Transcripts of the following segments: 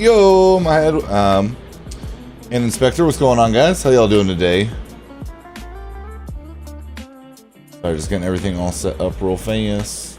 Yo, my head. And Inspector, what's going on, guys? How y'all doing today? Sorry, just getting everything all set up real fast.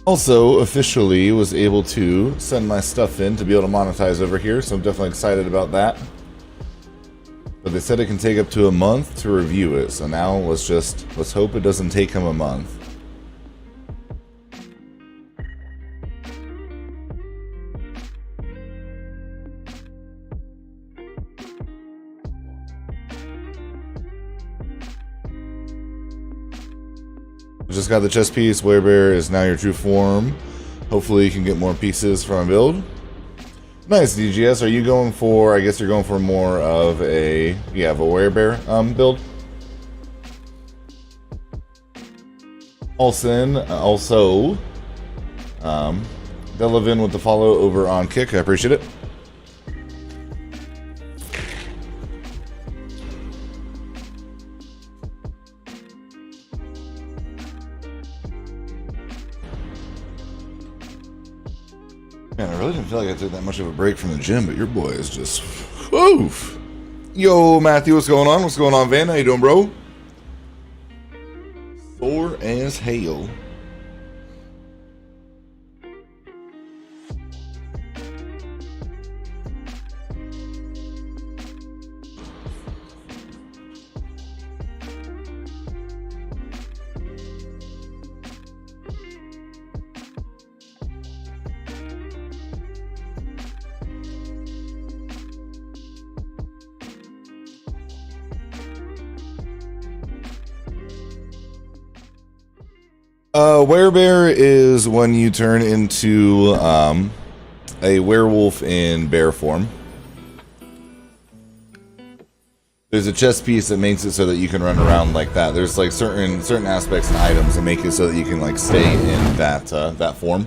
Also, officially was able to send my stuff in to be able to monetize over here, so I'm definitely excited about that. But they said it can take up to a month to review it, so now let's hope it doesn't take him a month. Just got the chess piece. Werebear is now your true form. Hopefully you can get more pieces from a build. Nice, DGS. Are you going for, I guess you're going for more of a, yeah, of a Werebear build? Also, Delavin with the follow over on Kick. I appreciate it. Man, I really didn't feel like I took that much of a break from the gym, but your boy is just, woof. Yo, Matthew, what's going on? What's going on, Van? How you doing, bro? Sore as hell. Werebear is when you turn into a werewolf in bear form. There's a chess piece that makes it so that you can run around like that. There's like certain aspects and items that make it so that you can like stay in that form.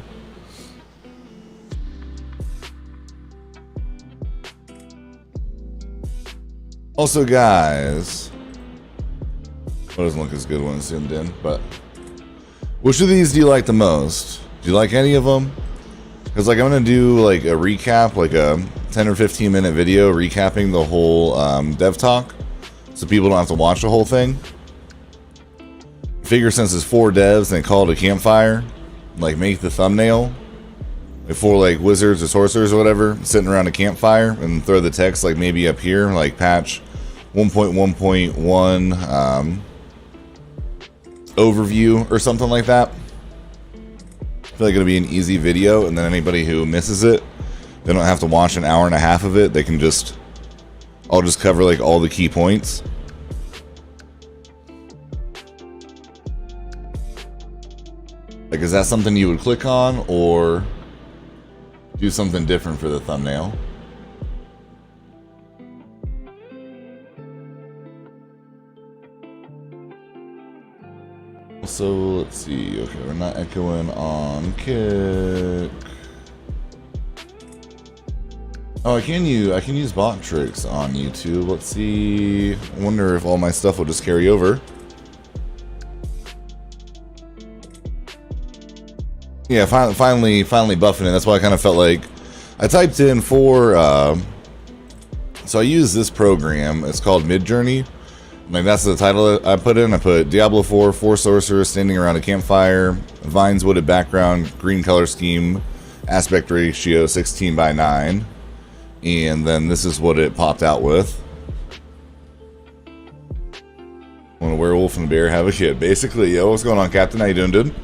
Also, guys, well, it doesn't look as good when it's zoomed in, but which of these do you like the most? Do you like any of them? Because like I'm gonna do like a recap, like a 10 or 15 minute video recapping the whole dev talk, so people don't have to watch the whole thing. Figure since it's 4 devs and call it a campfire, like make the thumbnail like 4 like wizards or sorcerers or whatever sitting around a campfire, and throw the text like maybe up here, like patch 1.1.1 overview or something like that. I feel like it'll be an easy video, and then anybody who misses it, they don't have to watch an hour and a half of it. They can just, I'll just cover like all the key points. Like, is that something you would click on, or do something different for the thumbnail? So let's see. Okay, we're not echoing on Kick. Oh, I can use bot tricks on YouTube. Let's see. I wonder if all my stuff will just carry over. Yeah, finally buffing it. That's why I kind of felt like I typed in for. So I use this program. It's called Midjourney. Like, that's the title I put in. I put Diablo 4 sorcerers standing around a campfire, vines wooded background, green color scheme, aspect ratio 16:9, and then this is what it popped out with. When a werewolf and a bear have a kid, basically. Yo, what's going on, Captain? How you doing, dude?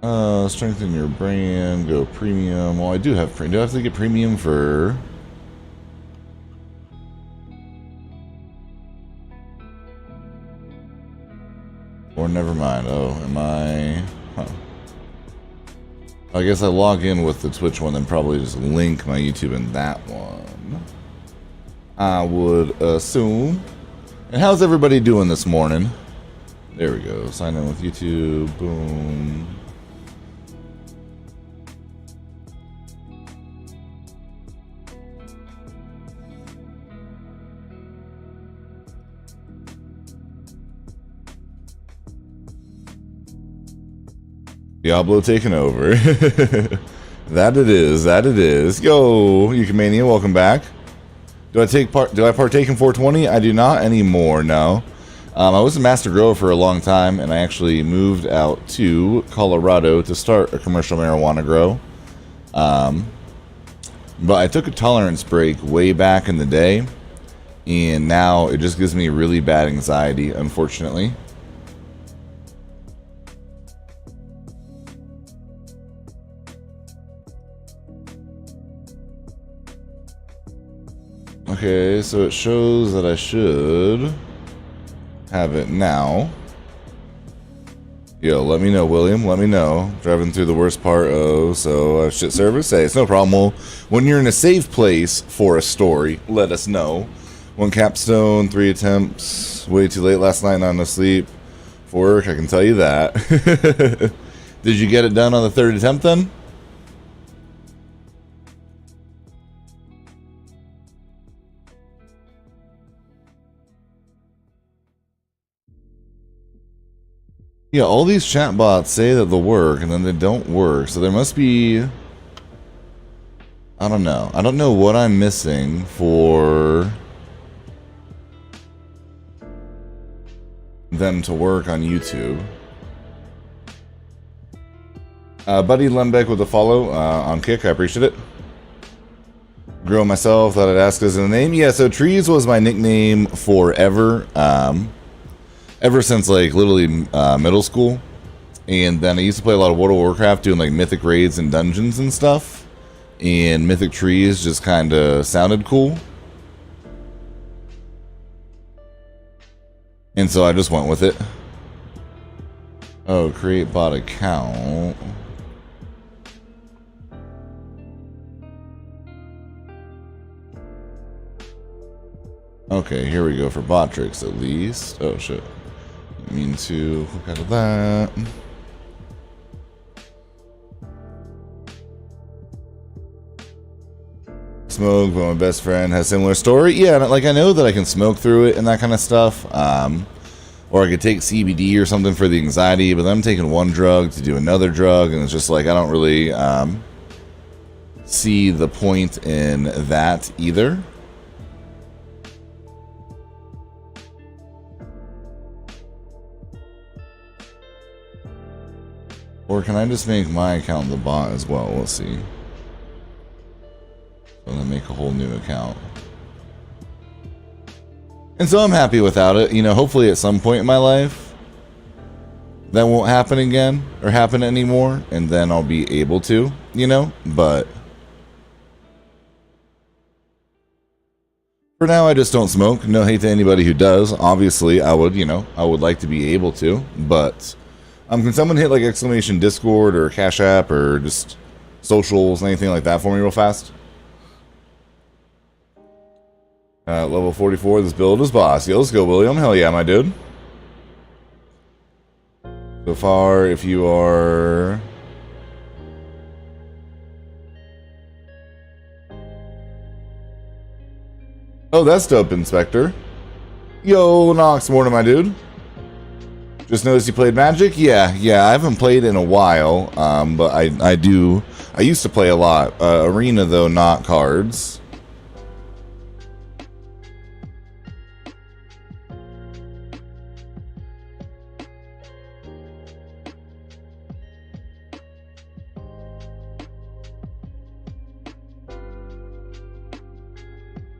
Strengthen your brand. Go premium. Well, I do have premium. Do I have to get premium for? Or never mind. Oh, am I? Huh. I guess I log in with the Twitch one, then probably just link my YouTube in that one. I would assume. And how's everybody doing this morning? There we go. Sign in with YouTube. Boom. Diablo taking over. That it is. That it is. Yo, Eucomania, welcome back. Do I partake in 420? I do not anymore, no. I was a master grower for a long time, and I actually moved out to Colorado to start a commercial marijuana grow. But I took a tolerance break way back in the day, and now it just gives me really bad anxiety, unfortunately. Okay, so it shows that I should have it now. Yo, let me know, William. Let me know. Driving through the worst part of shit service. Hey, it's no problem. Well, when you're in a safe place for a story, let us know. One capstone, 3 attempts. Way too late last night, not enough sleep for work. I can tell you that. Did you get it done on the 3rd attempt then? Yeah, all these chatbots say that they'll work, and then they don't work. So there must be... I don't know. I don't know what I'm missing for them to work on YouTube. Buddy Lembeck with a follow on Kick. I appreciate it. Grow myself. Thought I'd ask us in the name. Yeah, so Trees was my nickname forever. Ever since, like, literally middle school. And then I used to play a lot of World of Warcraft, doing, like, mythic raids and dungeons and stuff. And Mythic Trees just kind of sounded cool. And so I just went with it. Oh, create bot account. Okay, here we go for bot tricks at least. Oh, shit. I mean to hook out of that. Smoke, but my best friend has similar story. Yeah, like I know that I can smoke through it and that kind of stuff. Or I could take CBD or something for the anxiety, but then I'm taking one drug to do another drug, and it's just like I don't really see the point in that either. Or can I just make my account the bot as well? We'll see. So then make a whole new account. And so I'm happy without it. You know, hopefully at some point in my life, that won't happen again or happen anymore. And then I'll be able to, you know, but for now, I just don't smoke. No hate to anybody who does. Obviously, I would, you know, I would like to be able to, but can someone hit like exclamation Discord or Cash App or just socials, anything like that for me real fast? Level 44, this build is boss. Yeah, let's go, William. Hell yeah, my dude. So far, if you are... Oh, that's dope, Inspector. Yo, Nox, morning, my dude. Just noticed you played Magic? Yeah, I haven't played in a while, but I used to play a lot. Arena, though, not cards.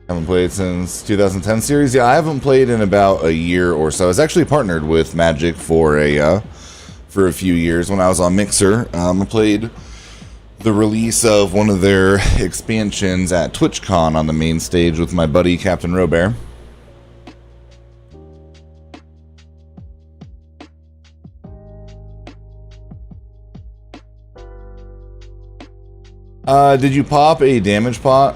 Haven't played since 2010 series. Yeah, I haven't played in about a year or so. I was actually partnered with Magic for for a few years when I was on Mixer. I played the release of one of their expansions at TwitchCon on the main stage with my buddy Captain Robert. Did you pop a damage pot,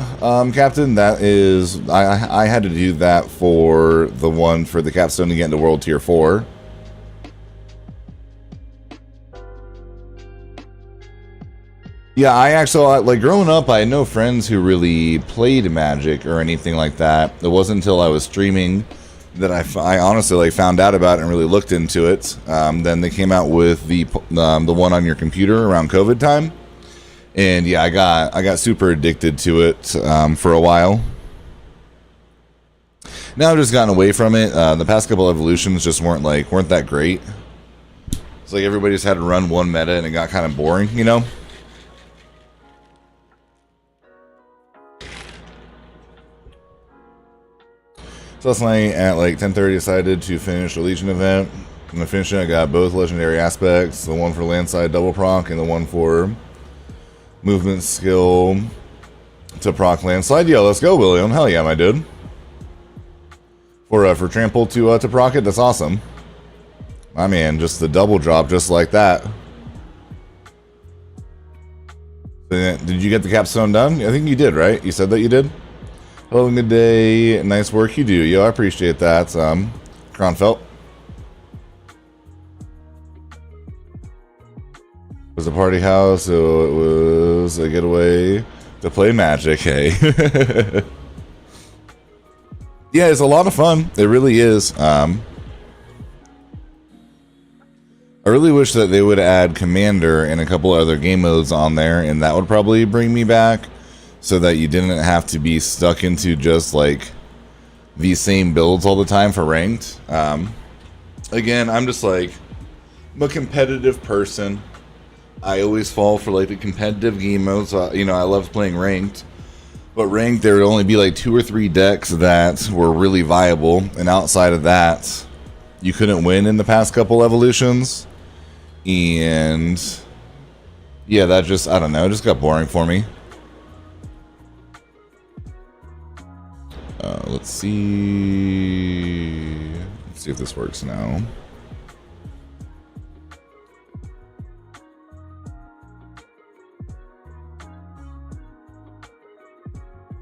Captain? That is, I had to do that for the one for the capstone to get into World Tier 4. Yeah, I actually, like, growing up, I had no friends who really played Magic or anything like that. It wasn't until I was streaming that I honestly, like, found out about it and really looked into it. Then they came out with the one on your computer around COVID time. And yeah, I got super addicted to it for a while. Now I've just gotten away from it. The past couple evolutions just weren't that great. It's like everybody just had to run one meta and it got kind of boring, you know? So last night at like 10:30 decided to finish the Legion event. And to finish it, I got both legendary aspects, the one for landside double proc and the one for movement skill to proc landslide. Yo, let's go, William. Hell yeah, my dude. For trample to proc it, that's awesome. I mean, just the double drop, just like that. Did you get the capstone done? I think you did, right? You said that you did. Hello, good day. Nice work you do. Yo, I appreciate that. Kronfelt. It was a party house, so it was a getaway to play Magic, hey. Yeah, it's a lot of fun. It really is. I really wish that they would add Commander and a couple other game modes on there, and that would probably bring me back so that you didn't have to be stuck into just like these same builds all the time for ranked. Again, I'm just like, I'm a competitive person. I always fall for like the competitive game modes. You know, I love playing ranked, but ranked there would only be like 2 or 3 decks that were really viable, and outside of that, you couldn't win in the past couple evolutions. And yeah, that just, I don't know, it just got boring for me. Let's see if this works now.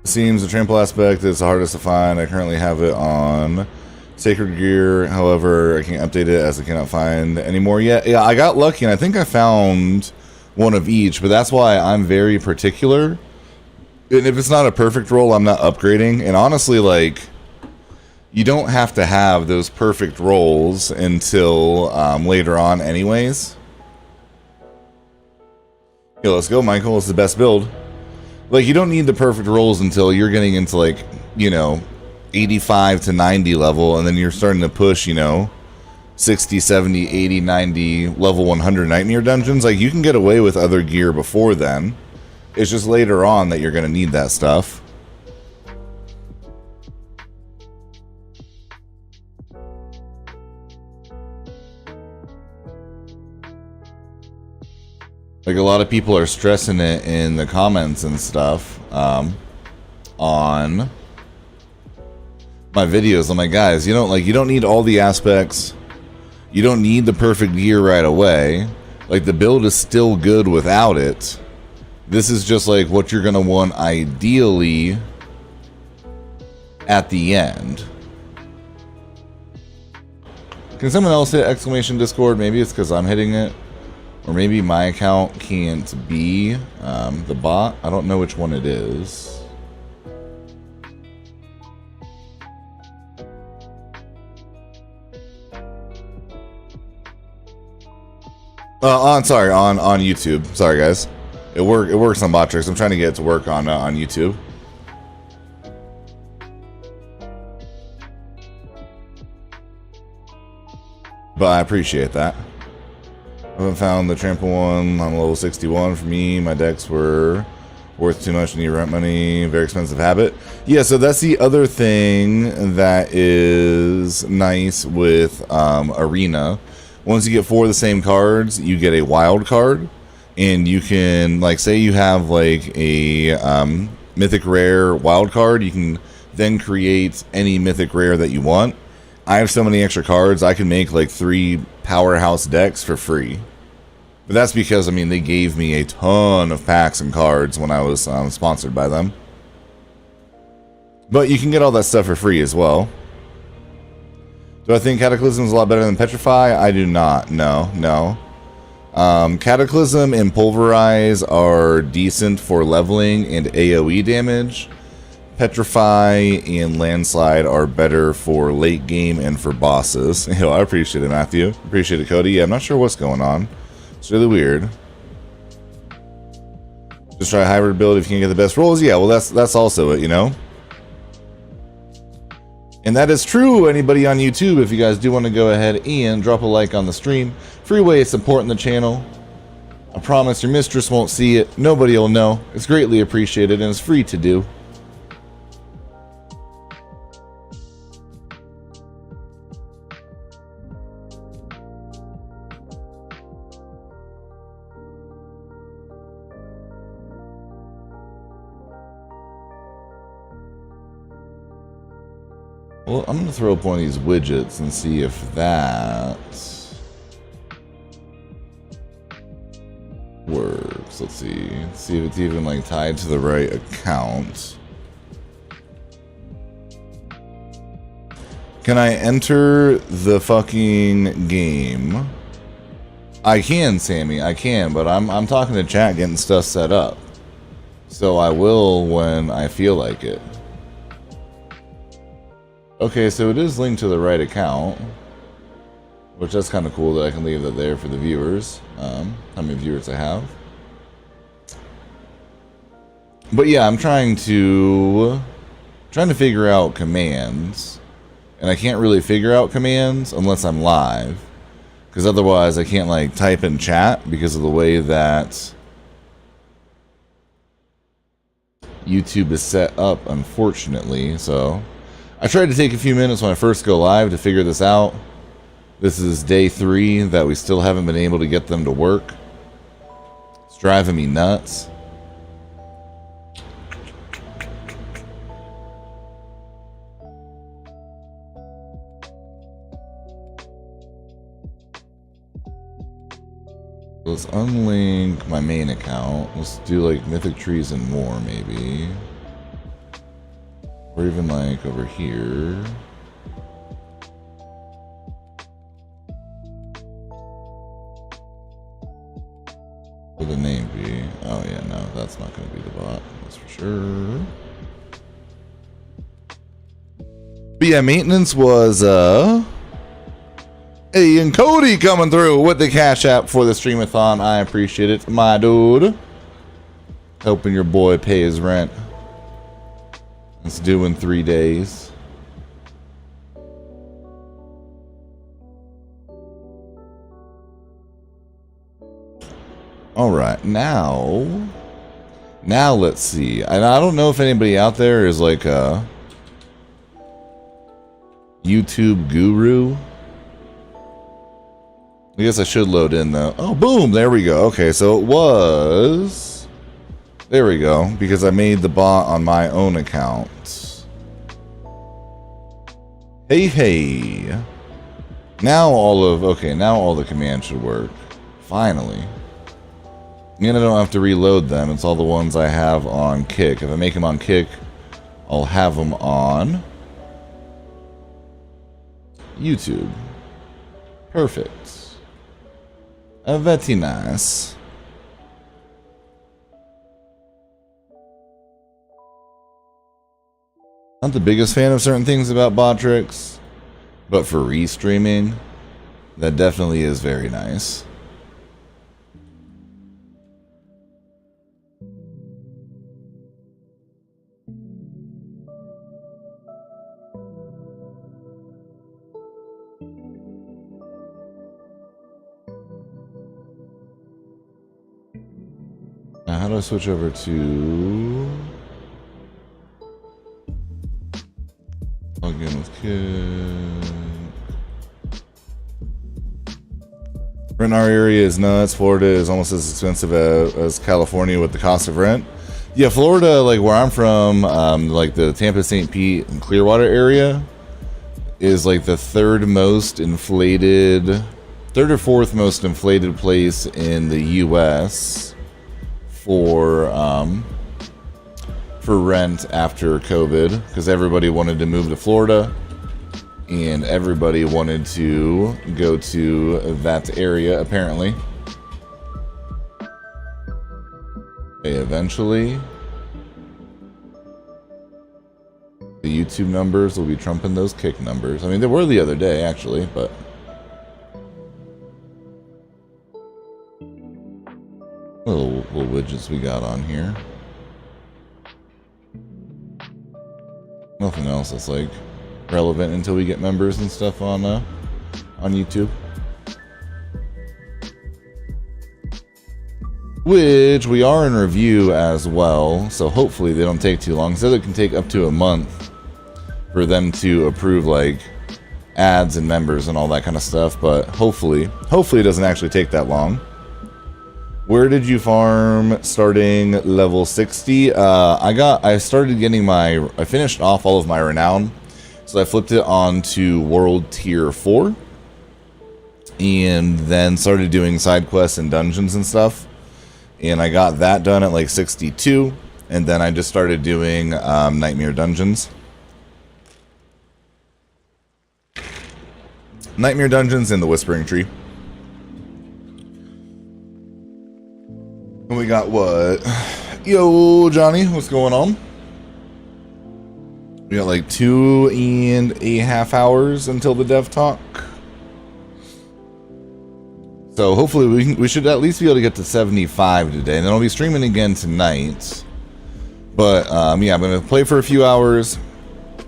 Seems the trample aspect is the hardest to find. I currently have it on Sacred Gear. However, I can't update it as I cannot find any more yet. Yeah, I got lucky and I think I found one of each, but that's why I'm very particular. And if it's not a perfect roll, I'm not upgrading. And honestly, like, you don't have to have those perfect rolls until later on anyways. Yo, let's go, Michael. It's the best build. Like, you don't need the perfect rolls until you're getting into, like, you know, 85 to 90 level, and then you're starting to push, you know, 60, 70, 80, 90, level 100 Nightmare dungeons. Like, you can get away with other gear before then. It's just later on that you're going to need that stuff. Like, a lot of people are stressing it in the comments and stuff on my videos. I'm like, guys, you don't need all the aspects. You don't need the perfect gear right away. Like, the build is still good without it. This is just like what you're gonna want ideally at the end. Can someone else hit exclamation Discord? Maybe it's because I'm hitting it. Or maybe my account can't be the bot. I don't know which one it is. Sorry, on YouTube. Sorry, guys. It works on Botrix. I'm trying to get it to work on YouTube. But I appreciate that. I haven't found the trample one. I'm level 61. For me, my decks were worth too much, need rent money, very expensive habit. Yeah, so that's the other thing that is nice with Arena. once you get 4 of the same cards, you get a wild card, and you can, like, say you have like a mythic rare wild card, you can then create any mythic rare that you want. I have so many extra cards, I can make like 3 powerhouse decks for free. But that's because, I mean, they gave me a ton of packs and cards when I was sponsored by them. But you can get all that stuff for free as well. Do I think Cataclysm is a lot better than Petrify? I do not. No. Cataclysm and Pulverize are decent for leveling and AoE damage. Petrify and Landslide are better for late game and for bosses. Yo, I appreciate it, Matthew. Appreciate it, Cody. Yeah, I'm not sure what's going on. It's really weird. Just try a hybrid build if you can get the best rolls. Yeah, well, that's also it, you know? And that is true, anybody on YouTube. If you guys do want to go ahead and drop a like on the stream, free way of supporting the channel. I promise your mistress won't see it. Nobody will know. It's greatly appreciated and it's free to do. Well, I'm going to throw up one of these widgets and see if that works. Let's see. See if it's even like tied to the right account. Can I enter the fucking game? I can, Sammy. I can, but I'm talking to chat getting stuff set up. So I will when I feel like it. Okay, so it is linked to the right account, which that's kind of cool that I can leave that there for the viewers. How many viewers I have. But yeah, I'm trying to figure out commands, and I can't really figure out commands unless I'm live, because otherwise I can't like type in chat because of the way that YouTube is set up, unfortunately. So I tried to take a few minutes when I first go live to figure this out. This is day 3 that we still haven't been able to get them to work. It's driving me nuts. Let's unlink my main account. Let's do like Mythic Trees and more, maybe. Or even like over here. What would the name be? Oh yeah, no, that's not going to be the bot. That's for sure. But yeah, maintenance was hey, and Cody coming through with the Cash App for the Streamathon. I appreciate it, my dude. Helping your boy pay his rent. It's due in 3 days. All right, now let's see. And I don't know if anybody out there is like a YouTube guru. I guess I should load in though. Oh, boom, there we go. Okay, so it was, there we go, because I made the bot on my own account. Hey. Now all the commands should work. Finally. And I don't have to reload them. It's all the ones I have on Kick. If I make them on Kick, I'll have them on YouTube. Perfect. Very nice. Not the biggest fan of certain things about bot tricks, but for restreaming, that definitely is very nice. Now, how do I switch over to log in with Kick? Rent in our area is nuts. Florida is almost as expensive as California with the cost of rent. Yeah, Florida, like where I'm from, like the Tampa, St. Pete, and Clearwater area, is like the third or fourth most inflated place in the U.S. for rent after COVID, because everybody wanted to move to Florida. And everybody wanted to go to that area, apparently. Okay, eventually, the YouTube numbers will be trumping those kick numbers. I mean, they were the other day, actually, but... Little widgets we got on here. Nothing else that's, like, relevant until we get members and stuff on YouTube, which we are in review as well, so hopefully they don't take too long. So it can take up to a month for them to approve like ads and members and all that kind of stuff, but hopefully it doesn't actually take that long. Where did you farm starting level 60? I finished off all of my renown. So I flipped it onto World Tier 4 and then started doing side quests and dungeons and stuff. And I got that done at like 62, and then I just started doing Nightmare Dungeons. Nightmare Dungeons in the Whispering Tree. And we got what? Yo, Johnny, what's going on? We got like 2.5 hours until the dev talk. So hopefully we should at least be able to get to 75 today. And then I'll be streaming again tonight. But yeah, I'm going to play for a few hours.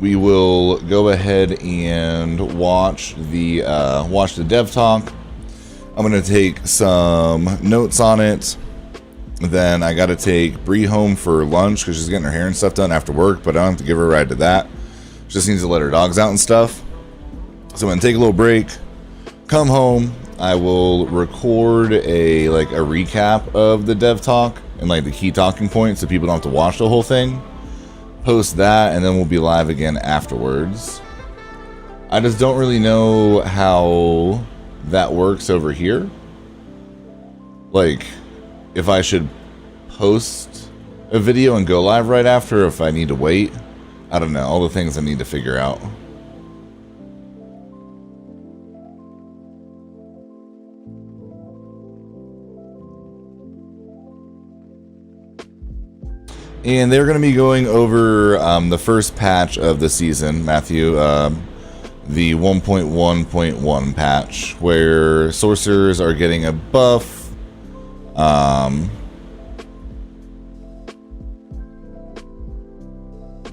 We will go ahead and watch the dev talk. I'm going to take some notes on it. Then I got to take Bree home for lunch because she's getting her hair and stuff done after work, but I don't have to give her a ride to that. She just needs to let her dogs out and stuff. So I'm going to take a little break, come home. I will record a recap of the dev talk and like the key talking points so people don't have to watch the whole thing. Post that, and then we'll be live again afterwards. I just don't really know how that works over here. Like, if I should post a video and go live right after, or if I need to wait. I don't know. All the things I need to figure out. And they're going to be going over the first patch of the season, Matthew. The 1.1.1 patch, where sorcerers are getting a buff.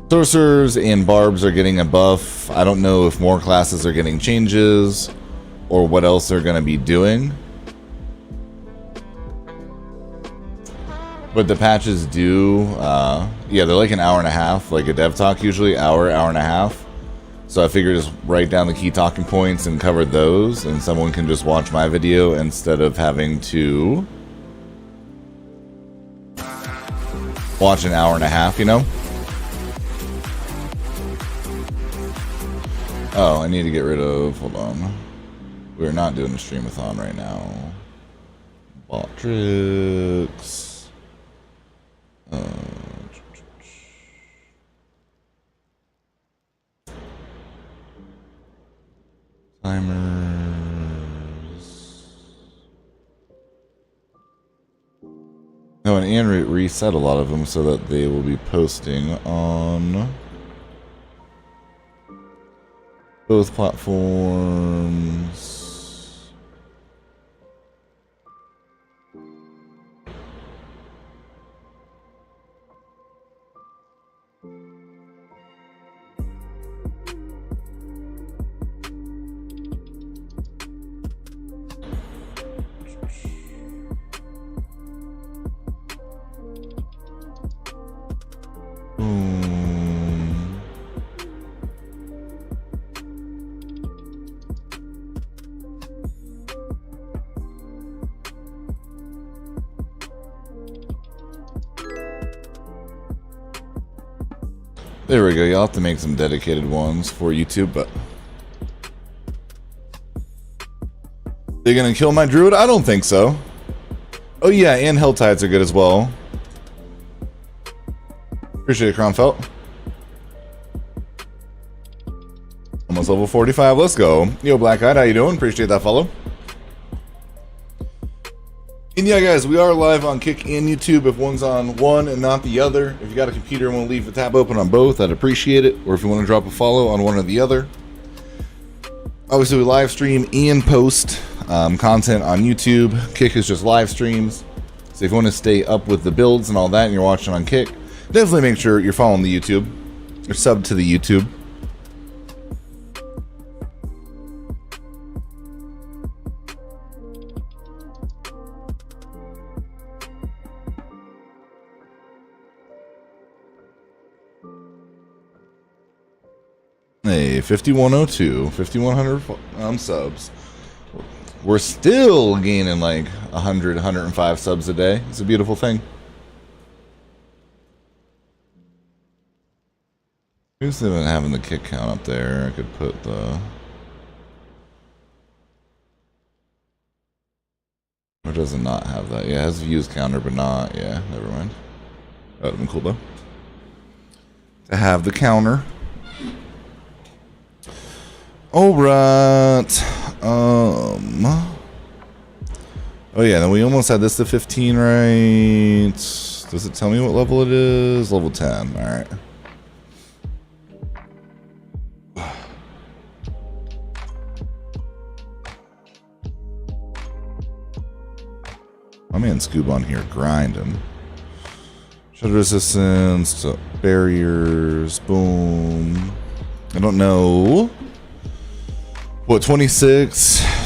Sorcerers and barbs are getting a buff. I don't know if more classes are getting changes or what else they're going to be doing. But the patches do, yeah, they're like an hour and a half, like a dev talk usually, hour and a half. So I figured just write down the key talking points and cover those, and someone can just watch my video instead of having to watch an hour and a half, you know? Oh, I need to get rid of, hold on. We're not doing a streamathon right now. Bot tricks. Timers. No, and Anne reset a lot of them so that they will be posting on both platforms. There we go. You'll have to make some dedicated ones for YouTube, but they're gonna kill my druid? I don't think so. Oh yeah, and Helltides are good as well. Appreciate it, Kronfelt. Almost level 45. Let's go. Yo, Black Eyed, how you doing? Appreciate that follow. And yeah, guys, we are live on Kick and YouTube if one's on one and not the other. If you got a computer and want to leave the tab open on both, I'd appreciate it. Or if you want to drop a follow on one or the other. Obviously, we live stream and post content on YouTube. Kick is just live streams. So if you want to stay up with the builds and all that and you're watching on Kick, definitely make sure you're following the YouTube. Or sub to the YouTube. Hey, 5102, 5100 subs. We're still gaining like 100, 105 subs a day. It's a beautiful thing. Who's even having the kick count up there? I could put the... Or does it not have that? Yeah, it has views counter, but not... Yeah, never mind. That would have been cool though. To have the counter. Alright. Oh yeah, then we almost had this to 15, right? Does it tell me what level it is? Level 10, alright. My man Scoob on here grinding. Shutter resistance, barriers, boom. I don't know. What, 26?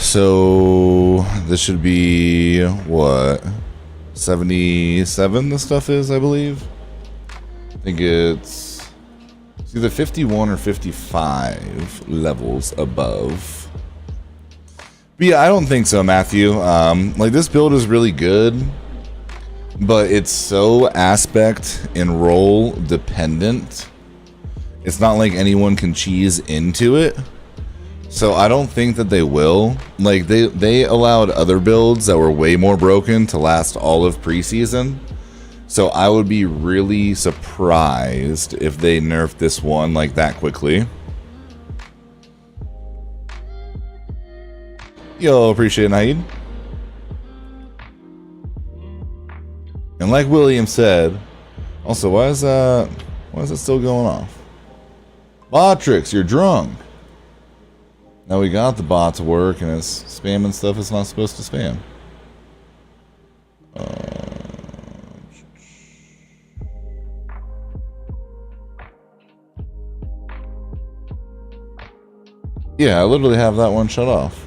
So this should be what? 77 this stuff is, I believe. I think it's either 51 or 55 levels above. But yeah, I don't think so, Matthew. Like this build is really good, but it's so aspect and role dependent. It's not like anyone can cheese into it. So I don't think that they will. Like they allowed other builds that were way more broken to last all of preseason. So I would be really surprised if they nerfed this one like that quickly. Yo, appreciate it, Naeed. And like William said, also why is that still going off? Botrix, you're drunk. Now we got the bot to work and it's spamming stuff it's not supposed to spam. Yeah, I literally have that one shut off.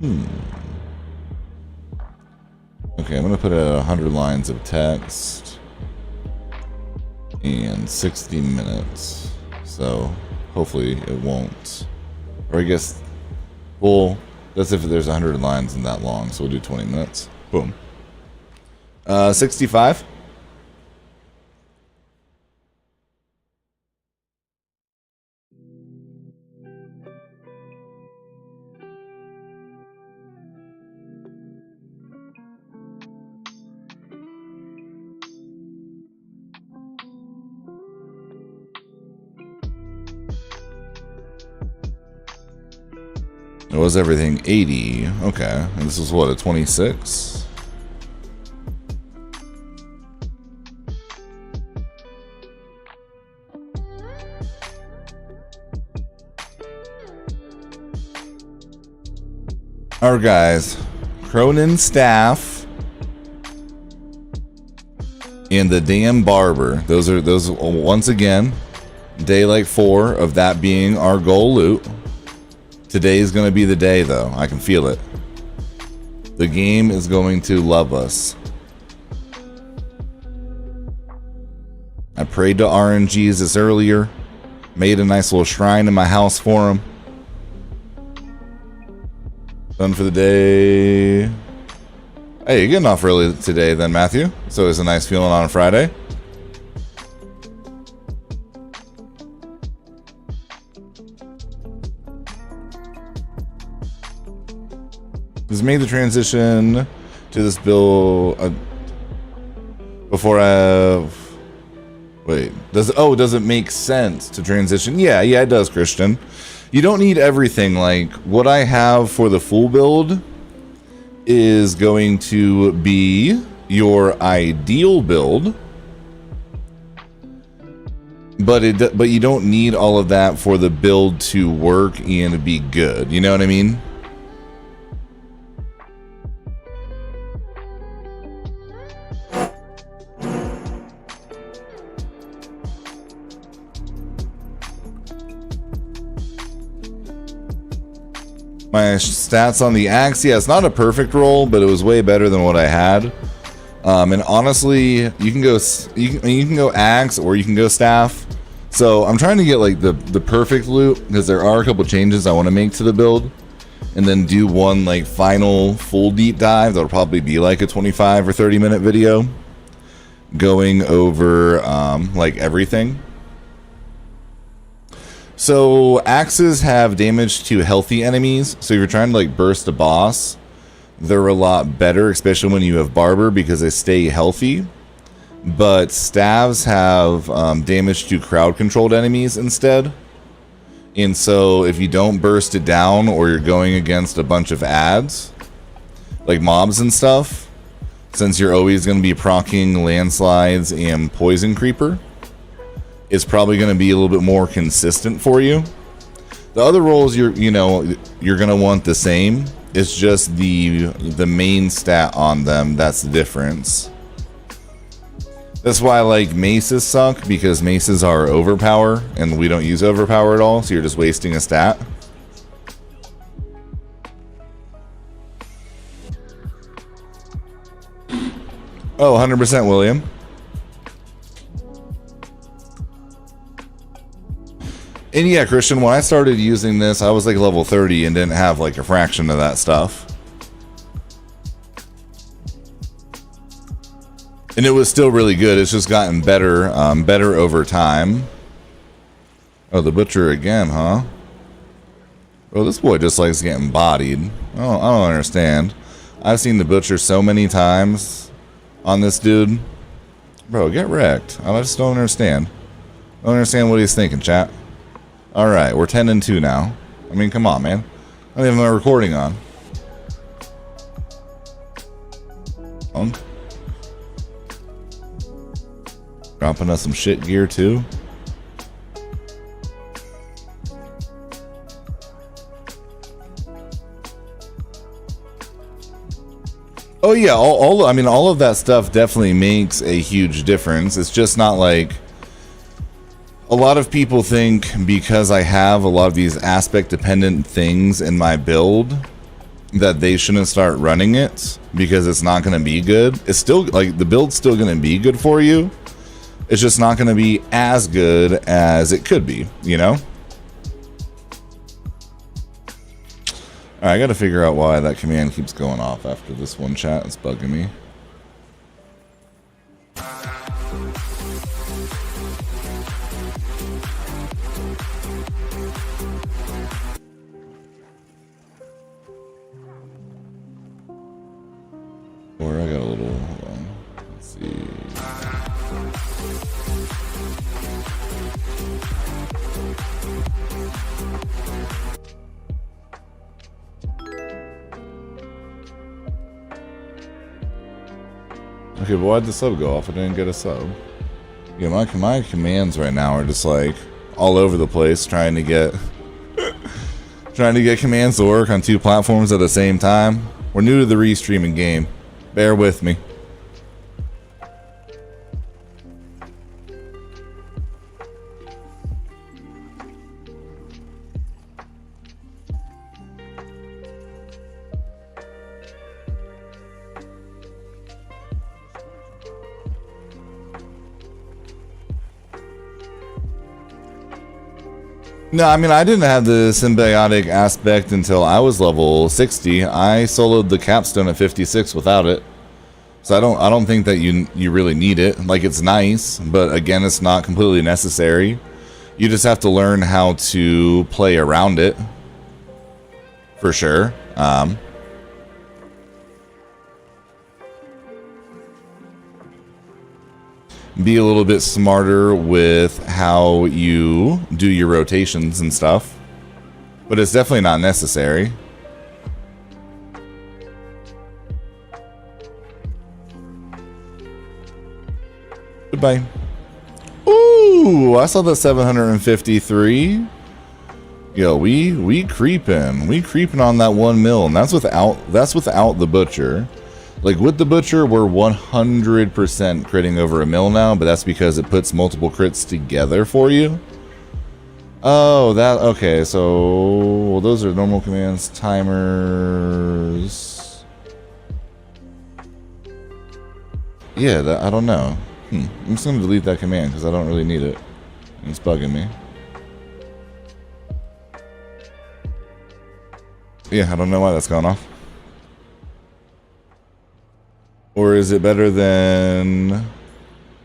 Okay, I'm gonna put 100 lines of text and 60 minutes. So hopefully it won't. Or I guess, well, that's if there's 100 lines in that long, so we'll do 20 minutes. Boom. 65. It was everything 80. Okay. And this is what, a 26? Alright, guys. Cronin Staff and the damn Barber. Those once again, day like 4 of that being our goal loot. Today's going to be the day, though. I can feel it. The game is going to love us. I prayed to RNGs this earlier. Made a nice little shrine in my house for him. Done for the day. Hey, you're getting off early today then, Matthew. So it's a nice feeling on a Friday. Has made the transition to this build before I... Wait, does it make sense to transition? Yeah, it does, Christian. You don't need everything. Like, what I have for the full build is going to be your ideal build. But you don't need all of that for the build to work and be good. You know what I mean? My stats on the axe, yeah, it's not a perfect roll, but it was way better than what I had. And honestly, you can go axe or you can go staff. So I'm trying to get like the perfect loot, because there are a couple changes I want to make to the build, and then do one like final full deep dive that'll probably be like a 25 or 30 minute video going over like everything. So axes have damage to healthy enemies, so if you're trying to like burst a boss, they're a lot better, especially when you have Barber, because they stay healthy. But staves have damage to crowd controlled enemies instead. And so if you don't burst it down, or you're going against a bunch of ads, like mobs and stuff, since you're always going to be proccing landslides and poison creeper, it's probably going to be a little bit more consistent for you. The other rolls you're going to want the same. It's just the main stat on them that's the difference. That's why like maces suck, because maces are overpower and we don't use overpower at all, so you're just wasting a stat. Oh, 100% William. And yeah, Christian, when I started using this, I was like level 30 and didn't have like a fraction of that stuff. And it was still really good. It's just gotten better, better over time. Oh, the butcher again, huh? Oh, this boy just likes getting bodied. Oh, I don't understand. I've seen the butcher so many times on this dude. Bro, get wrecked. I just don't understand. I don't understand what he's thinking, chat. Alright, we're 10-2 now. I mean, come on, man. I don't even have my recording on. Dropping us some shit gear, too. Oh, yeah, all of that stuff definitely makes a huge difference. It's just not like... A lot of people think because I have a lot of these aspect-dependent things in my build that they shouldn't start running it because it's not going to be good. It's still, like, the build's still going to be good for you. It's just not going to be as good as it could be, you know? Alright, I got to figure out why that command keeps going off after this one, chat. It's bugging me. Or I got a little, hold on, let's see. Okay, but why'd the sub go off? I didn't get a sub. Yeah, my commands right now are just like all over the place trying to get commands to work on two platforms at the same time. We're new to the restreaming game. Bear with me. No, I mean, I didn't have the symbiotic aspect until I was level 60. I soloed the capstone at 56 without it. So I don't think that you really need it. Like, it's nice, but again, it's not completely necessary. You just have to learn how to play around it. For sure. be a little bit smarter with how you do your rotations and stuff. But it's definitely not necessary. Goodbye. Ooh, I saw the 753. Yo, we creeping. We creeping on that 1 mil, and that's without the butcher. Like with the butcher, we're 100% critting over 1 mil now, but that's because it puts multiple crits together for you. Oh, that okay. So well, those are normal commands, timers. Yeah, that, I don't know. I'm just gonna delete that command because I don't really need it. It's bugging me. Yeah, I don't know why that's gone off. Or is it better than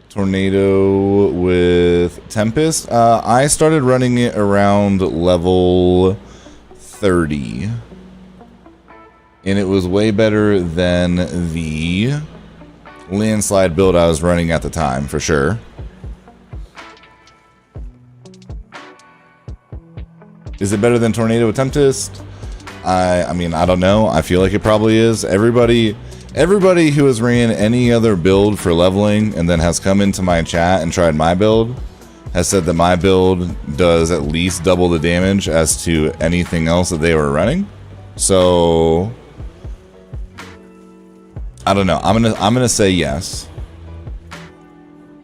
Tornado with Tempest? I started running it around level 30. And it was way better than the landslide build I was running at the time, for sure. Is it better than Tornado with Tempest? I mean, I don't know. I feel like it probably is. Everybody who has ran any other build for leveling and then has come into my chat and tried my build has said that my build does at least double the damage as to anything else that they were running. So I don't know. I'm gonna say yes.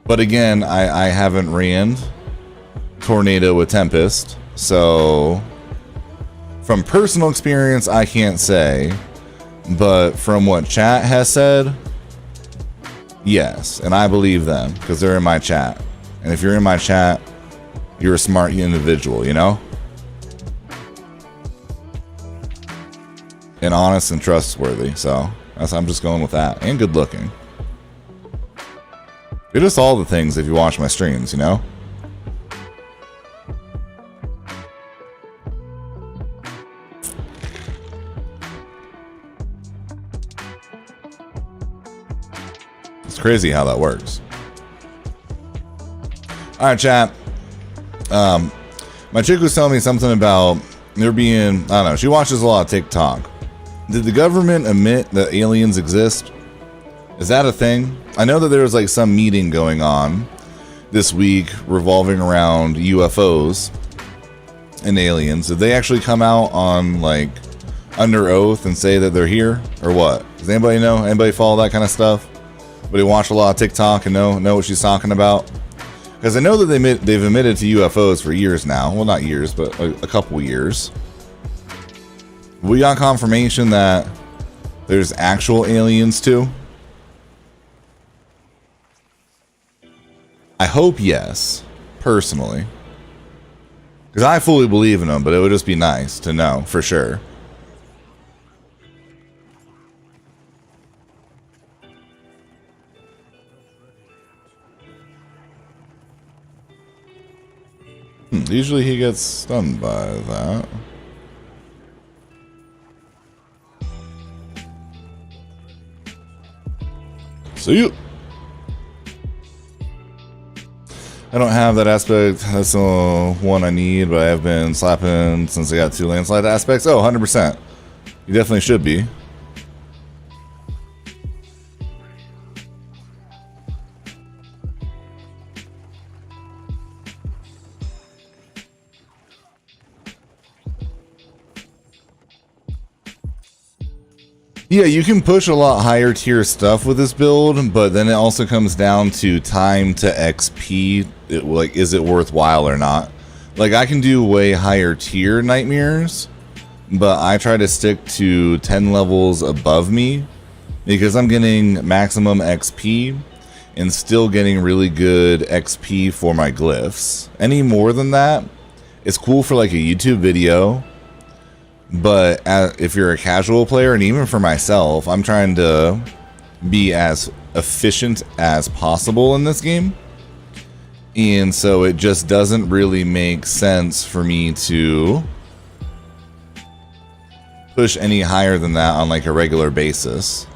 But again, I haven't ran Tornado with Tempest, so from personal experience I can't say. But from what chat has said, yes, and I believe them because they're in my chat. And if you're in my chat, you're a smart individual, you know? And honest and trustworthy, so I'm just going with that. And good looking. You're just all the things if you watch my streams, you know? Crazy how that works. All right, chat. My chick was telling me something about there being, I don't know, she watches a lot of TikTok. Did the government admit that aliens exist? Is that a thing? I know that there was like some meeting going on this week revolving around UFOs and aliens. Did they actually come out on like under oath and say that they're here or what? Does anybody know? Anybody follow that kind of stuff? But he watched a lot of TikTok and know what she's talking about. Because I know that they've admitted to UFOs for years now. Well, not years, but a couple years. We got confirmation that there's actual aliens too. I hope yes, personally. Because I fully believe in them, but it would just be nice to know for sure. Usually he gets stunned by that. See you. I don't have that aspect. That's the one I need, but I have been slapping since I got 2 landslide aspects. Oh, 100%. You definitely should be. Yeah, you can push a lot higher tier stuff with this build, but then it also comes down to time to XP. Like, is it worthwhile or not? Like, I can do way higher tier nightmares, but I try to stick to 10 levels above me because I'm getting maximum XP and still getting really good XP for my glyphs. Any more than that, it's cool for like a YouTube video. But if you're a casual player, and even for myself, I'm trying to be as efficient as possible in this game. And so it just doesn't really make sense for me to push any higher than that on like a regular basis.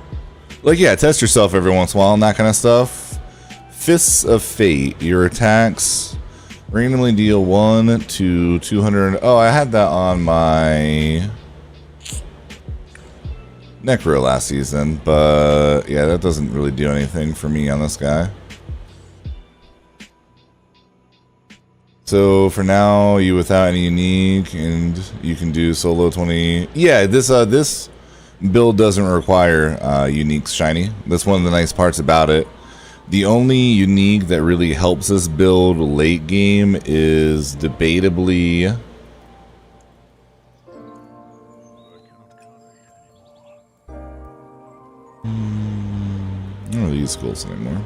Like, yeah, test yourself every once in a while and that kind of stuff. Fists of Fate. Your attacks randomly deal 1 to 200. Oh, I had that on my Necro last season, but yeah, that doesn't really do anything for me on this guy. So for now, you without any unique, and you can do solo 20. Yeah, this build doesn't require unique shiny. That's one of the nice parts about it. The only unique that really helps us build late game is debatably I don't really use schools anymore.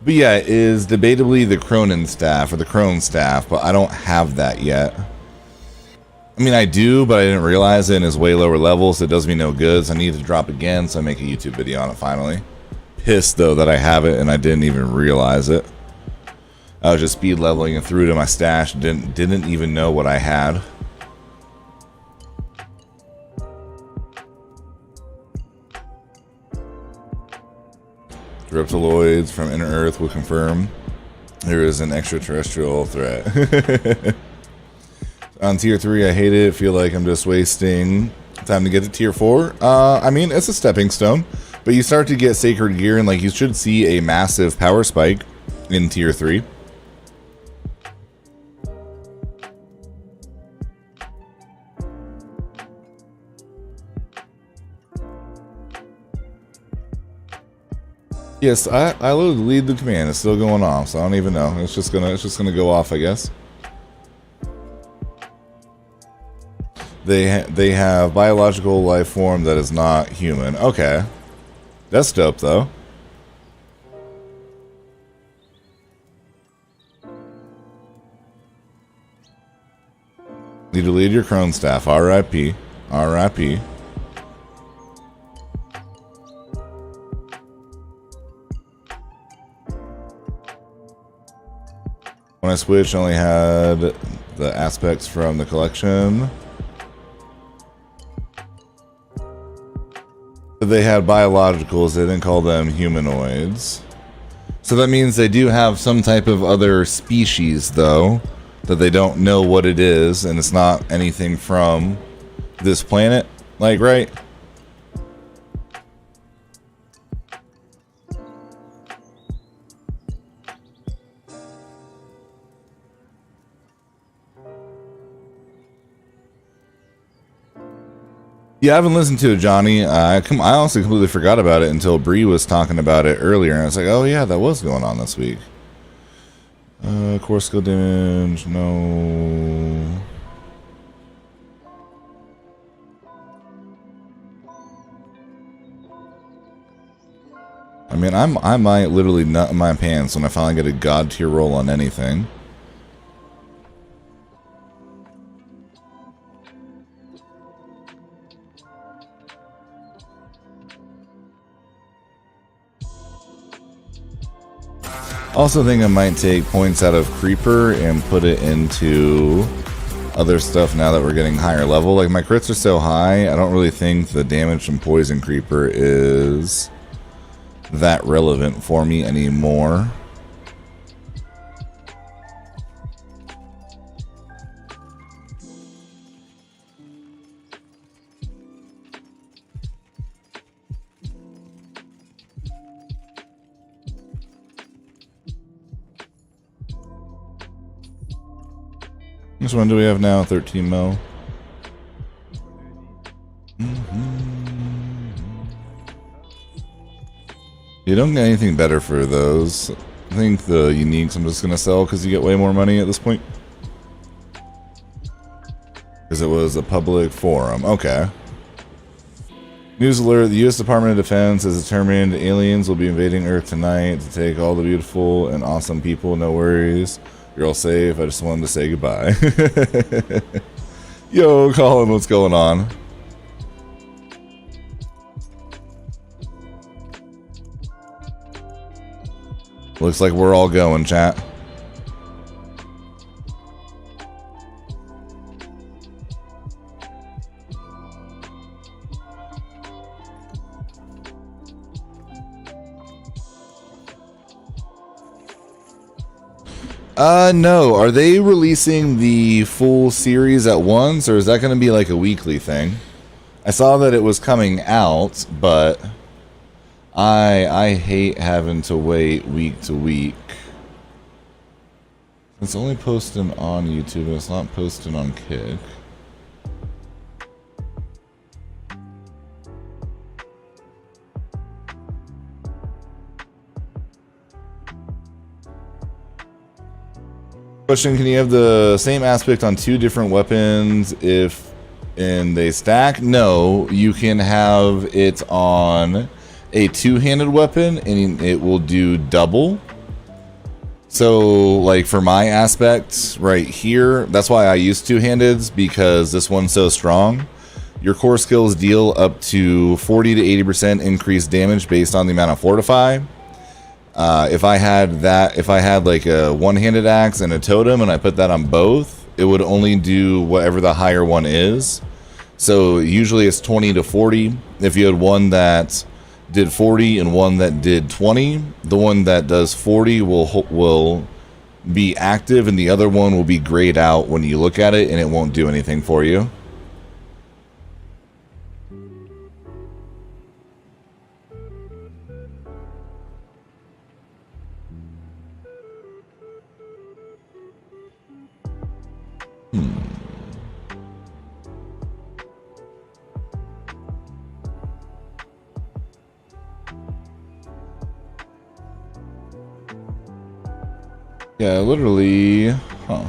But yeah, it is debatably the Cronin staff or the Crone staff, but I don't have that yet. I mean, I do, but I didn't realize it, and it's way lower levels, so it does me no good. So I need to drop again, so I make a YouTube video on it finally. Pissed though that I have it and I didn't even realize it. I was just speed leveling it through to my stash, didn't even know what I had. Reptiloids from Inner Earth will confirm there is an extraterrestrial threat. On tier 3, I hate it. Feel like I'm just wasting time to get to tier 4. I mean, it's a stepping stone, but you start to get sacred gear, and like you should see a massive power spike in tier 3. Yes, I lead the command. It's still going off, so I don't even know. It's just gonna go off, I guess. They have biological life form that is not human. Okay, that's dope though. Need to lead your Crone staff. R.I.P. R.I.P. When I switched, I only had the aspects from the collection. They had biologicals, they didn't call them humanoids. So that means they do have some type of other species, though, that they don't know what it is, and it's not anything from this planet, like, right? Yeah, I haven't listened to it, Johnny. I honestly completely forgot about it until Bree was talking about it earlier, and I was like, oh yeah, that was going on this week. Core skill damage, no. I mean, I might literally nut my pants when I finally get a god tier roll on anything. Also think I might take points out of Creeper and put it into other stuff now that we're getting higher level. Like, my crits are so high, I don't really think the damage from Poison Creeper is that relevant for me anymore. Which one do we have now? 13 mil. You don't get anything better for those. I think the uniques I'm just going to sell because you get way more money at this point. Because it was a public forum. Okay. News alert, the U.S. Department of Defense has determined aliens will be invading Earth tonight to take all the beautiful and awesome people. No worries. You're all safe. I just wanted to say goodbye. Yo, Colin, what's going on? Looks like we're all going, chat. No. Are they releasing the full series at once, or is that going to be like a weekly thing? I saw that it was coming out, but I hate having to wait week to week. It's only posting on YouTube, and it's not posting on Kick. Question, can you have the same aspect on two different weapons and they stack? No, you can have it on a two-handed weapon and it will do double. So like for my aspect right here, that's why I use two-handeds, because this one's so strong. Your core skills deal up to 40 to 80% increased damage based on the amount of fortify. If I had like a one-handed axe and a totem and I put that on both, it would only do whatever the higher one is. So usually it's 20 to 40. If you had one that did 40 and one that did 20, the one that does 40 will be active and the other one will be grayed out when you look at it, and it won't do anything for you. Yeah, literally. Huh.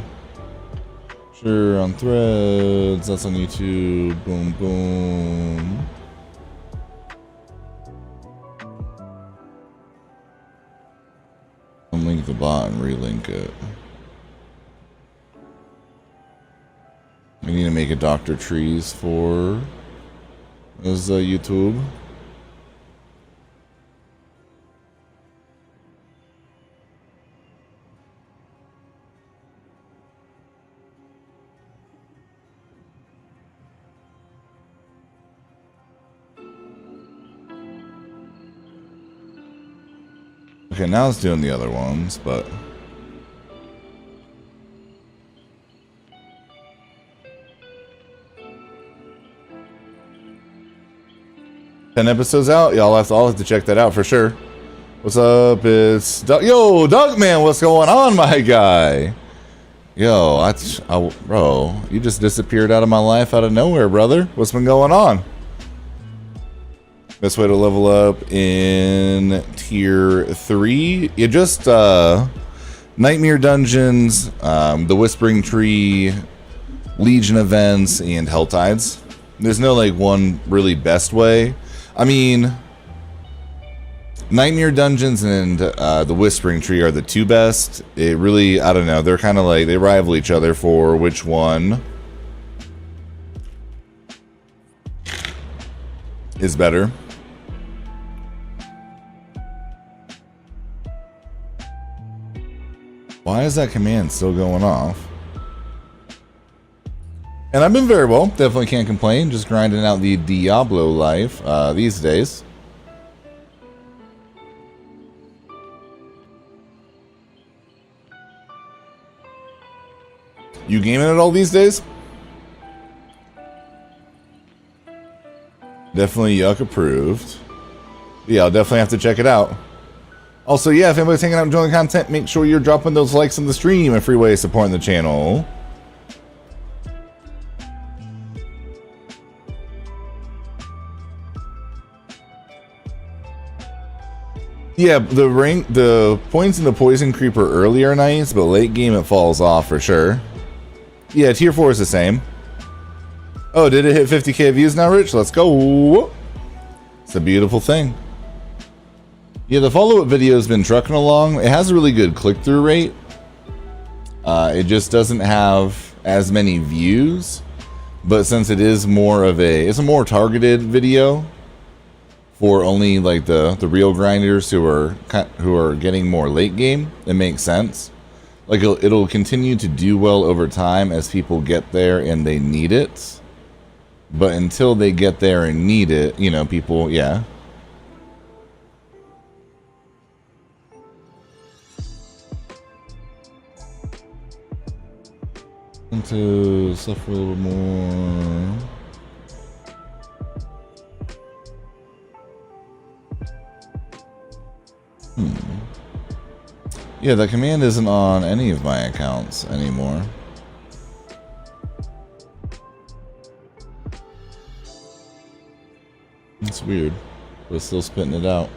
Sure, on Threads. That's on YouTube. Boom, boom. Unlink the bot and relink it. I need to make a Dr. Trees for as YouTube. Okay, now it's doing the other ones, but ten episodes out. Y'all I'll have to check that out for sure. What's up? It's yo, Duckman. What's going on, my guy? Yo, bro, you just disappeared out of my life out of nowhere, brother. What's been going on? Best way to level up in tier 3. You just Nightmare Dungeons, the Whispering Tree, Legion events, and Helltides. There's no like one really best way. I mean, Nightmare Dungeons and the Whispering Tree are the two best. It really, I don't know, they're kind of like, they rival each other for which one is better. Why is that command still going off? And I've been very well. Definitely can't complain. Just grinding out the Diablo life these days. You gaming at all these days? Definitely Yuck approved. Yeah, I'll definitely have to check it out. Also, yeah, if anybody's hanging out and enjoying the content, make sure you're dropping those likes in the stream. A free way of supporting the channel. Yeah, the points in the Poison Creeper early are nice, but late game it falls off for sure. Yeah, tier 4 is the same. Oh, did it hit 50k views now, Rich? Let's go. It's a beautiful thing. Yeah, the follow-up video has been trucking along. It has a really good click-through rate. It just doesn't have as many views. But since it is it's a more targeted video for only like the real grinders who are getting more late game, it makes sense. Like it'll continue to do well over time as people get there and they need it. But until they get there and need it, you know, people, yeah. To suffer a little more. Yeah, the command isn't on any of my accounts anymore. It's weird, but still spitting it out.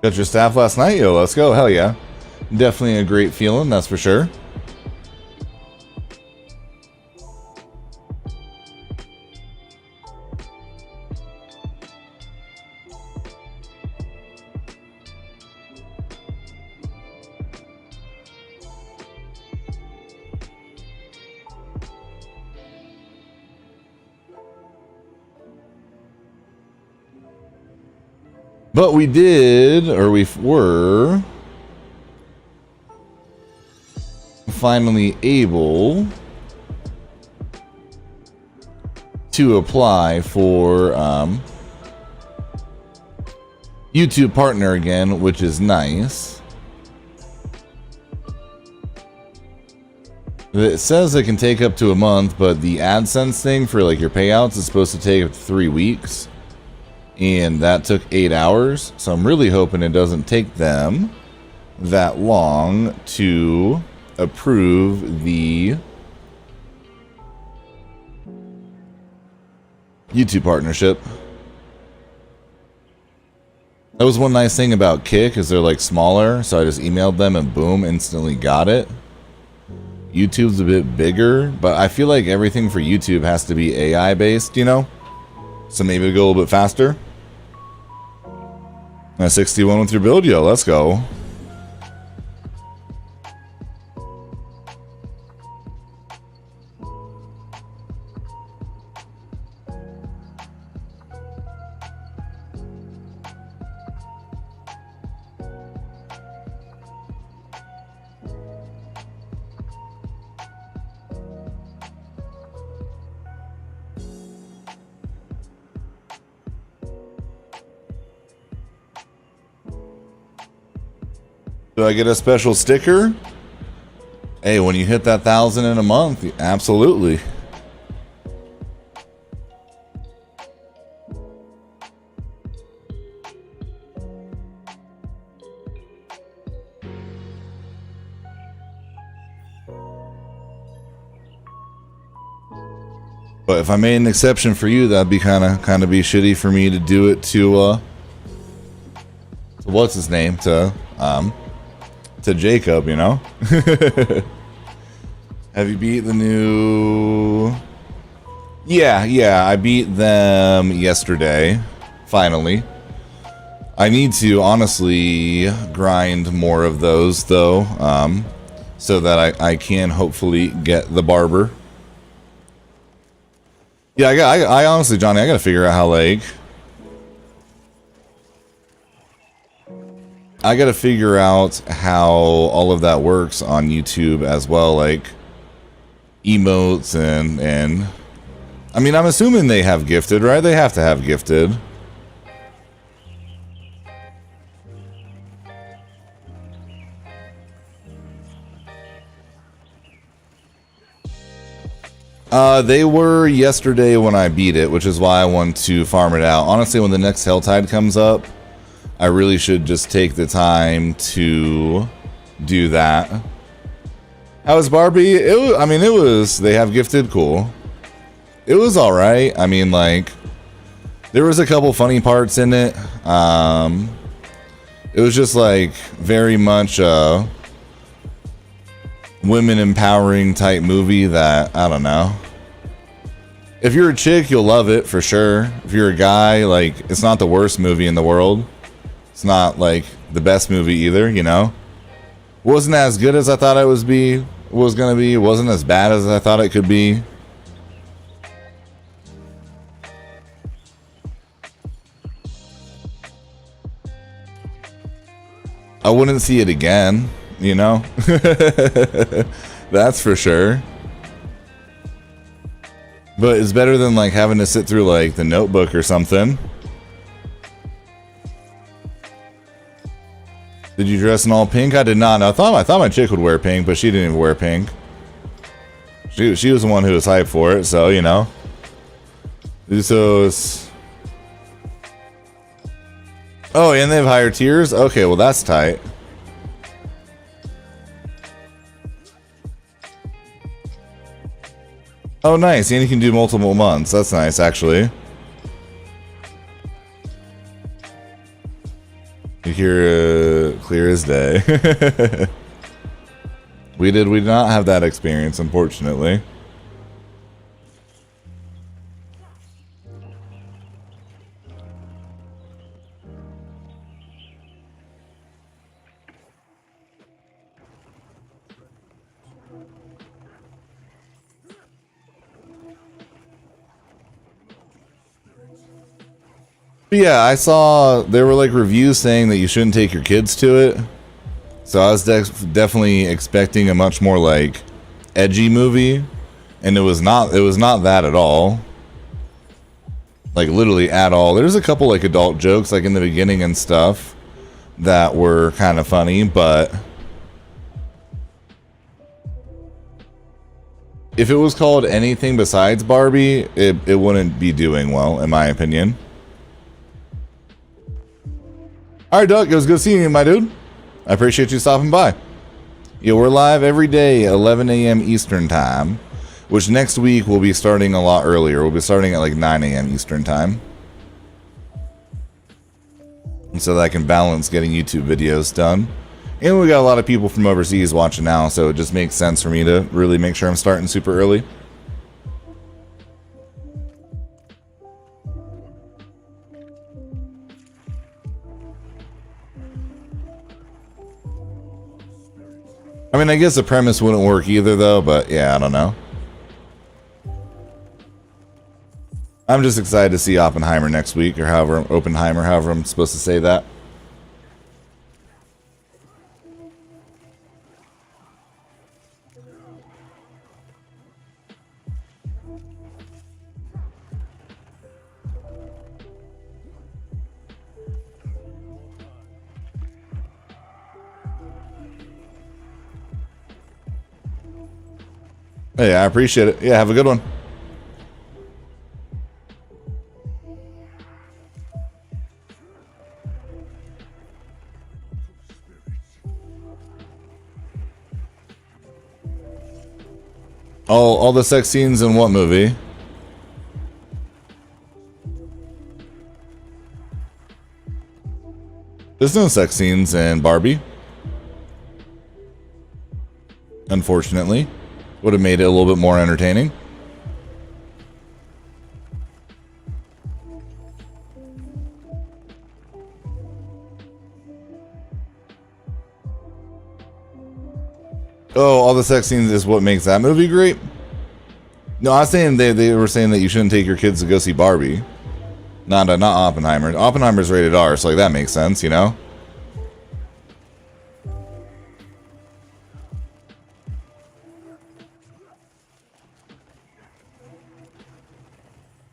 Got your staff last night? Yo, let's go. Hell yeah. Definitely a great feeling, that's for sure. But we did, or we were finally able to apply for YouTube partner again, which is nice. It says it can take up to a month, but the AdSense thing for like your payouts is supposed to take up to 3 weeks. And that took 8 hours, so I'm really hoping it doesn't take them that long to approve the YouTube partnership. That was one nice thing about Kick, is they're like smaller, so I just emailed them and boom, instantly got it. YouTube's a bit bigger, but I feel like everything for YouTube has to be AI based, you know? So maybe it'll go a little bit faster. 61 with your build, yo, let's go. Do I get a special sticker? Hey, when you hit that 1,000 in a month, absolutely. But if I made an exception for you, that'd be kind of be shitty for me to do it to what's his name, to Jacob, you know? Have you beat the new... Yeah, I beat them yesterday, finally. I need to honestly grind more of those, though, so that I can hopefully get the barber. Yeah, I honestly, Johnny, I gotta figure out how, like... I gotta figure out how all of that works on YouTube as well, like emotes and I mean, I'm assuming they have gifted, right? They have to have gifted. They were yesterday when I beat it, which is why I want to farm it out. Honestly, when the next Helltide comes up, I really should just take the time to do that. How was Barbie? It was, they have gifted, cool. It was alright. I mean, like, there was a couple funny parts in it. It was just like very much women empowering type movie that, I don't know. If you're a chick, you'll love it for sure. If you're a guy, like, it's not the worst movie in the world. It's not like the best movie either, you know? Wasn't as good as I thought it was gonna be. It wasn't as bad as I thought it could be. I wouldn't see it again, you know? That's for sure. But it's better than like having to sit through like The Notebook or something. Did you dress in all pink? I did not. No, I thought my chick would wear pink, but she didn't even wear pink. She was the one who was hyped for it, so you know. Usos. Oh, and they have higher tiers? Okay, well that's tight. Oh, nice. And you can do multiple months. That's nice, actually. You hear clear as day. We did not have that experience, unfortunately. But yeah, I saw there were like reviews saying that you shouldn't take your kids to it. So I was definitely expecting a much more like edgy movie, and it was not that at all. Like literally at all. There's a couple like adult jokes like in the beginning and stuff that were kind of funny, but if it was called anything besides Barbie, it wouldn't be doing well, in my opinion. Alright, Doug, it was good seeing you, my dude. I appreciate you stopping by. Yeah, we're live every day, 11 a.m. Eastern Time, which next week we'll be starting a lot earlier. We'll be starting at like 9 a.m. Eastern Time. And so that I can balance getting YouTube videos done. And we got a lot of people from overseas watching now, so it just makes sense for me to really make sure I'm starting super early. I mean, I guess the premise wouldn't work either, though, but yeah, I don't know. I'm just excited to see Oppenheimer next week, or however I'm supposed to say that. Hey, I appreciate it. Yeah, have a good one. All the sex scenes in what movie? There's no sex scenes in Barbie. Unfortunately. Would have made it a little bit more entertaining. Oh, all the sex scenes is what makes that movie great? No, I was saying they were saying that you shouldn't take your kids to go see Barbie. Not Oppenheimer. Oppenheimer's rated R, so like that makes sense, you know?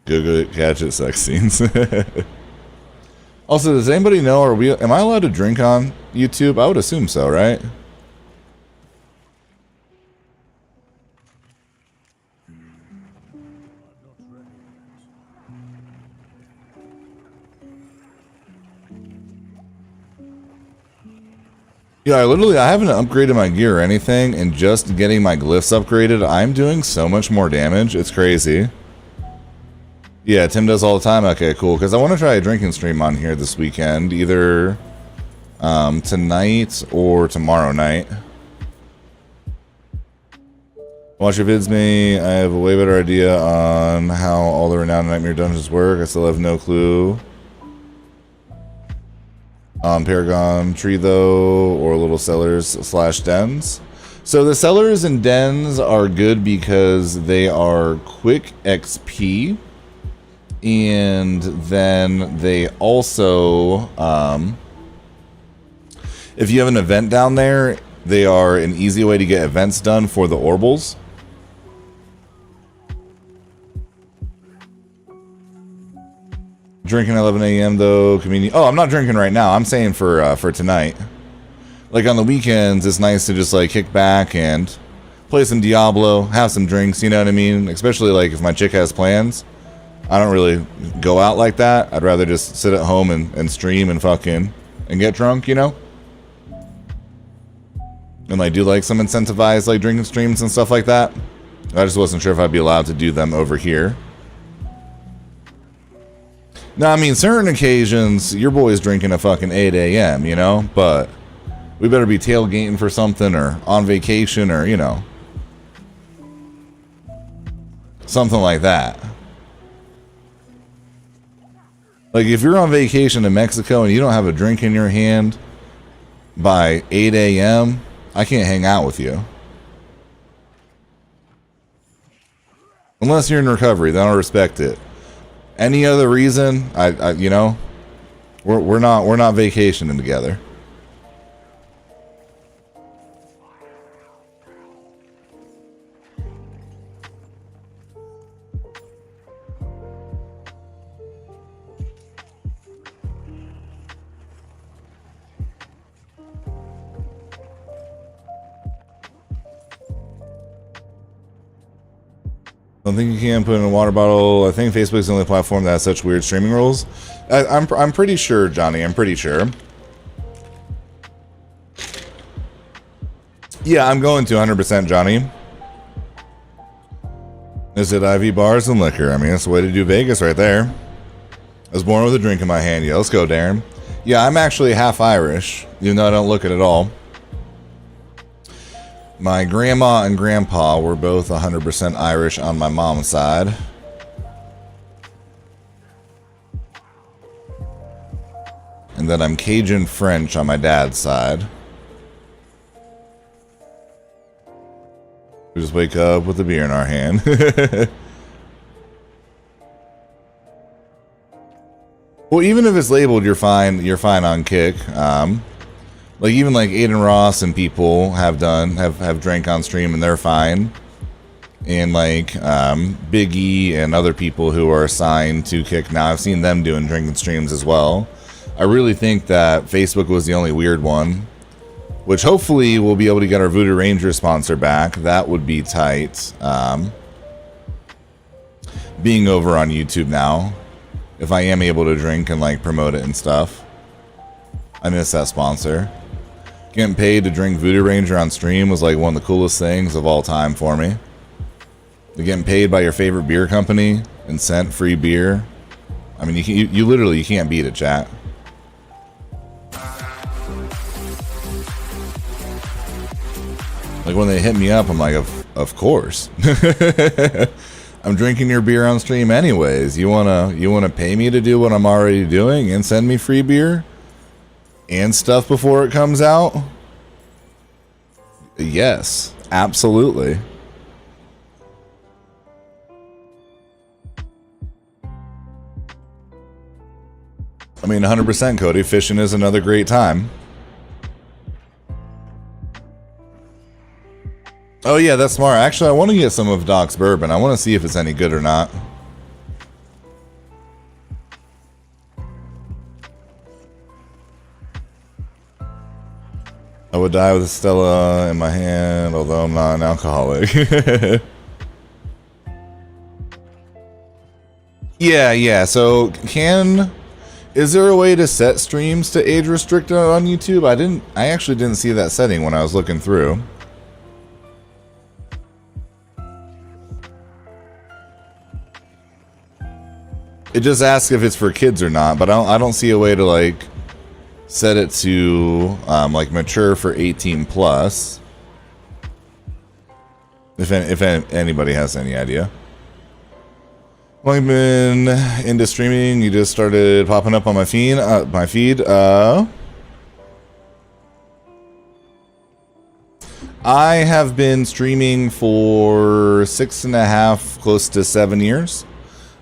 Go catch it sex scenes. Also, does anybody know, am I allowed to drink on YouTube? I would assume so, right? Yeah, I haven't upgraded my gear or anything, and just getting my glyphs upgraded, I'm doing so much more damage. It's crazy. Yeah, Tim does all the time. Okay, cool. Because I want to try a drinking stream on here this weekend, either tonight or tomorrow night. Watch your vids, me. I have a way better idea on how all the renowned nightmare dungeons work. I still have no clue. Paragon tree though, or little cellars / dens. So the cellars and dens are good because they are quick XP. And then they also, if you have an event down there, they are an easy way to get events done for the Orbals. Drinking at 11 a.m. though, convenient. Oh, I'm not drinking right now. I'm saying for tonight. like on the weekends, it's nice to just like kick back and play some Diablo, have some drinks, you know what I mean? Especially like if my chick has plans. I don't really go out like that. I'd rather just sit at home and stream and fucking and get drunk, you know? And I do like some incentivized like drinking streams and stuff like that. I just wasn't sure if I'd be allowed to do them over here. Now, I mean, certain occasions, your boy's drinking at fucking 8 a.m., you know? But we better be tailgating for something or on vacation or, you know, something like that. Like, if you're on vacation in Mexico and you don't have a drink in your hand by 8 a.m., I can't hang out with you. Unless you're in recovery, then I'll respect it. Any other reason, I you know, we're not vacationing together. I don't think you can put in a water bottle. I think Facebook's the only platform that has such weird streaming rules. I'm pretty sure, Johnny. I'm pretty sure. Yeah, I'm going to 100%, Johnny. Is it IV bars and liquor? I mean, that's the way to do Vegas right there. I was born with a drink in my hand. Yeah, let's go, Darren. Yeah, I'm actually half Irish, even though I don't look it at all. My grandma and grandpa were both 100% Irish on my mom's side. And then I'm Cajun French on my dad's side. We just wake up with a beer in our hand. Well, even if it's labeled, you're fine. You're fine on Kick. Like even like Aiden Ross and people have drank on stream and they're fine. And like Big E and other people who are assigned to Kick now, I've seen them doing drinking streams as well. I really think that Facebook was the only weird one, which hopefully we'll be able to get our Voodoo Ranger sponsor back. That would be tight. Being over on YouTube now, if I am able to drink and like promote it and stuff. I miss that sponsor. Getting paid to drink Voodoo Ranger on stream was like one of the coolest things of all time for me. Getting paid by your favorite beer company and sent free beer. I mean, you literally you can't beat it, chat. Like when they hit me up, I'm like, of course. I'm drinking your beer on stream anyways. You wanna pay me to do what I'm already doing and send me free beer and stuff before it comes out? Yes, absolutely. I mean, 100%, Cody. Fishing is another great time. Oh yeah, that's smart. Actually, I want to get some of Doc's bourbon. I want to see if it's any good or not. I would die with a Stella in my hand, although I'm not an alcoholic. Yeah. So, is there a way to set streams to age restricted on YouTube? I actually didn't see that setting when I was looking through. It just asks if it's for kids or not, but I don't see a way to like set it to like mature for 18 plus. If anybody has any idea. Well, I've been into streaming. You just started popping up on my feed. I have been streaming for 6.5, close to 7 years.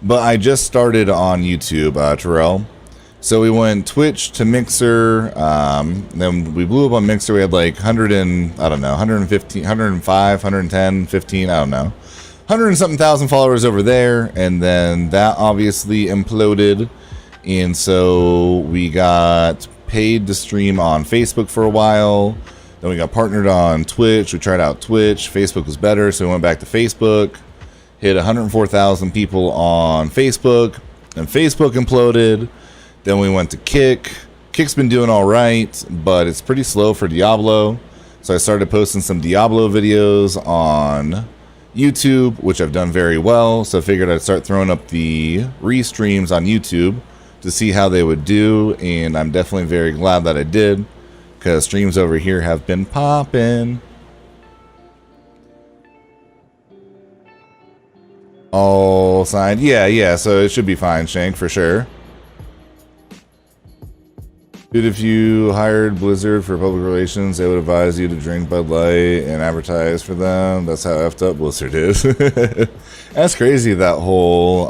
But I just started on YouTube, Terrell. So we went Twitch to Mixer. Then we blew up on Mixer. We had like 115, 105, 110, 15, I don't know. 100 and something thousand followers over there. And then that obviously imploded. And so we got paid to stream on Facebook for a while. Then we got partnered on Twitch. We tried out Twitch. Facebook was better, so we went back to Facebook. Hit 104,000 people on Facebook. Then Facebook imploded. Then we went to Kick. Kick's been doing all right, but it's pretty slow for Diablo. So I started posting some Diablo videos on YouTube, which I've done very well. So I figured I'd start throwing up the restreams on YouTube to see how they would do. And I'm definitely very glad that I did, because streams over here have been popping. All signed. Yeah, so it should be fine, Shank, for sure. Dude, if you hired Blizzard for public relations, they would advise you to drink Bud Light and advertise for them. That's how effed up Blizzard is. That's crazy, that whole...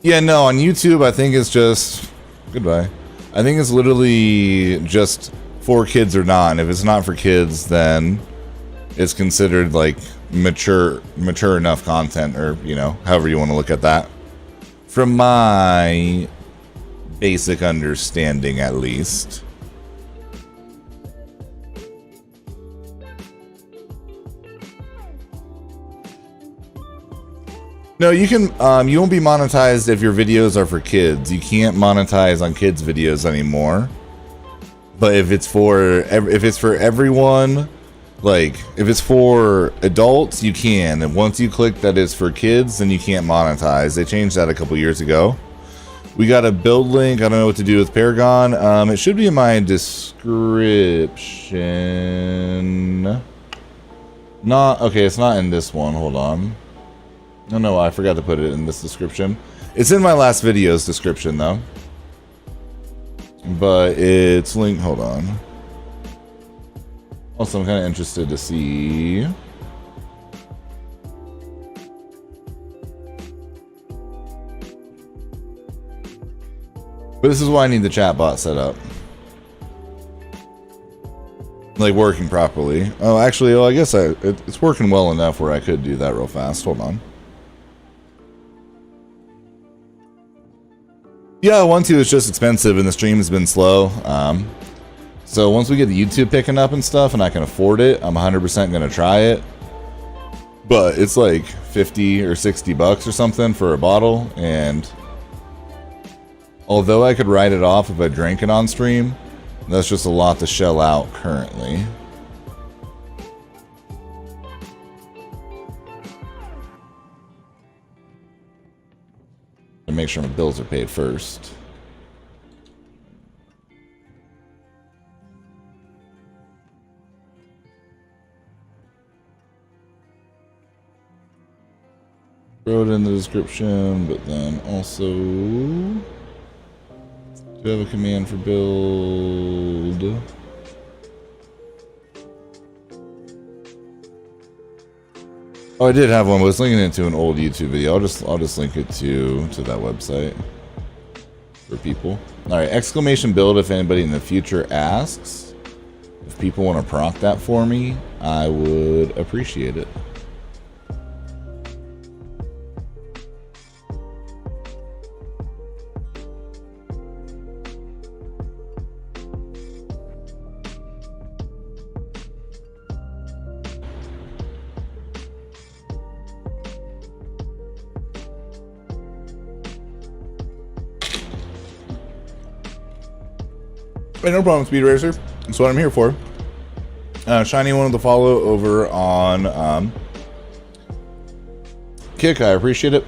Yeah, no, on YouTube, I think it's just... Goodbye. I think it's literally just for kids or not. And if it's not for kids, then it's considered, like, mature enough content, or, you know, however you want to look at that. From my basic understanding, at least. No, you can. You won't be monetized if your videos are for kids. You can't monetize on kids' videos anymore. But if it's for everyone, like if it's for adults, you can. And once you click that it's for kids, then you can't monetize. They changed that a couple years ago. We got a build link. I don't know what to do with Paragon. It should be in my description. Not okay. It's not in this one. Hold on. No, I forgot to put it in this description. It's in my last video's description, though. But it's linked. Hold on. Also, I'm kind of interested to see. But this is why I need the chat bot set up. Like, working properly. Oh, actually, I guess it's working well enough where I could do that real fast. Hold on. Yeah, 1.2 is just expensive, and the stream has been slow. So once we get the YouTube picking up and stuff, and I can afford it, I'm 100% going to try it. But it's like 50 or 60 bucks or something for a bottle, and although I could write it off if I drank it on stream, that's just a lot to shell out currently. To make sure my bills are paid first. Throw it in the description, but then also do you have a command for build? Oh, I did have one, but I was linking it to an old YouTube video. I'll just link it to that website for people. All right, exclamation build. If anybody in the future asks, if people want to proc that for me, I would appreciate it. Hey, no problem, Speed Racer. That's what I'm here for. Shiny wanted to follow over on Kick. I appreciate it.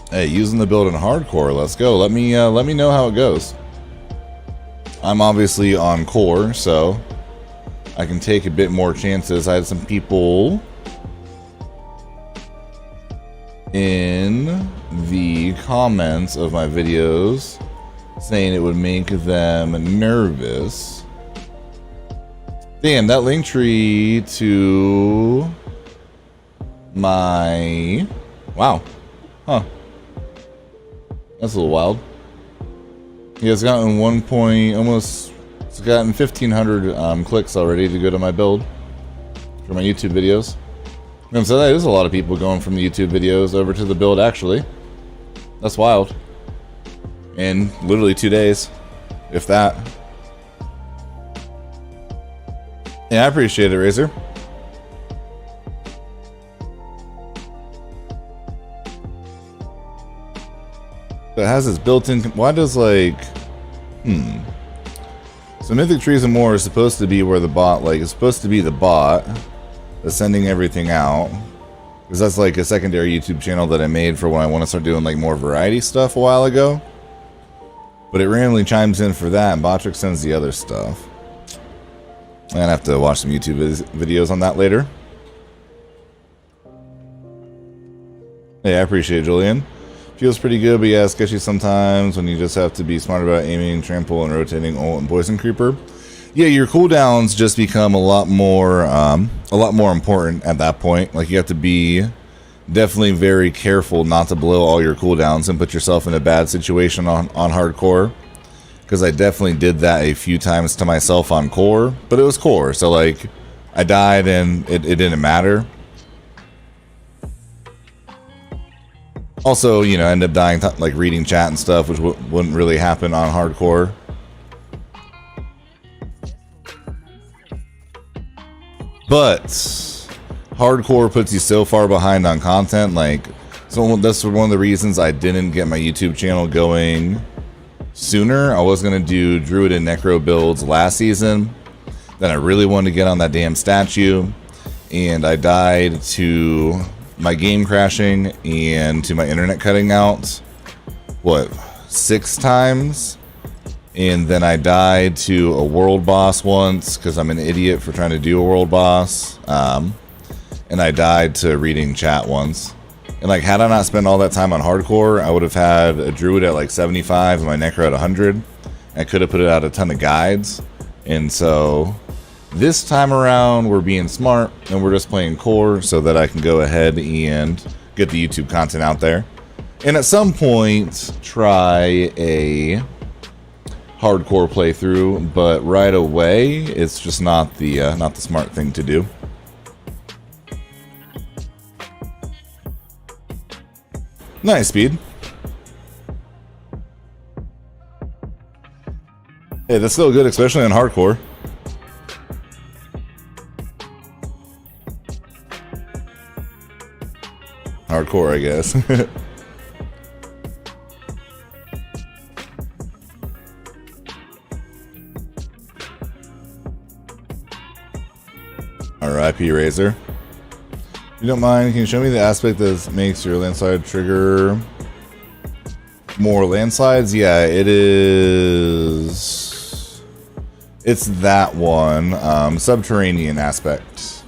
Hey, using the build in hardcore. Let's go. Let me know how it goes. I'm obviously on core, so I can take a bit more chances. I had some people in the comments of my videos saying it would make them nervous. Damn, that link tree to my... Wow. Huh. That's a little wild. Yeah, it's gotten it's gotten 1,500 clicks already to go to my build for my YouTube videos. And so that is a lot of people going from the YouTube videos over to the build, actually. That's wild. In literally 2 days, if that. Yeah, I appreciate it, Razor. It has its built-in. Why does like, So Mythic Trees and More is supposed to be where the bot, like, it's supposed to be the bot that's sending everything out. Because that's like a secondary YouTube channel that I made for when I want to start doing like more variety stuff a while ago. But it randomly chimes in for that, and Botrick sends the other stuff. I'm gonna have to watch some YouTube videos on that later. Hey, I appreciate it, Julian. Feels pretty good, but yeah, sketchy sometimes when you just have to be smart about aiming, trample, and rotating ult and poison creeper. Yeah, your cooldowns just become a lot more important at that point. Like, you have to be definitely very careful not to blow all your cooldowns and put yourself in a bad situation on hardcore. Because I definitely did that a few times to myself on core, but it was core, so like, I died and it didn't matter. Also, you know, I ended up dying, like, reading chat and stuff, which wouldn't really happen on hardcore. But hardcore puts you so far behind on content, like, so that's one of the reasons I didn't get my YouTube channel going sooner. I was going to do Druid and Necro builds last season. Then I really wanted to get on that damn statue, and I died to my game crashing and to my internet cutting out, what, 6 times? And then I died to a world boss once because I'm an idiot for trying to do a world boss. And I died to reading chat once. And like, had I not spent all that time on hardcore, I would have had a Druid at like 75 and my Necro at 100. I could have put out a ton of guides. And so this time around, we're being smart and we're just playing core so that I can go ahead and get the YouTube content out there. And at some point, try a hardcore playthrough, but right away, it's just not the smart thing to do. Nice, Speed. Hey, that's still good, especially in hardcore. Hardcore, I guess. R.I.P. Razor. If you don't mind, can you show me the aspect that makes your landslide trigger more landslides? Yeah, it is. It's that one. Subterranean aspect.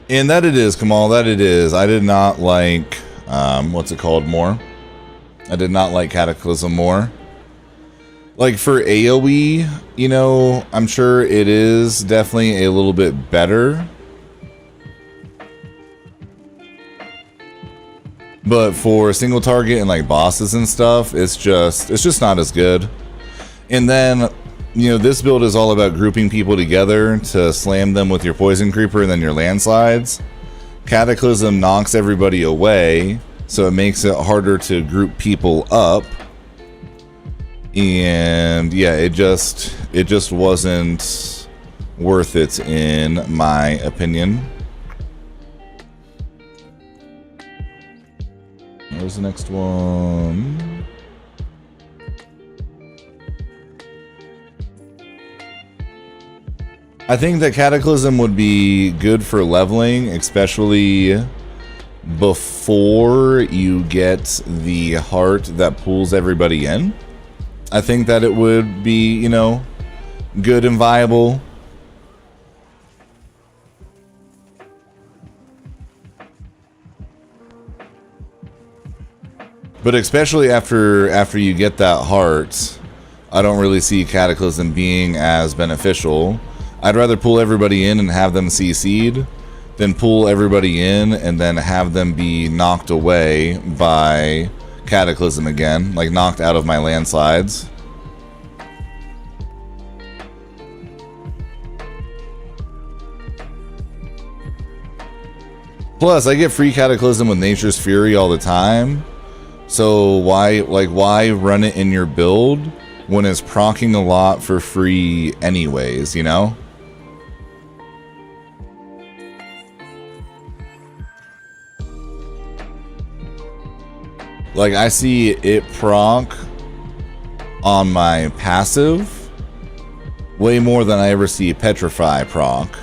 And that it is, Kamal, that it is. I did not like, what's it called more? I did not like Cataclysm more. Like, for AoE, you know, I'm sure it is definitely a little bit better. But for single target and, like, bosses and stuff, it's just not as good. And then, you know, this build is all about grouping people together to slam them with your Poison Creeper and then your landslides. Cataclysm knocks everybody away, so it makes it harder to group people up. And yeah, it just wasn't worth it in my opinion. Where's the next one? I think that Cataclysm would be good for leveling, especially before you get the heart that pulls everybody in. I think that it would be, you know, good and viable. But especially after you get that heart, I don't really see Cataclysm being as beneficial. I'd rather pull everybody in and have them CC'd than pull everybody in and then have them be knocked away by Cataclysm again, like knocked out of my landslides. Plus, I get free Cataclysm with Nature's Fury all the time. So why run it in your build when it's proccing a lot for free anyways, you know? Like, I see it proc on my passive way more than I ever see Petrify proc.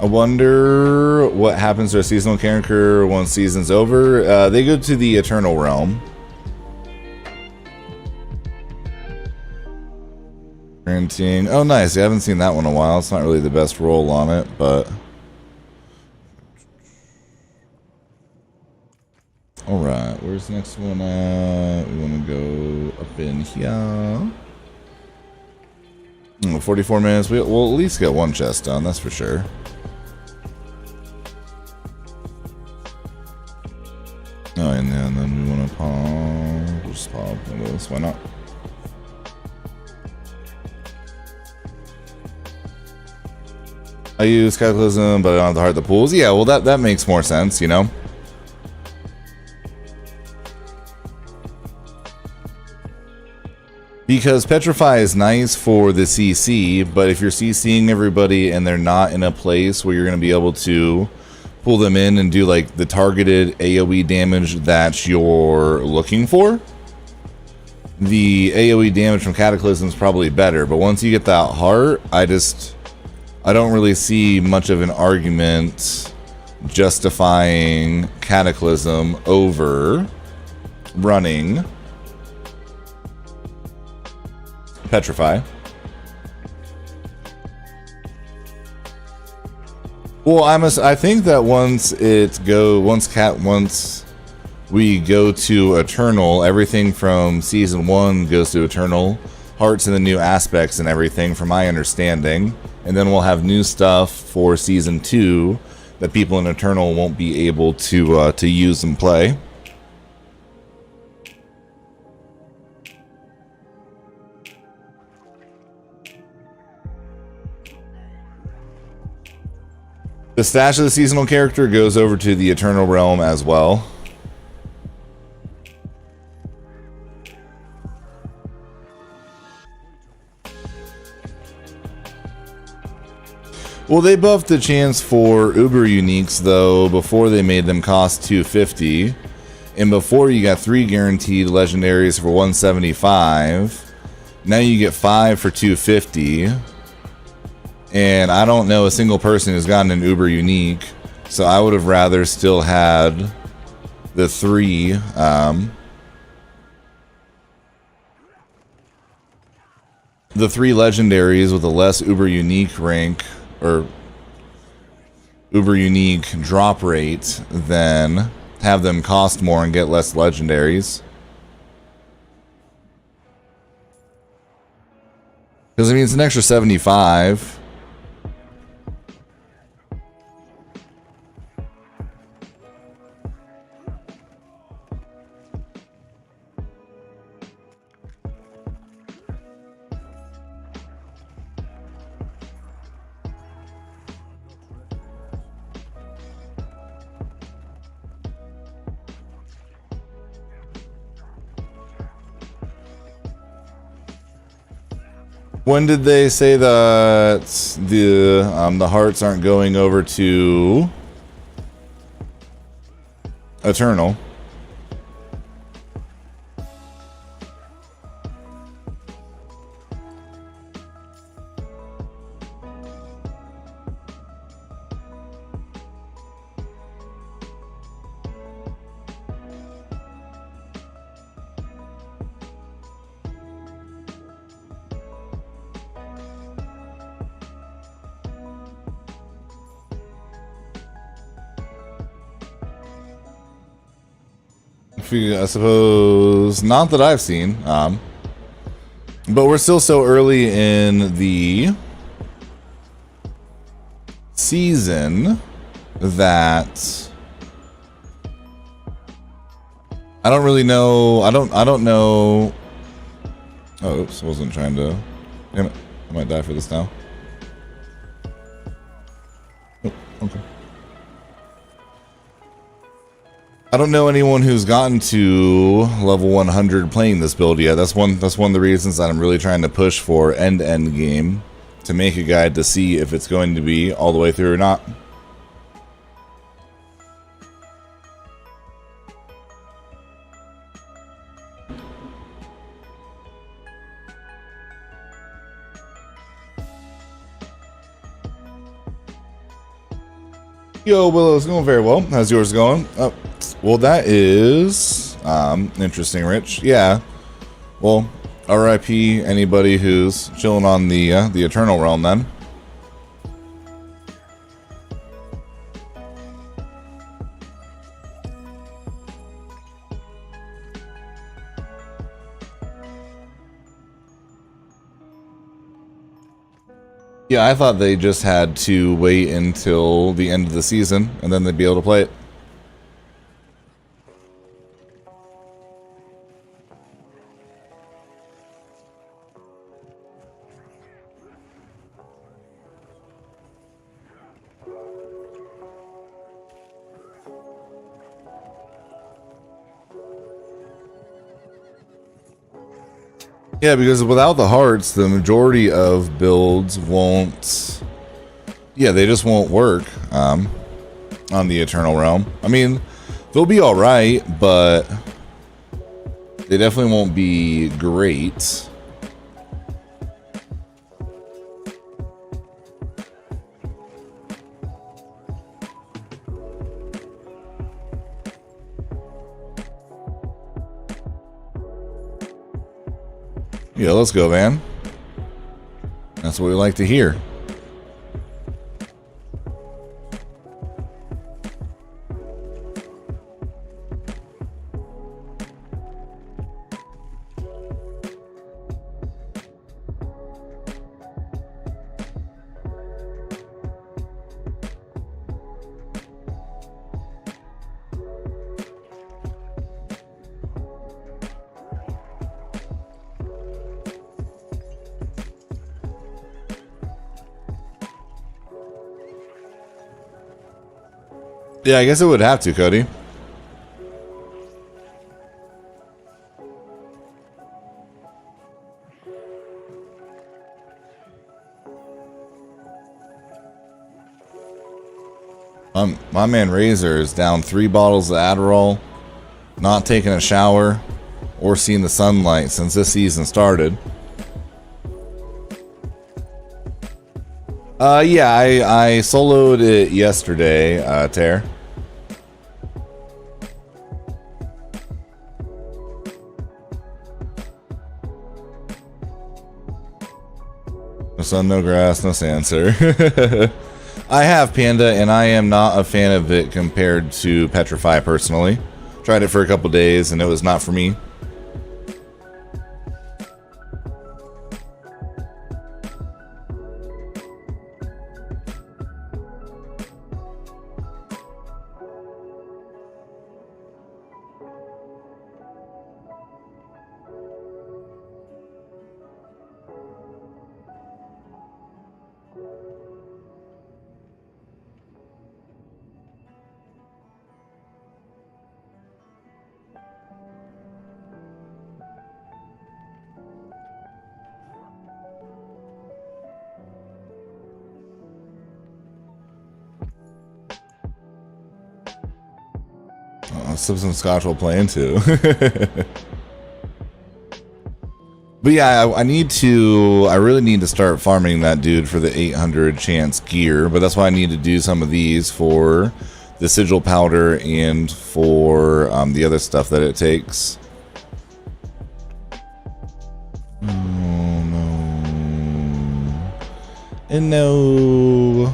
I wonder what happens to a seasonal character once season's over. They go to the Eternal Realm. Granting. Oh, nice. I haven't seen that one in a while. It's not really the best roll on it, but... Alright, where's the next one at? We want to go up in here. 44 minutes. We'll at least get one chest done, that's for sure. Oh, and then we want to pop. We'll just pop one of those. Why not? I use Cataclysm, but I don't have to heart the pools. Yeah, well, that makes more sense, you know? Because Petrify is nice for the CC, but if you're CCing everybody and they're not in a place where you're going to be able to pull them in and do like the targeted AoE damage that you're looking for, the AoE damage from Cataclysm is probably better. But once you get that heart, I don't really see much of an argument justifying Cataclysm over running Petrify. Well, I think that once we go to Eternal, everything from Season 1 goes to Eternal. Hearts and the new aspects and everything, from my understanding. And then we'll have new stuff for Season 2 that people in Eternal won't be able to use and play. The stash of the seasonal character goes over to the Eternal Realm as well. Well, they buffed the chance for Uber Uniques, though, before they made them cost $250. And before you got 3 guaranteed legendaries for $175. Now you get 5 for $250. And I don't know a single person who's gotten an Uber Unique, so I would have rather still had the 3. The 3 legendaries with a less Uber Unique rank, or Uber Unique drop rate, than have them cost more and get less legendaries. Because, I mean, it's an extra 75. When did they say that the hearts aren't going over to Eternal? I suppose not that I've seen, but we're still so early in the season that I don't really know. I don't know. Oh, oops! I wasn't trying to. Damn it! I might die for this now. Okay. I don't know anyone who's gotten to level 100 playing this build yet. That's one of the reasons that I'm really trying to push for end-to-end game to make a guide to see if it's going to be all the way through or not. Yo, Willow, it's going very well. How's yours going? Oh, well, that is interesting, Rich. Yeah. Well, R.I.P. anybody who's chilling on the Eternal Realm then. Yeah, I thought they just had to wait until the end of the season and then they'd be able to play it. Yeah, because without the hearts, the majority of builds won't... Yeah, they just won't work on the Eternal Realm. I mean, they'll be alright, but they definitely won't be great. Yeah, let's go, man. That's what we like to hear. Yeah, I guess it would have to, Cody. My man Razor is down 3 bottles of Adderall, not taking a shower, or seeing the sunlight since this season started. Yeah, I soloed it yesterday, Tear. No sun, no grass, no sand, sir. I have Panda, and I am not a fan of it compared to Petrify, personally. Tried it for a couple days, and it was not for me. Some scotch will play into. But yeah, I really need to start farming that dude for the 800 chance gear, but that's why I need to do some of these for the sigil powder and for the other stuff that it takes. Oh no. And no.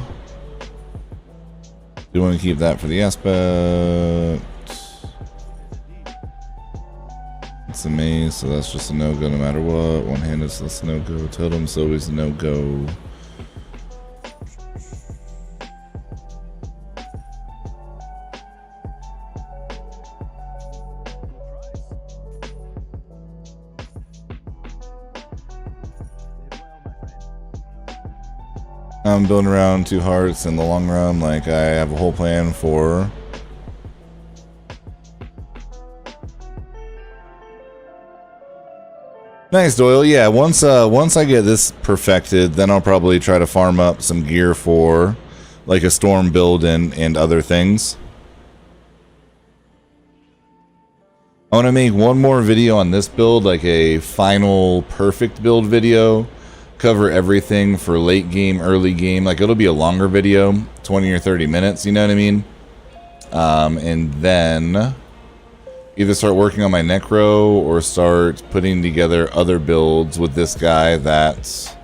Do want to keep that for the aspect. It's a maze, so that's just a no-go no matter what. One-handed, so that's a no-go. Totem's always a no-go. I'm building around 2 hearts in the long run. Like, I have a whole plan for... Nice, Doyle. Yeah, once I get this perfected, then I'll probably try to farm up some gear for, like, a storm build and other things. I want to make one more video on this build, like a final perfect build video. Cover everything for late game, early game. Like, it'll be a longer video, 20 or 30 minutes, you know what I mean? And then either start working on my necro or start putting together other builds with this guy that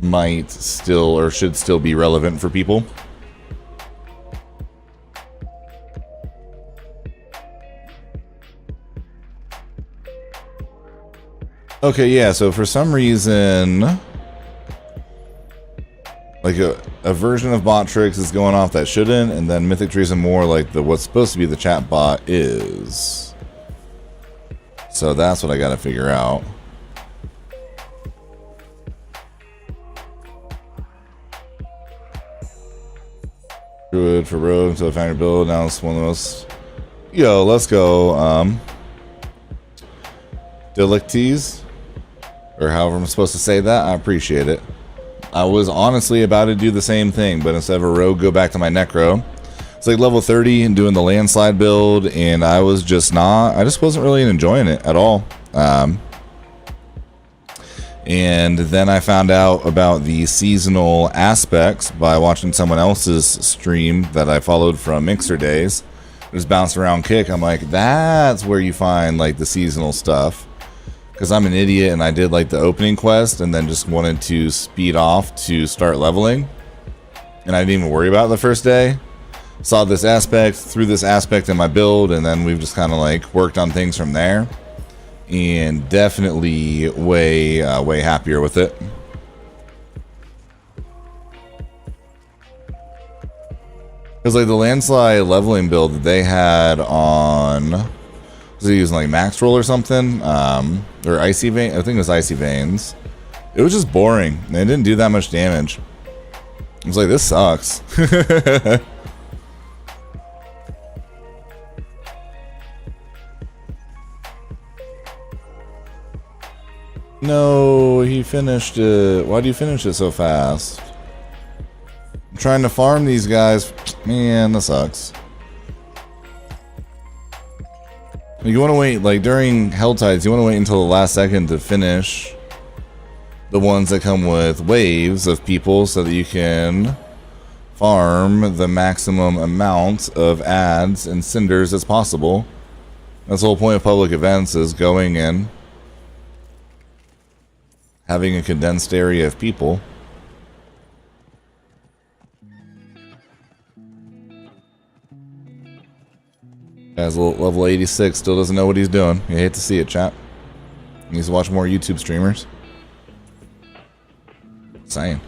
might still or should still be relevant for people. Okay, yeah, so for some reason, like a version of bot tricks is going off that shouldn't, and then Mythic Trees and more, like what's supposed to be the chat bot is. So that's what I gotta figure out. Druid for rogue until I find your build. Now it's one of the most... Yo, let's go. Delictees, or however I'm supposed to say that. I appreciate it. I was honestly about to do the same thing, but instead of a rogue, go back to my necro. It's like level 30 and doing the landslide build, and I just wasn't really enjoying it at all. And then I found out about the seasonal aspects by watching someone else's stream that I followed from Mixer Days. Just bounce around kick. I'm like, that's where you find like the seasonal stuff. Because I'm an idiot and I did like the opening quest and then just wanted to speed off to start leveling. And I didn't even worry about it the first day. Saw this aspect, threw this aspect in my build, and then we've just kind of like worked on things from there. And definitely way happier with it. Because like the landslide leveling build that they had on, was it using like max roll or something? Or icy vein? I think it was icy veins. It was just boring. And it didn't do that much damage. I was like, this sucks. No, he finished it. Why do you finish it so fast? I'm trying to farm these guys. Man, that sucks. You want to wait, like during Helltides, you want to wait until the last second to finish the ones that come with waves of people so that you can farm the maximum amount of ads and cinders as possible. That's the whole point of public events, is going in, having a condensed area of people. Guy's level 86, still doesn't know what he's doing. You hate to see it, chat. He needs to watch more YouTube streamers. Saying.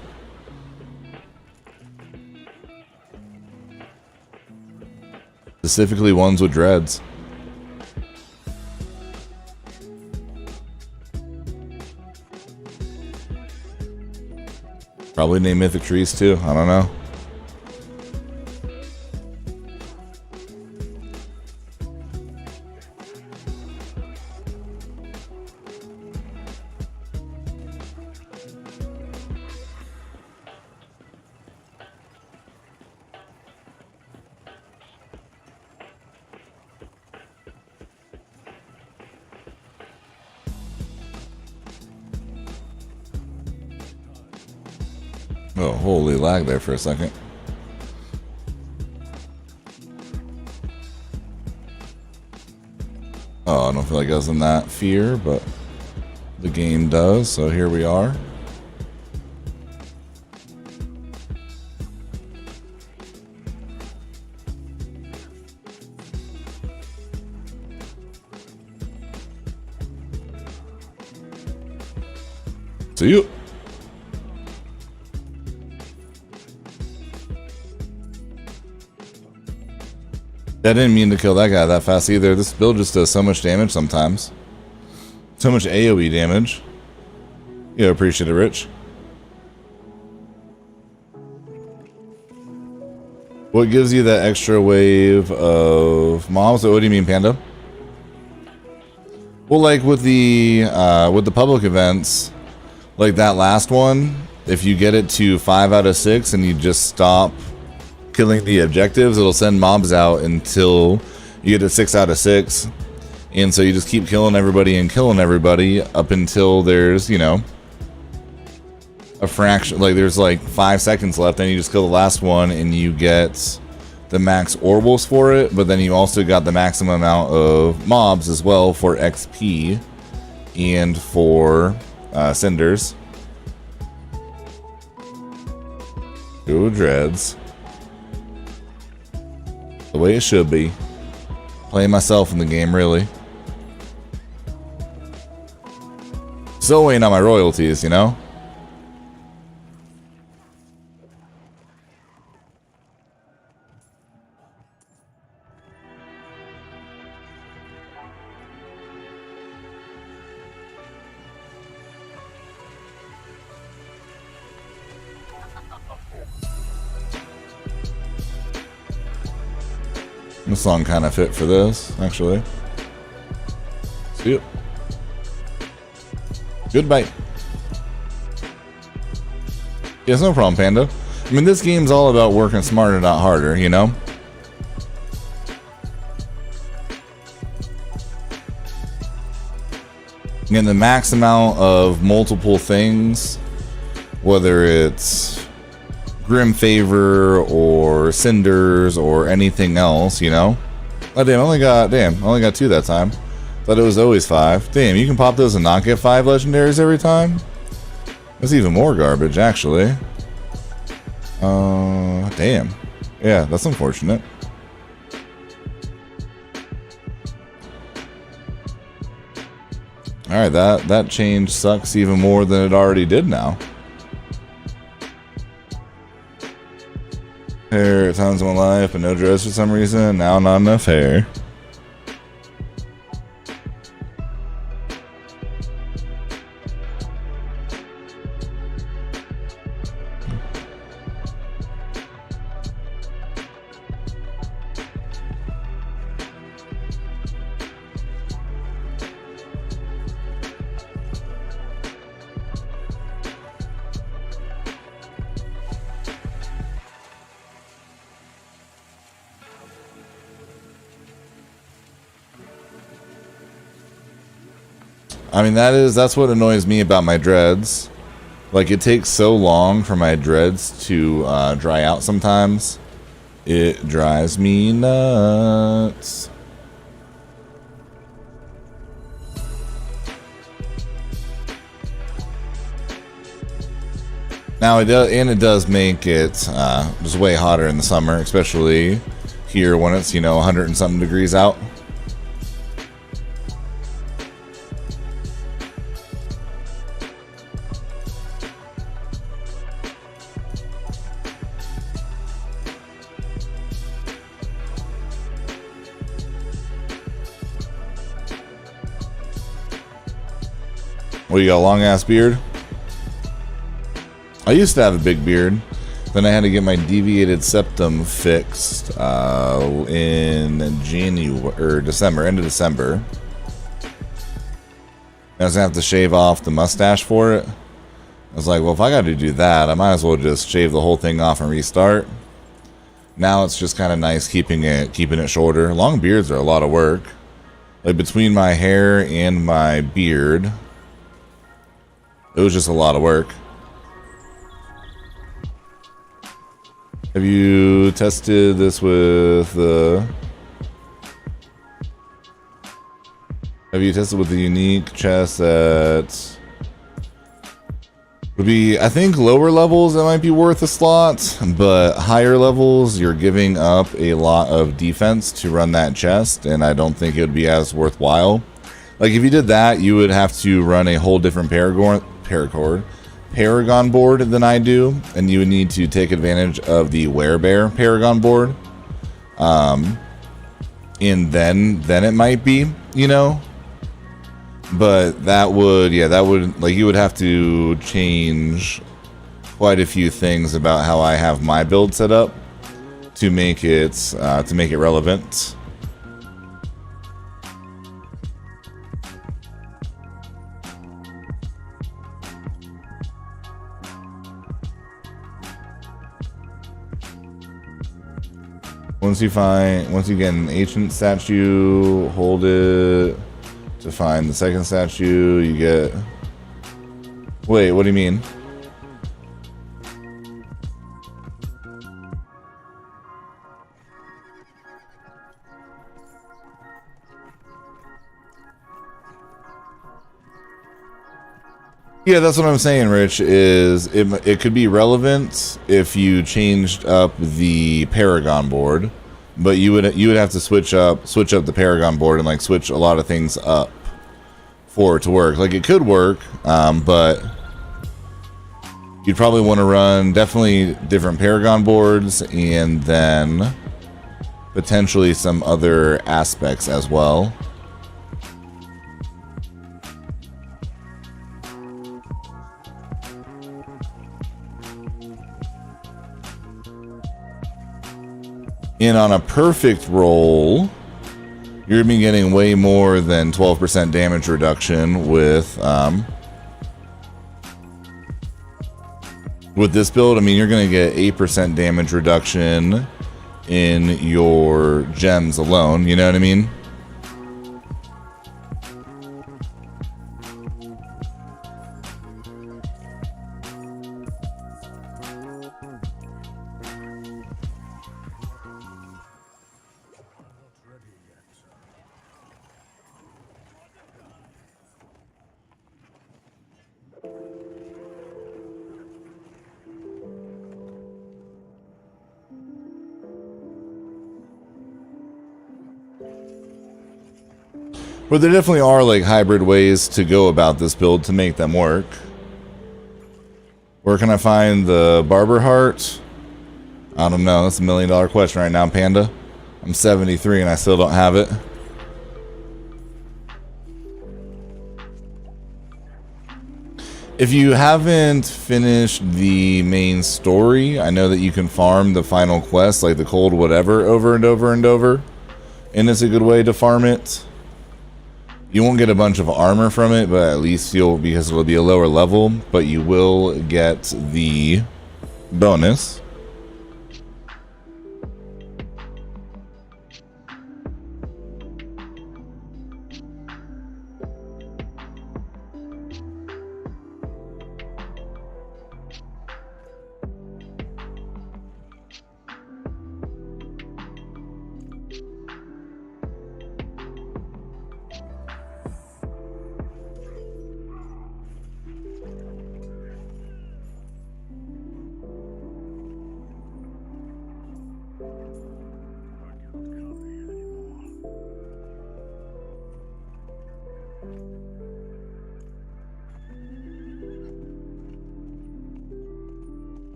Specifically ones with dreads. Probably name Mythic Trees too, I don't know. Oh, holy lag there for a second. Oh, I don't feel like I was in that fear, but the game does, so here we are. See you. I didn't mean to kill that guy that fast either. This build just does so much damage sometimes. So much AoE damage. You appreciate it, Rich. What gives you that extra wave of mobs? What do you mean, Panda? Well, like with the public events, like that last one, if you get it to 5 out of 6 and you just stop killing the objectives, it'll send mobs out until you get to 6 out of 6. And so you just keep killing everybody up until there's, you know, a fraction, like there's like 5 seconds left, then you just kill the last one and you get the max orbals for it, but then you also got the maximum amount of mobs as well for XP and for cinders. Go dreads. The way it should be. Playing myself in the game, really. Still waiting on my royalties, you know? This song kind of fit for this, actually. See it. Goodbye. Yes, no problem, Panda. I mean, this game's all about working smarter, not harder, you know? And the max amount of multiple things, whether it's Grim Favor or Cinders or anything else, you know? Oh damn, I only got 2 that time. Thought it was always 5. Damn, you can pop those and not get 5 legendaries every time? That's even more garbage, actually. Damn. Yeah, that's unfortunate. Alright, that change sucks even more than it already did now. Hair at times in my life, but no dress for some reason. Now not enough hair. I mean, that's what annoys me about my dreads. Like, it takes so long for my dreads to dry out sometimes. It drives me nuts. Now it does make it just way hotter in the summer, especially here when it's, you know, 100 and something degrees out. What, you got a long ass beard? I used to have a big beard. Then I had to get my deviated septum fixed in January or December, end of December. I was gonna have to shave off the mustache for it. I was like, well, if I got to do that, I might as well just shave the whole thing off and restart. Now it's just kind of nice keeping it shorter. Long beards are a lot of work. Like between my hair and my beard, it was just a lot of work. Have you tested this with the... Have you tested with the unique chest that would be, I think lower levels it might be worth a slot, but higher levels you're giving up a lot of defense to run that chest, and I don't think it would be as worthwhile. Like if you did that, you would have to run a whole different Paragon board than I do, and you would need to take advantage of the Werebear Paragon board. And then it might be, you know. But that would, like, you would have to change quite a few things about how I have my build set up. to make it relevant. Once you get an ancient statue, hold it to find the second statue. You get. Wait, what do you mean? Yeah, that's what I'm saying, Rich, is it could be relevant if you changed up the Paragon board, but you would have to switch up the Paragon board and like switch a lot of things up for it to work. Like it could work, but you'd probably want to run definitely different Paragon boards and then potentially some other aspects as well. And on a perfect roll, you're going to be getting way more than 12% damage reduction with this build. I mean, you're going to get 8% damage reduction in your gems alone. You know what I mean? But there definitely are like hybrid ways to go about this build to make them work. Where can I find the barber heart? I don't know. That's $1 million question right now, Panda. I'm 73 and I still don't have it. If you haven't finished the main story, I know that you can farm the final quest, like the cold whatever, over and over and over. And it's a good way to farm it. You won't get a bunch of armor from it, but at least because it'll be a lower level, but you will get the bonus.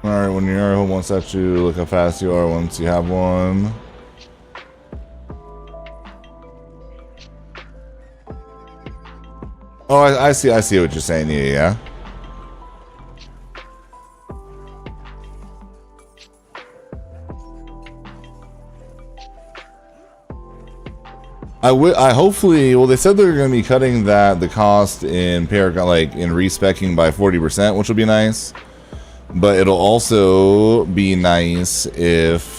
Alright, when you're at home, one statue, look how fast you are once you have one. Oh, I see what you're saying, yeah. I hopefully, well, they said they're going to be cutting the cost in Paragon, like in respecking by 40%, which will be nice. But it'll also be nice if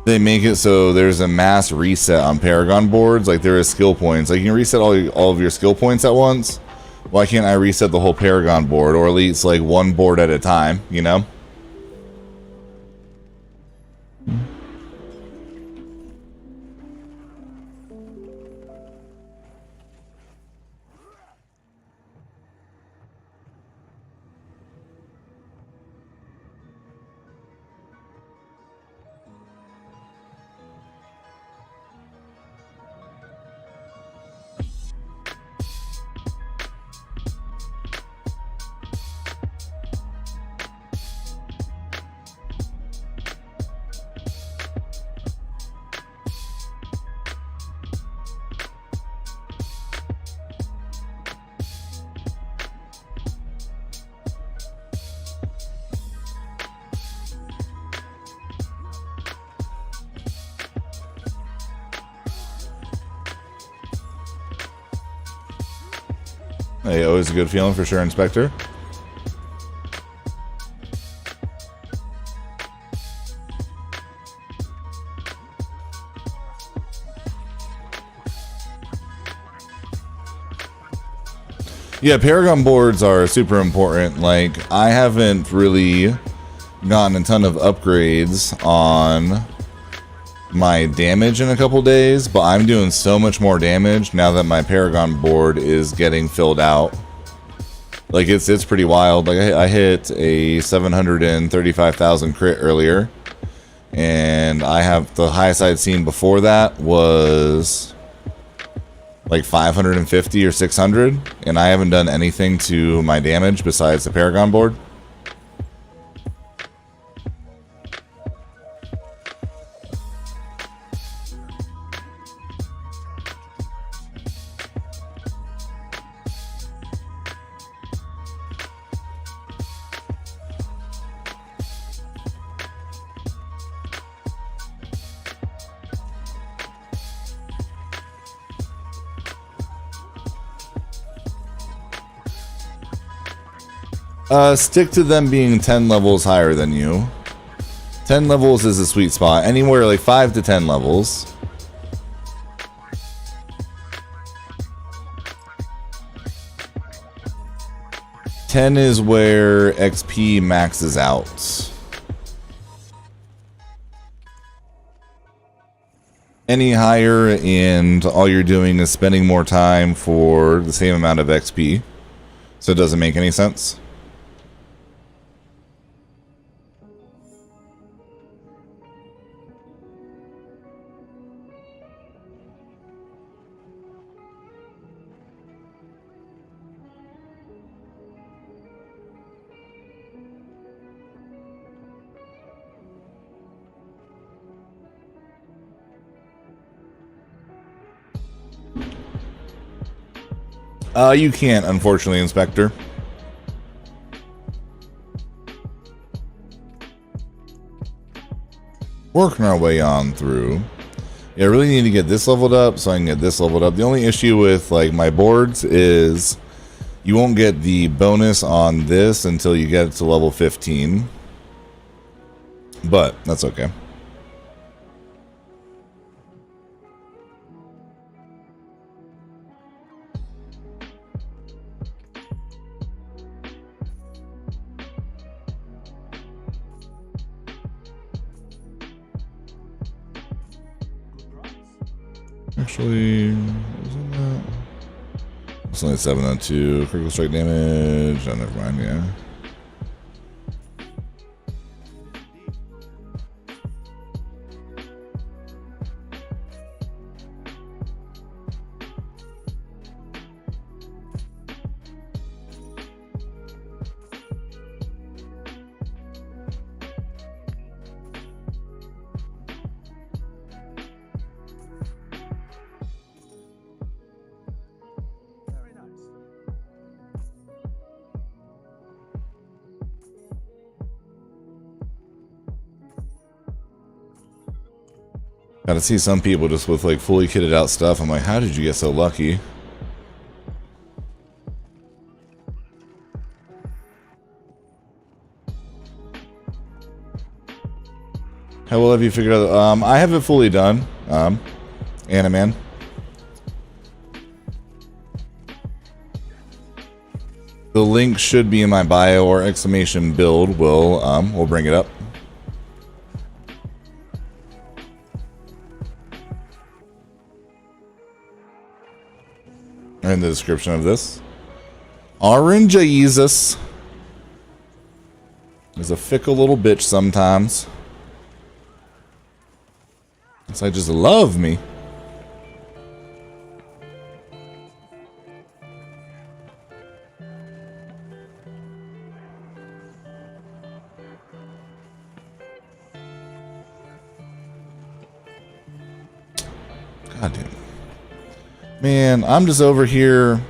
they make it so there's a mass reset on Paragon boards, like there is skill points. Like you can reset all of your skill points at once. Why can't I reset the whole Paragon board, or at least like one board at a time, you know? Hey, always a good feeling for sure, Inspector. Yeah, Paragon boards are super important. Like, I haven't really gotten a ton of upgrades on my damage in a couple days, but I'm doing so much more damage now that my Paragon board is getting filled out. Like, it's pretty wild. Like, I hit a 735,000 crit earlier, and I have the highest I'd seen before that was like 550 or 600, and I haven't done anything to my damage besides the Paragon board. Stick to them being 10 levels higher than you. 10 levels is a sweet spot. Anywhere like 5 to 10 levels. Ten is where XP maxes out. Any higher and all you're doing is spending more time for the same amount of XP. So it doesn't make any sense. You can't, unfortunately, Inspector. Working our way on through. Yeah, I really need to get this leveled up so I can get this leveled up. The only issue with like my boards is you won't get the bonus on this until you get to level 15. But that's okay. Actually, isn't that? It's only 702 critical strike damage. Oh, never mind. Yeah. Gotta see some people just with like fully kitted out stuff. I'm like, how did you get so lucky? How well have you figured out? I have it fully done. Animan. The link should be in my bio or exclamation build. We'll bring it up. In the description of this. Orange Jesus is a fickle little bitch sometimes. It's like, just love me. God damn. Man, I'm just over here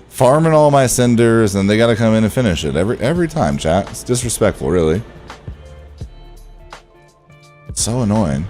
farming all my cinders, and they gotta come in and finish it every time, chat. It's disrespectful, really. It's so annoying.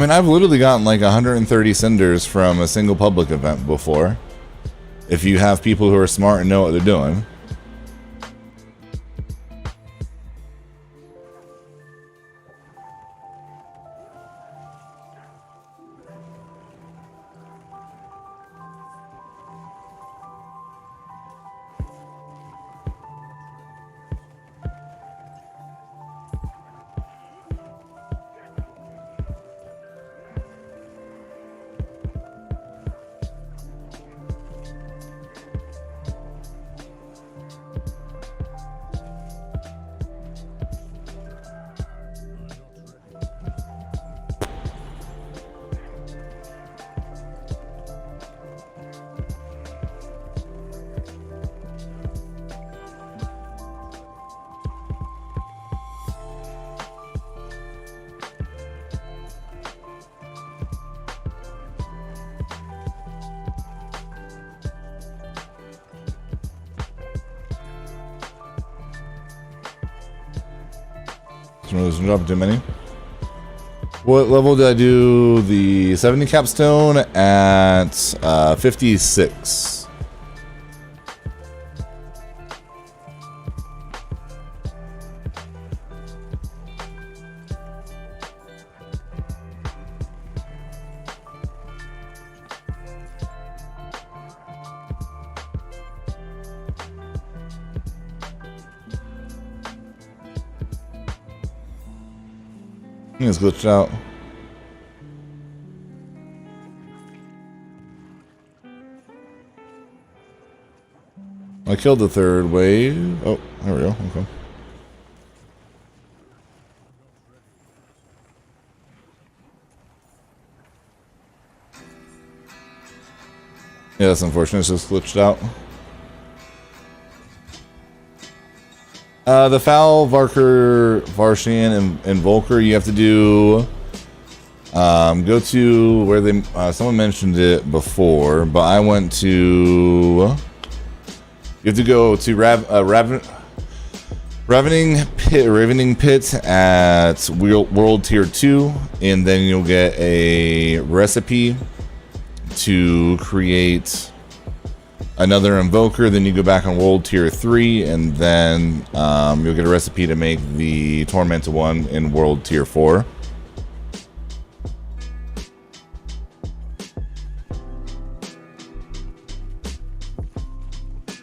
mean, I've literally gotten like 130 cinders from a single public event before. If you have people who are smart and know what they're doing. Doesn't drop too many. What level did I do the 70 capstone at 56? It's glitched out. I killed the third wave. Oh, there we go. Okay. Yeah, that's unfortunate. It's just glitched out. The Foul, Varker, Varshan, and Volker, you have to do... go to where they... someone mentioned it before, but I went to... You have to go to Ravening Pit at World Tier 2, and then you'll get a recipe to create another Invoker. Then you go back on World Tier 3, and then you'll get a recipe to make the Tormented one in World Tier 4.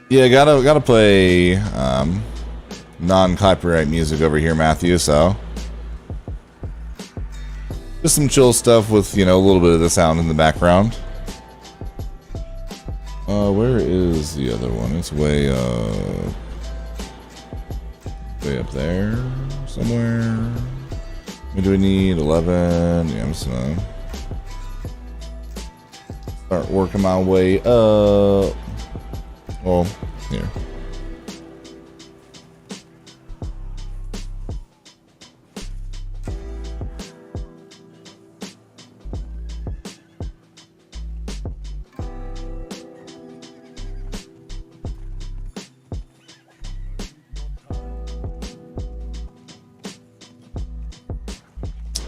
Yeah, gotta play non-copyright music over here, Matthew, so just some chill stuff with, you know, a little bit of the sound in the background. Where is the other one? It's way up there somewhere. Do we need 11? Yeah, I'm just gonna start working my way up. Well, here.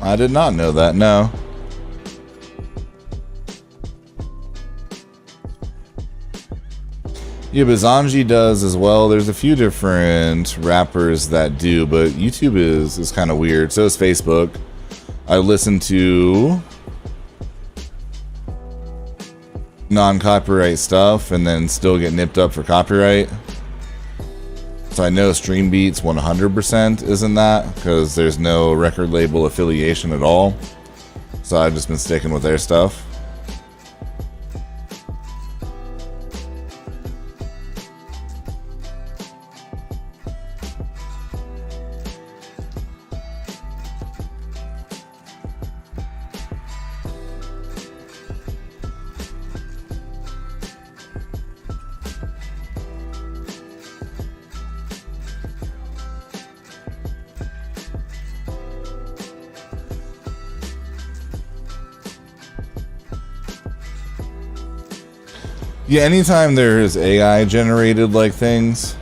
I did not know that, no. Yeah, but Zanji does as well. There's a few different rappers that do, but YouTube is kind of weird. So is Facebook. I listen to non-copyright stuff and then still get nipped up for copyright. So I know Stream Beats 100% isn't that, because there's no record label affiliation at all. So I've just been sticking with their stuff. Yeah, anytime there's AI generated like things,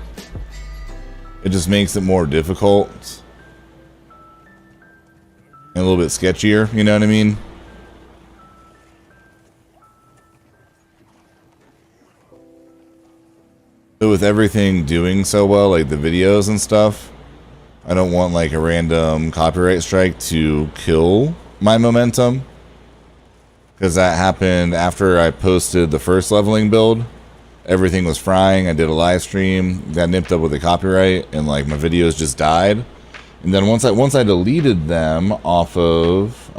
it just makes it more difficult and a little bit sketchier, you know what I mean? But with everything doing so well, like the videos and stuff, I don't want like a random copyright strike to kill my momentum. Because that happened after I posted the first leveling build. Everything was frying. I did a live stream, got nipped up with a copyright, and like my videos just died. And then once I deleted them off of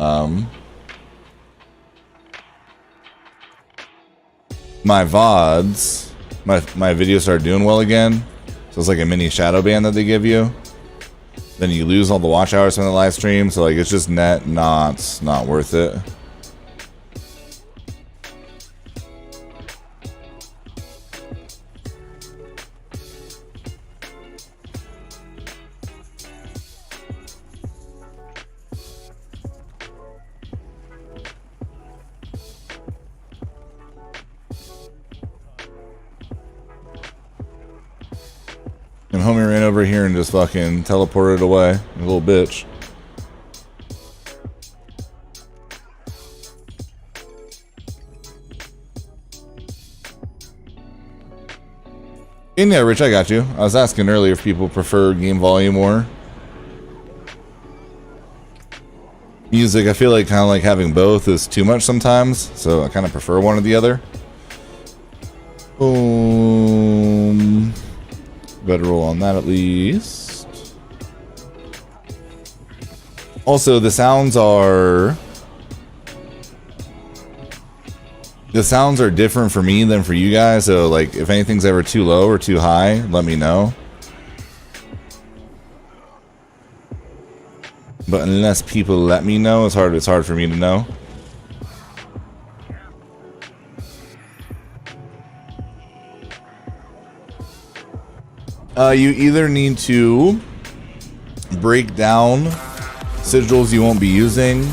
my VODs, my videos started doing well again. So it's like a mini shadow ban that they give you. Then you lose all the watch hours from the live stream. So like it's just not worth it. And homie ran over here and just fucking teleported away. A little bitch. And yeah, Rich, I got you. I was asking earlier if people prefer game volume or music. I feel like kind of like having both is too much sometimes, so I kind of prefer one or the other. Boom. Better roll on that at least. Also, the sounds are different for me than for you guys. So, like, if anything's ever too low or too high, let me know. But unless people let me know, it's hard for me to know. You either need to break down sigils you won't be using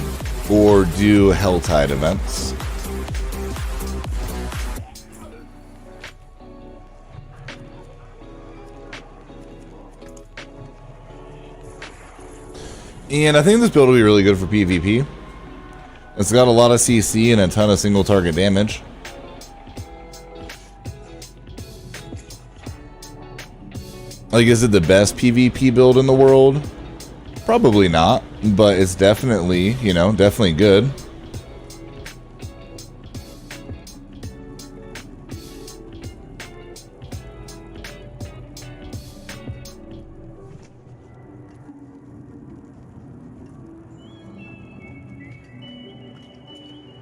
or do Helltide events. And I think this build will be really good for PvP. It's got a lot of CC and a ton of single target damage. Like, is it the best PvP build in the world? Probably not, but it's definitely, you know, definitely good.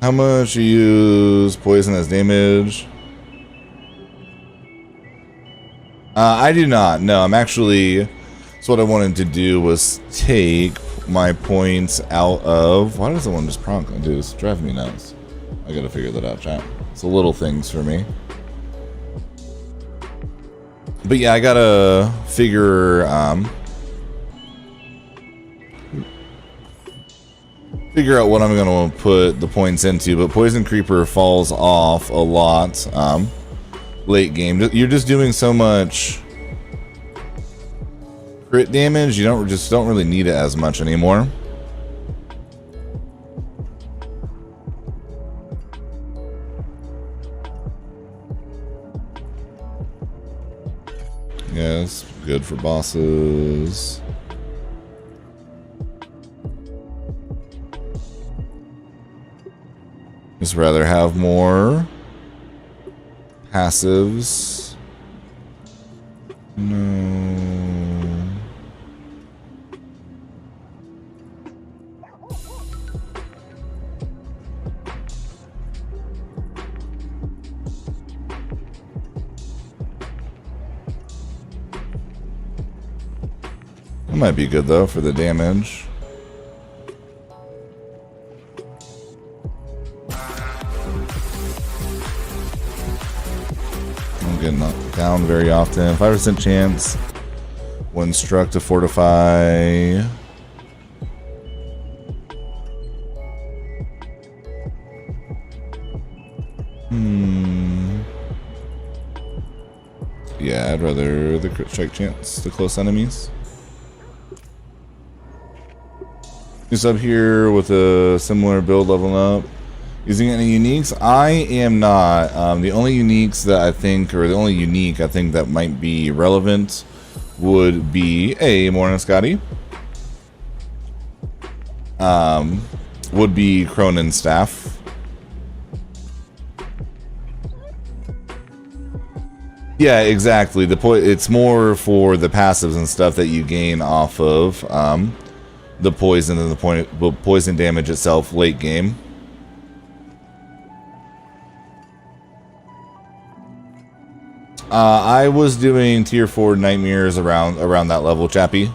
How much you use poison as damage? I do not. No, I'm actually... So what I wanted to do was take my points out of... Why does the one just prompt? Dude, it's driving me nuts. I gotta figure that out, chat. It's the little things for me. But yeah, I gotta figure... figure out what I'm gonna put the points into. But Poison Creeper falls off a lot. Late game, you're just doing so much crit damage. You don't really need it as much anymore. Yes, good for bosses. Just rather have more passives. No. That might be good though for the damage. Getting knocked down very often. 5% chance when struck to fortify. Yeah, I'd rather the crit strike chance to close enemies. Just up here with a similar build leveling up. Using any uniques? I am not. The only uniques that I think, or the only unique I think that might be relevant would be Morning Scotty. Would be Cronin Staff. Yeah, exactly. It's more for the passives and stuff that you gain off of the poison and the poison damage itself late game. I was doing tier 4 nightmares around that level, Chappie.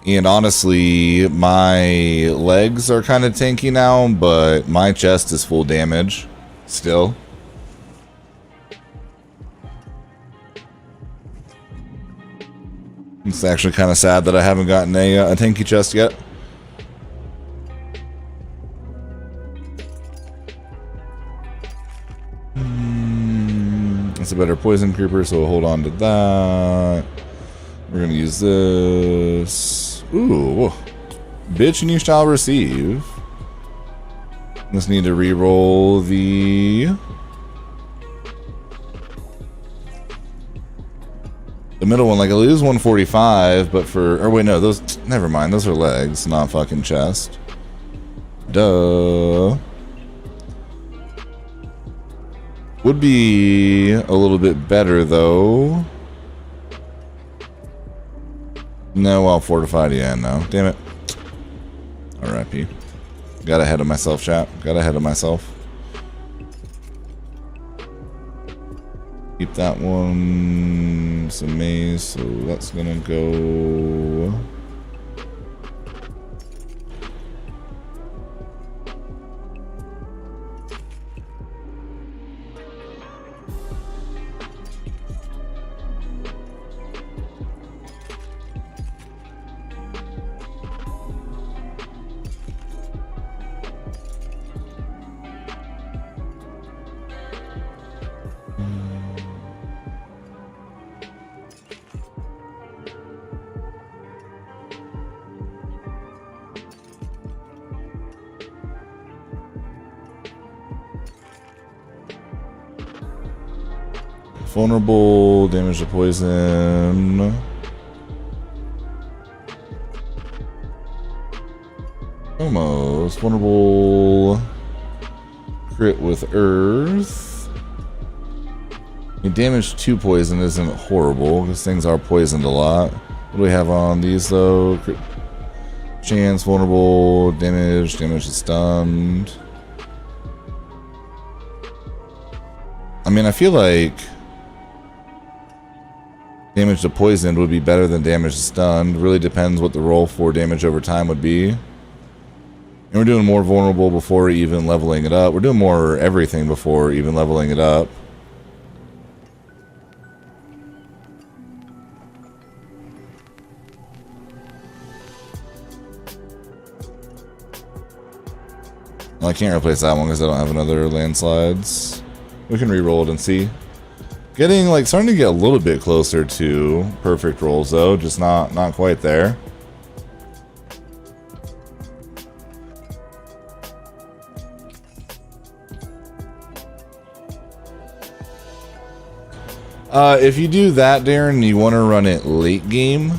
And honestly, my legs are kind of tanky now, but my chest is full damage still. It's actually kind of sad that I haven't gotten a tanky chest yet. It's a better poison creeper, so we'll hold on to that. We're gonna use this. Ooh, bitch, and you shall receive. Just need to re-roll the middle one. Like I lose 145, but or wait, no, those. Never mind. Those are legs, not fucking chest. Duh. Would be a little bit better though. No, well, fortified, yeah, no. Damn it. R.I.P. Got ahead of myself, chat. Got ahead of myself. Keep that one. Some maze, so that's gonna go. Vulnerable, damage to poison. Almost. Vulnerable. Crit with earth. I mean, damage to poison isn't horrible because things are poisoned a lot. What do we have on these though? Crit chance, vulnerable, damage to stunned. I mean, I feel like damage to poisoned would be better than damage to stunned. Really depends what the roll for damage over time would be. And we're doing more vulnerable before even leveling it up. We're doing more everything before even leveling it up. Well, I can't replace that one because I don't have another landslides. We can re-roll it and see. Getting, like, starting to get a little bit closer to perfect rolls, though. Just not quite there. If you do that, Darren, you want to run it late game.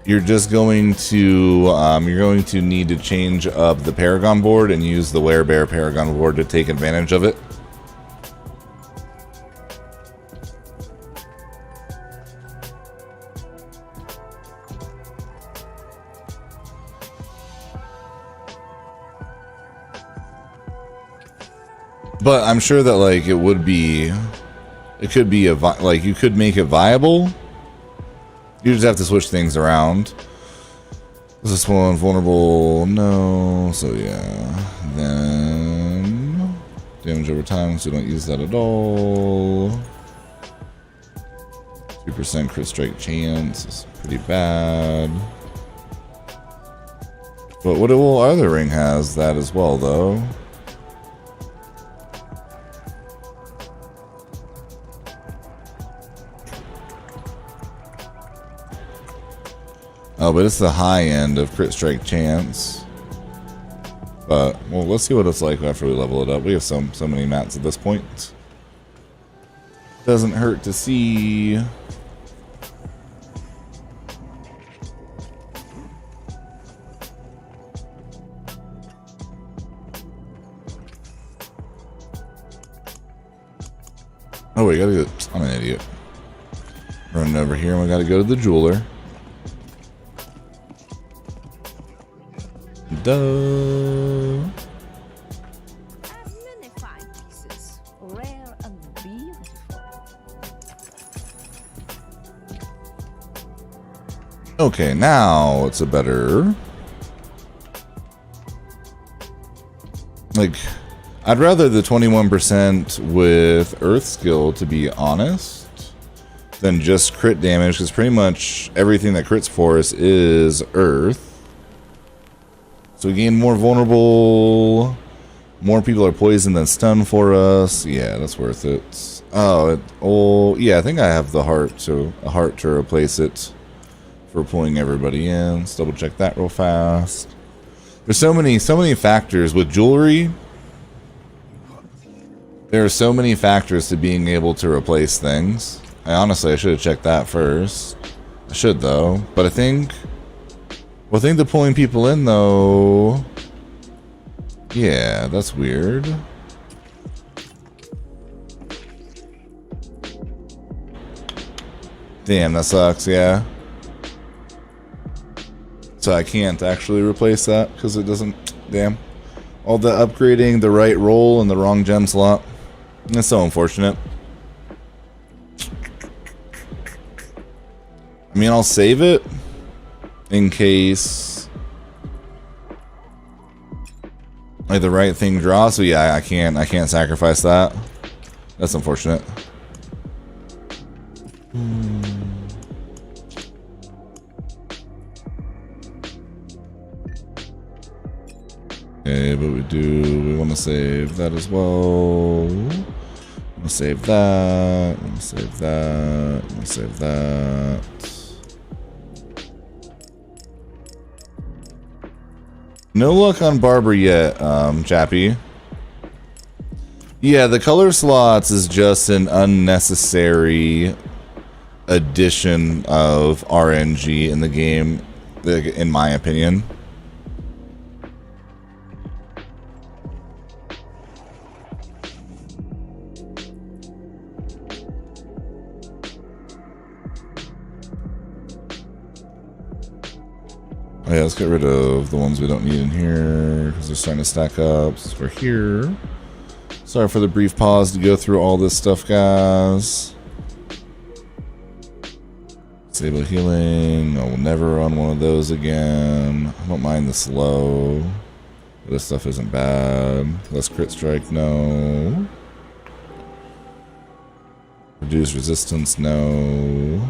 You're just going to need to change up the Paragon board and use the Werebear Paragon board to take advantage of it. But I'm sure that, like, it could be like, you could make it viable. You just have to switch things around. Is this one vulnerable? No. So yeah. Then damage over time, so don't use that at all. 2% crit strike chance is pretty bad. But what other ring has that as well, though? Oh, but it's the high end of crit strike chance. But, well, let's see what it's like after we level it up. We have so many mats at this point. Doesn't hurt to see. Oh, we gotta go. I'm an idiot. Running over here, and we gotta go to the jeweler. Duh. Many fine pieces, rare and beautiful. Okay, now it's a better. Like, I'd rather the 21% with Earth skill, to be honest, than just crit damage, because pretty much everything that crits for us is Earth. So we gain more vulnerable, more people are poisoned than stunned for us. Yeah, that's worth it. Oh, yeah, I think I have the heart to replace it for pulling everybody in. Let's double check that real fast. There's so many factors with jewelry. There are so many factors to being able to replace things. I should have checked that first. I should though, but I think the pulling people in though, yeah, that's weird. Damn, that sucks, yeah. So I can't actually replace that because it doesn't, damn. All the upgrading the right roll and the wrong gem slot. That's so unfortunate. I mean, I'll save it in case like the right thing draws. So yeah, I can't sacrifice that. That's unfortunate. Okay, but we want to save that as well. I'm gonna save that. I'm gonna save that. I'm gonna save that. No luck on Barber yet, Chappie. Yeah, the color slots is just an unnecessary addition of RNG in the game, in my opinion. Oh yeah, let's get rid of the ones we don't need in here because they're starting to stack up. Since we're here. Sorry for the brief pause to go through all this stuff, guys. Disable healing. I will never run one of those again. I don't mind the slow. This stuff isn't bad. Less crit strike, no. Reduce resistance, no.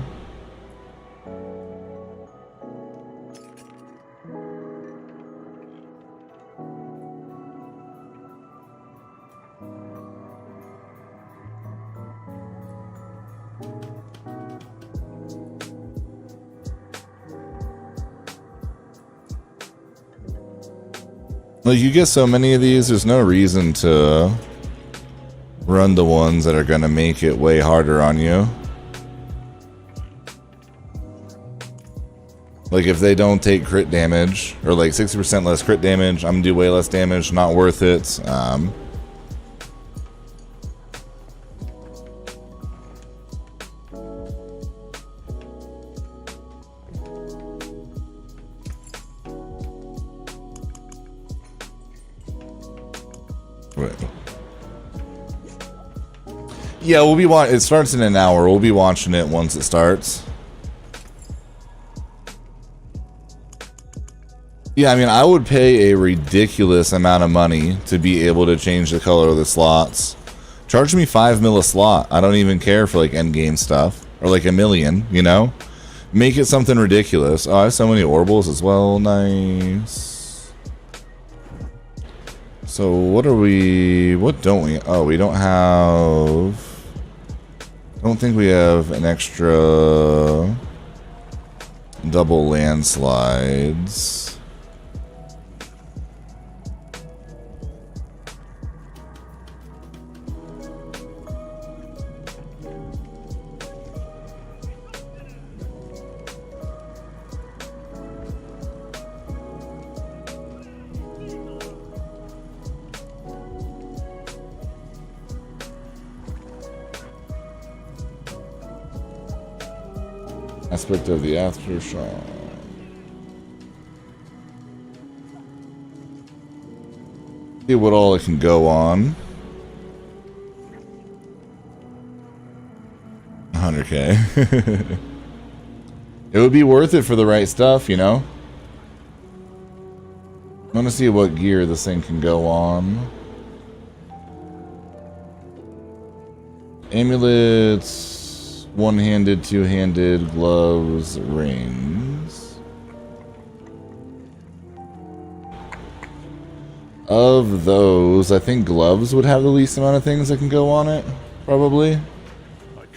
Like, you get so many of these, there's no reason to run the ones that are going to make it way harder on you. Like, if they don't take crit damage, or like 60% less crit damage, I'm going to do way less damage, not worth it. Yeah, it starts in an hour. We'll be watching it once it starts. Yeah, I mean, I would pay a ridiculous amount of money to be able to change the color of the slots. Charge me 5 mil a slot. I don't even care for like end game stuff or like $1 million, you know? Make it something ridiculous. Oh, I have so many Orbles as well. Nice. So what don't we? Oh, we don't have. I don't think we have an extra double landslides. Aspect of the aftershock. See what all it can go on. 100K. It would be worth it for the right stuff, you know? I want to see what gear this thing can go on. Amulets, one-handed, two-handed, gloves, rings. Of those, I think gloves would have the least amount of things that can go on it, probably.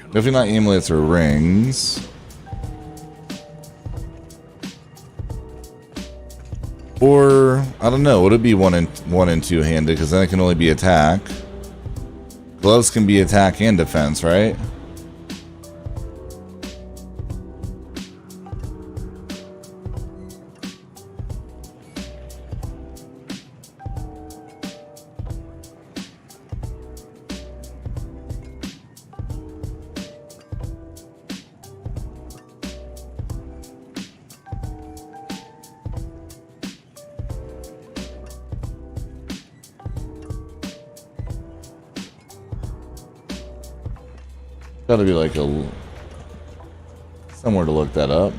Definitely not amulets or rings. Or, I don't know, would it be one and two-handed? Because then it can only be attack. Gloves can be attack and defense, right? Gotta be like a somewhere to look that up.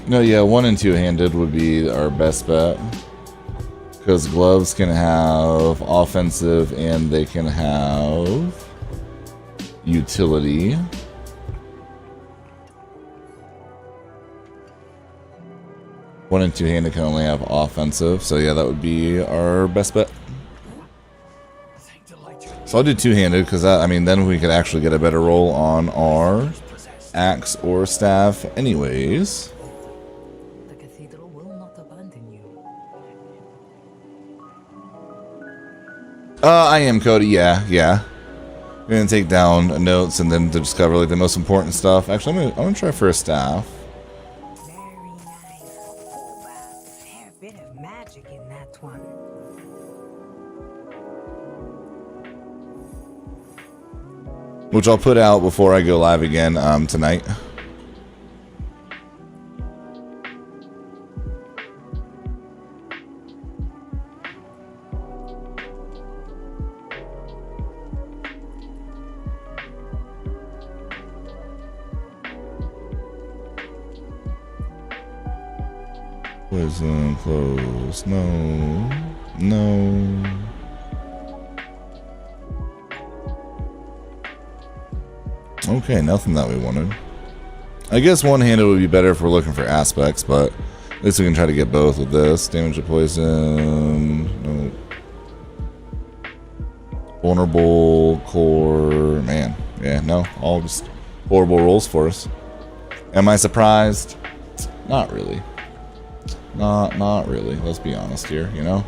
No, yeah, one and two-handed would be our best bet. Because gloves can have offensive and they can have utility. One and two-handed can only have offensive, so yeah, that would be our best bet. So I'll do two-handed because I mean, then we could actually get a better roll on our axe or staff, anyways. The cathedral will not abandon you. I am Cody. Yeah. I'm gonna take down notes and then discover like the most important stuff. Actually, I'm gonna try for a staff. Very nice. Oh, fair bit of magic in that one. Which I'll put out before I go live again tonight. Poison close. No. Okay, nothing that we wanted. I guess one-handed would be better if we're looking for aspects, but at least we can try to get both with this. Damage to poison. No. Vulnerable, core. Man. Yeah, no. All just horrible rolls for us. Am I surprised? Not really. Not really. Let's be honest here, you know?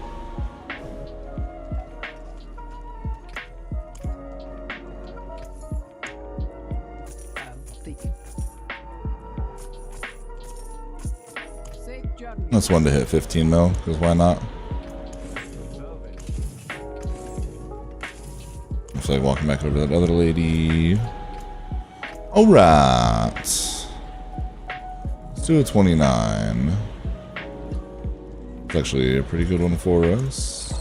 That's one to hit 15 mil, because why not? Looks like walking back over to that other lady. Alright. Let's do a 29. It's actually a pretty good one for us.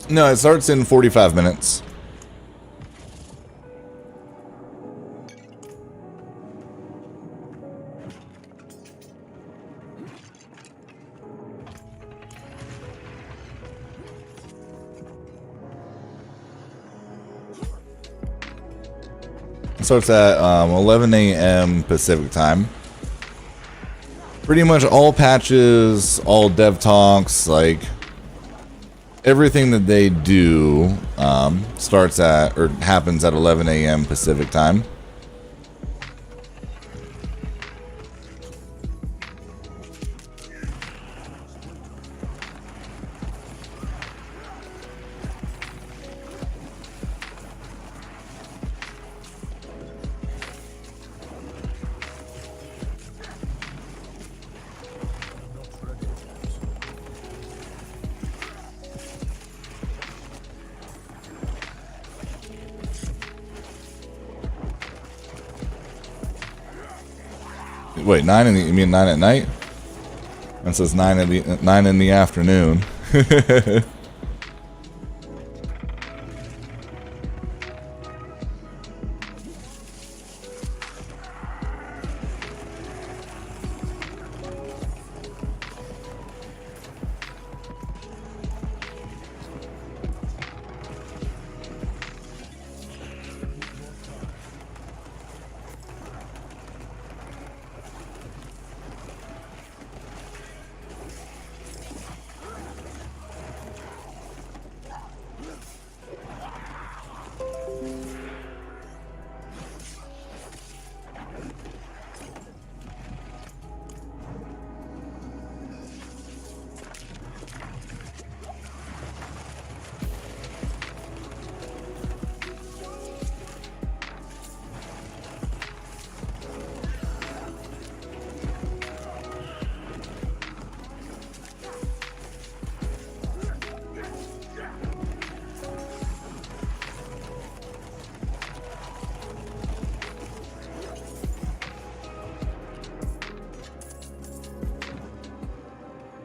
No, it starts in 45 minutes. It starts at 11 a.m. Pacific time. Pretty much all patches, all dev talks, like everything that they do starts at or happens at 11 a.m. Pacific time. Wait, 9 in the, you mean 9 at night? It says 9 in the afternoon.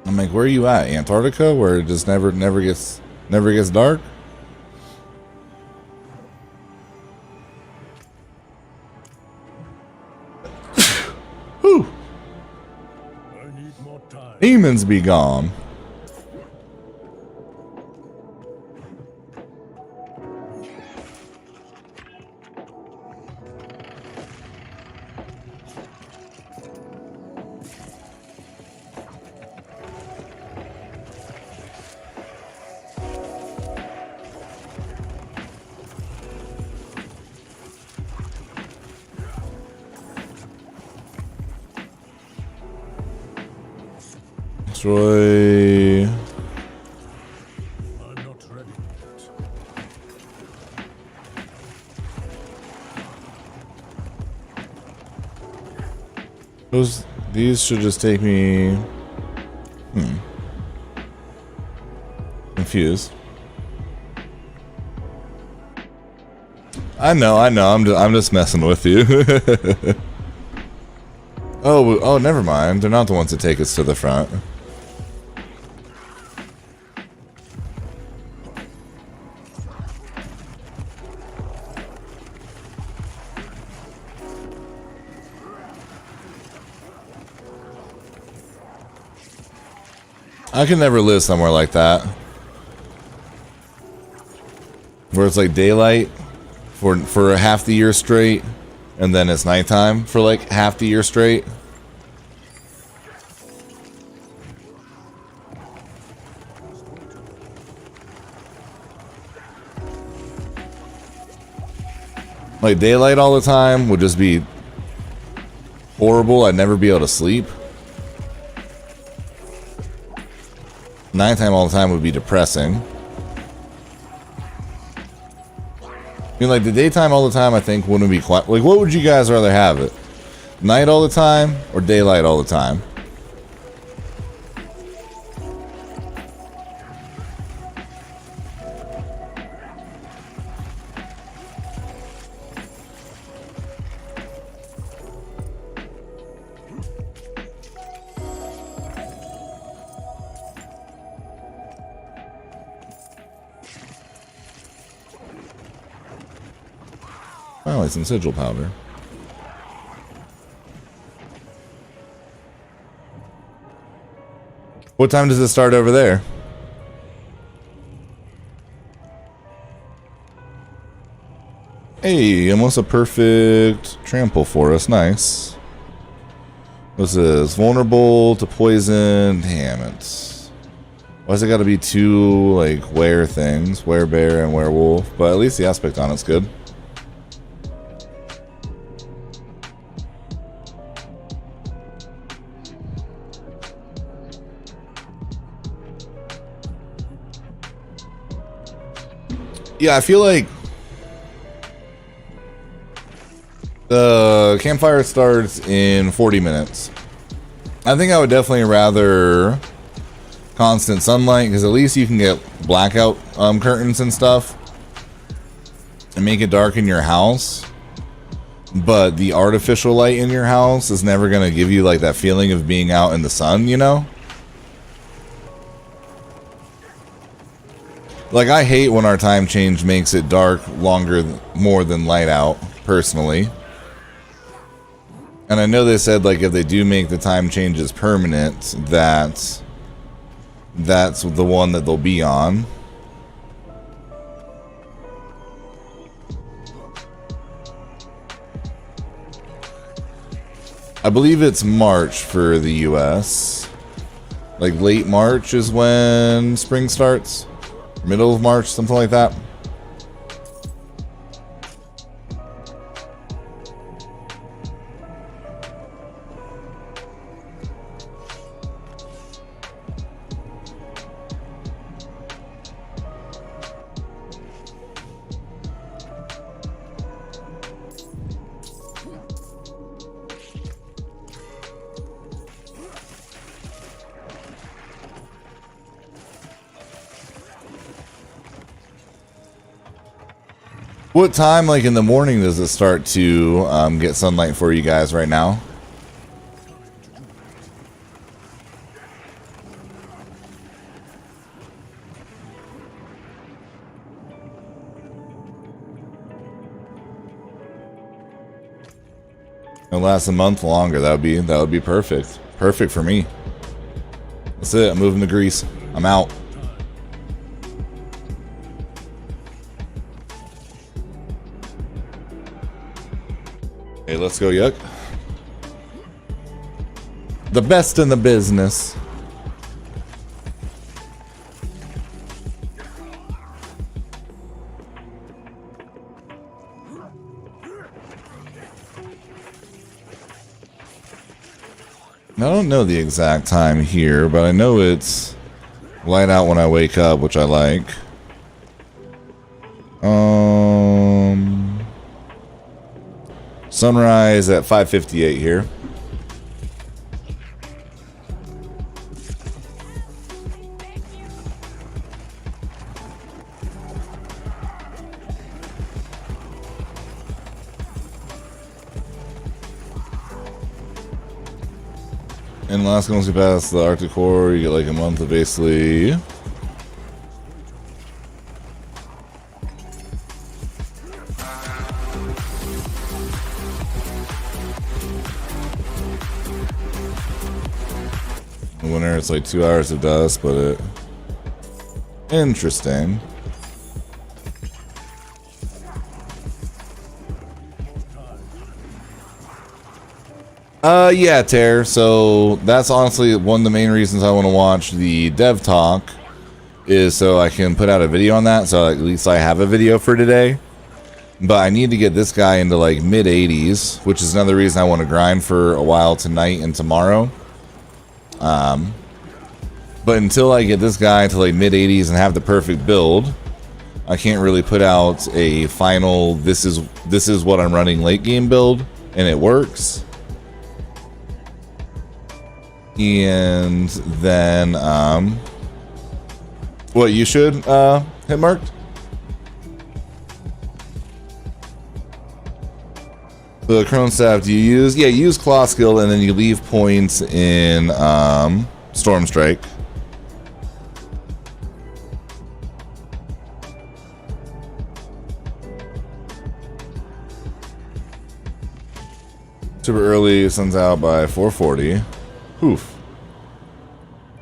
I'm like, where are you at? Antarctica, where it just never gets dark? Whew. I need more time. Demons be gone. Destroy. I'm not ready yet. These should just take me. Confused. I know. I'm just messing with you. Oh, never mind. They're not the ones that take us to the front. I can never live somewhere like that, where it's like daylight for half the year straight, and then it's nighttime for like half the year straight. Like daylight all the time would just be horrible. I'd never be able to sleep. Nighttime all the time would be depressing. I mean, like the daytime all the time, I think wouldn't be quite. Like, what would you guys rather have it? Night all the time or daylight all the time? Probably some sigil powder. What time does it start over there? Hey, almost a perfect trample for us. Nice. What's this? Vulnerable to poison. Damn it. Why's it got to be two, like, were things? Werebear and werewolf. But at least the aspect on it's good. Yeah, I feel like the campfire starts in 40 minutes. I think I would definitely rather constant sunlight, because at least you can get blackout curtains and stuff and make it dark in your house. But the artificial light in your house is never going to give you like that feeling of being out in the sun, you know? Like, I hate when our time change makes it dark longer, more than light out, personally. And I know they said, like, if they do make the time changes permanent, that's the one that they'll be on. I believe it's March for the US. Like, late March is when spring starts. Middle of March, something like that. What time, like in the morning, does it start to get sunlight for you guys right now? It lasts a month longer. That would be perfect. Perfect for me. That's it. I'm moving to Greece. I'm out. Hey, let's go, Yuck. The best in the business. I don't know the exact time here, but I know it's light out when I wake up, which I like. Sunrise at 5:58 here. In Alaska, once you pass the Arctic core, you get like a month of basically. Winter, it's like 2 hours of dust, but it. Interesting. Yeah, Tear. So that's honestly one of the main reasons I want to watch the dev talk, is so I can put out a video on that. So at least I have a video for today. But I need to get this guy into like mid 80s, which is another reason I want to grind for a while tonight and tomorrow. But until I get this guy to like mid 80s and have the perfect build, I can't really put out a final this is what I'm running late game build and it works. And then what you should hit marked? The Crone Staff, do you use? Yeah, you use Claw Skill and then you leave points in Storm Strike. Super early, sun's out by 4:40. Poof.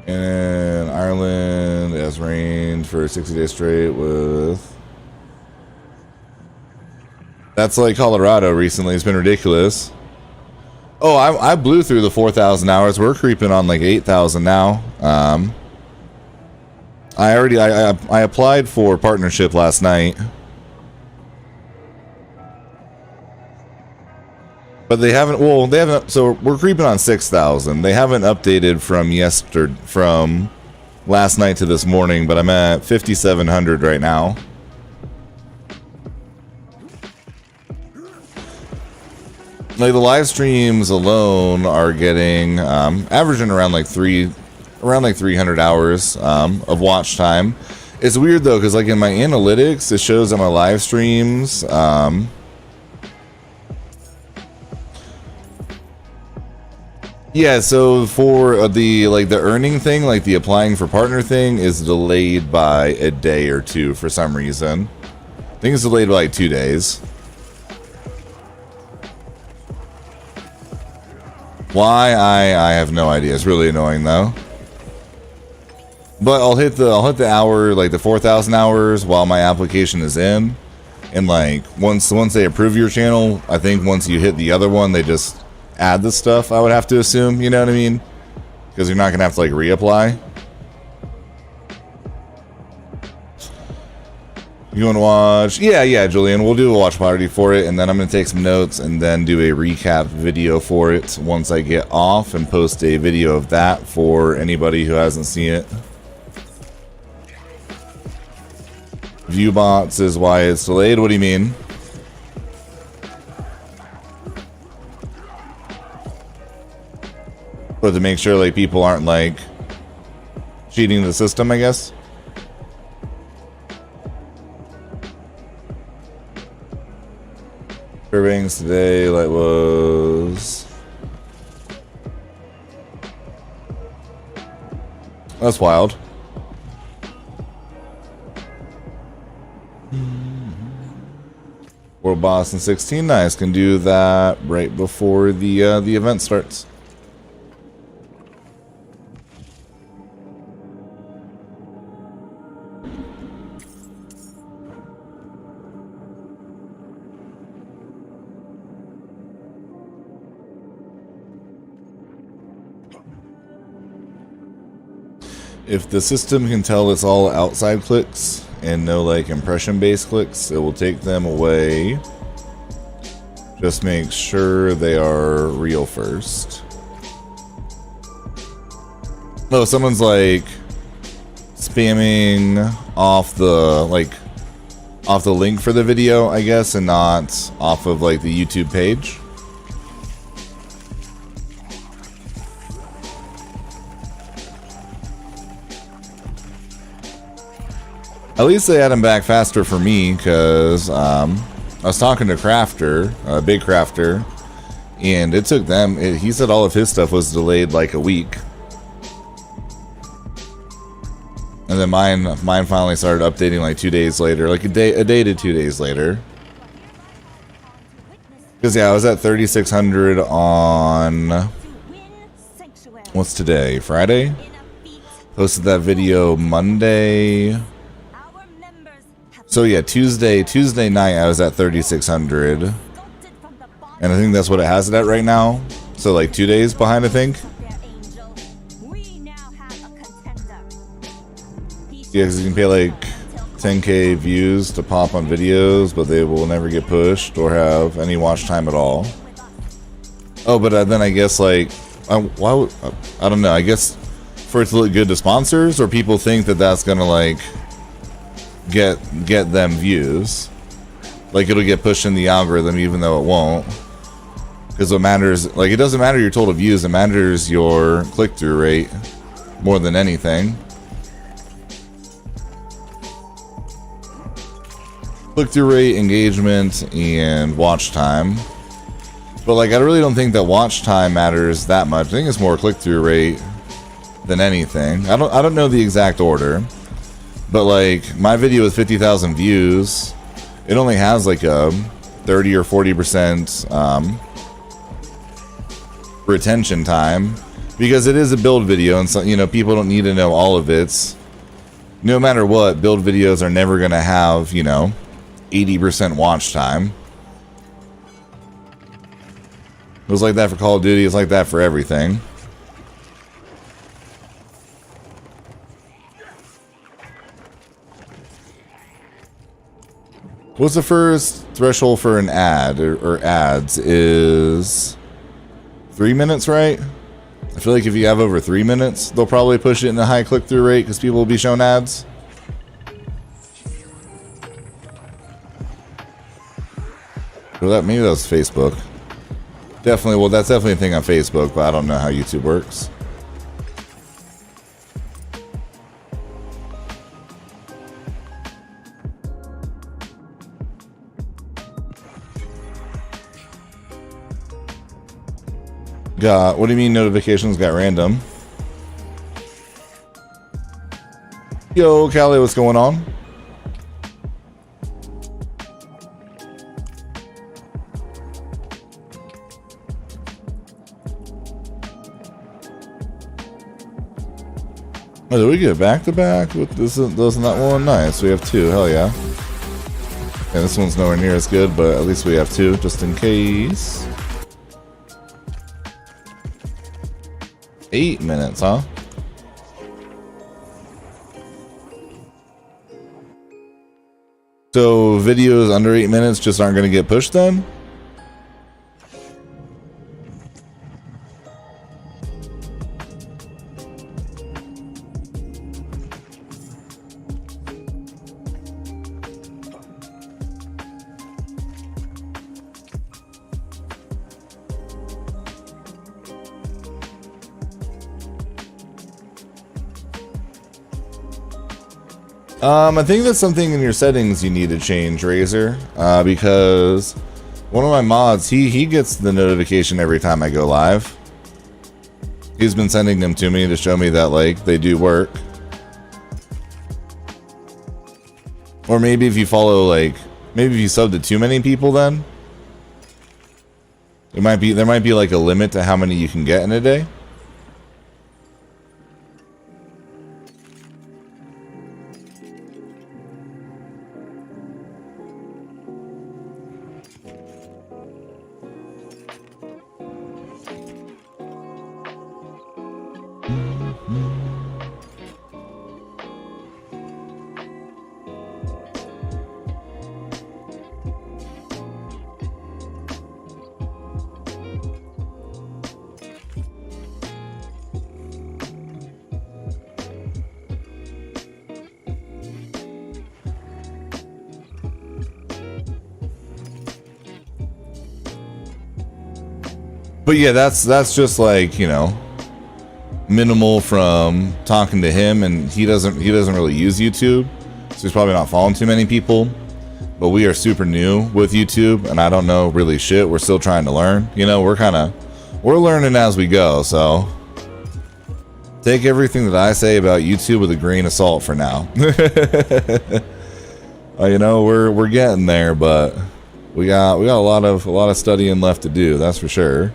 And Ireland has rained for 60 days straight with... That's like Colorado recently. It's been ridiculous. Oh, I blew through the 4,000 hours. We're creeping on like 8,000 now. I applied for partnership last night. But they haven't, so we're creeping on 6,000. They haven't updated from last night to this morning, but I'm at 5,700 right now. Like the live streams alone are getting, averaging around like 300 hours, of watch time. It's weird though, because like in my analytics, it shows on my live streams, yeah, so for the earning thing, like the applying for partner thing, is delayed by a day or two for some reason. I think it's delayed by like 2 days. Why? I have no idea. It's really annoying though. But I'll hit the hour, like the 4,000 hours while my application is in, and like once they approve your channel, I think once you hit the other one, they just add the stuff, I would have to assume, you know what I mean? Because you're not gonna have to like reapply. You want to watch? Yeah, Julian, we'll do a watch party for it, and then I'm gonna take some notes and then do a recap video for it once I get off, and post a video of that for anybody who hasn't seen it. Viewbots is why it's delayed. What do you mean? But to make sure like people aren't like cheating the system, I guess. Fairbanks today, like was... That's wild. World Boss in 16, nice. Can do that right before the event starts. If the system can tell it's all outside clicks and no like impression based clicks, it will take them away. Just make sure they are real first. No, someone's like spamming off the link for the video, I guess, and not off of like the YouTube page. At least they had him back faster for me, because I was talking to Crafter, Big Crafter, and it took them, he said all of his stuff was delayed like a week. And then mine finally started updating like 2 days later, like a day to 2 days later. Because yeah, I was at 3,600 on, what's today, Friday? Posted that video Monday. So yeah, Tuesday night I was at 3,600, and I think that's what it has it at right now. So like 2 days behind, I think. Yeah, because you can pay like 10k views to pop on videos, but they will never get pushed or have any watch time at all. Oh, but then I guess like, I don't know. I guess for it to look good to sponsors, or people think that that's gonna like get them views, like it'll get pushed in the algorithm even though it won't, because what matters, like, it doesn't matter your total views, it matters your click-through rate more than anything. Click-through rate, engagement, and watch time. But like, I really don't think that watch time matters that much. I think it's more click-through rate than anything. I don't know the exact order. But like, my video with 50,000 views, it only has like a 30 or 40% retention time, because it is a build video, and so, you know, people don't need to know all of it. No matter what, build videos are never going to have, you know, 80% watch time. It was like that for Call of Duty. It's like that for everything. What's the first threshold for an ad or ads is 3 minutes, right? I feel like if you have over 3 minutes, they'll probably push it in a high click-through rate because people will be shown ads. Well, maybe that was Facebook. Definitely, well, that's definitely a thing on Facebook, but I don't know how YouTube works. What do you mean notifications got random? Yo, Callie, what's going on? Oh, did we get back to back with this? Doesn't that one? Nice. We have two. Hell yeah. And this one's nowhere near as good, but at least we have two, just in case. 8 minutes, huh? So videos under 8 minutes just aren't going to get pushed then? I think that's something in your settings you need to change, Razor, because one of my mods, he gets the notification every time I go live. He's been sending them to me to show me that, like, they do work. Or maybe if you follow, like, maybe if you sub to too many people, then there might be like a limit to how many you can get in a day. But yeah, that's just like, you know, minimal from talking to him, and he doesn't really use YouTube, so he's probably not following too many people. But we are super new with YouTube, and I don't know really shit. We're still trying to learn. You know, we're learning as we go, so take everything that I say about YouTube with a grain of salt for now. You know, we're getting there, but we got a lot of studying left to do, that's for sure.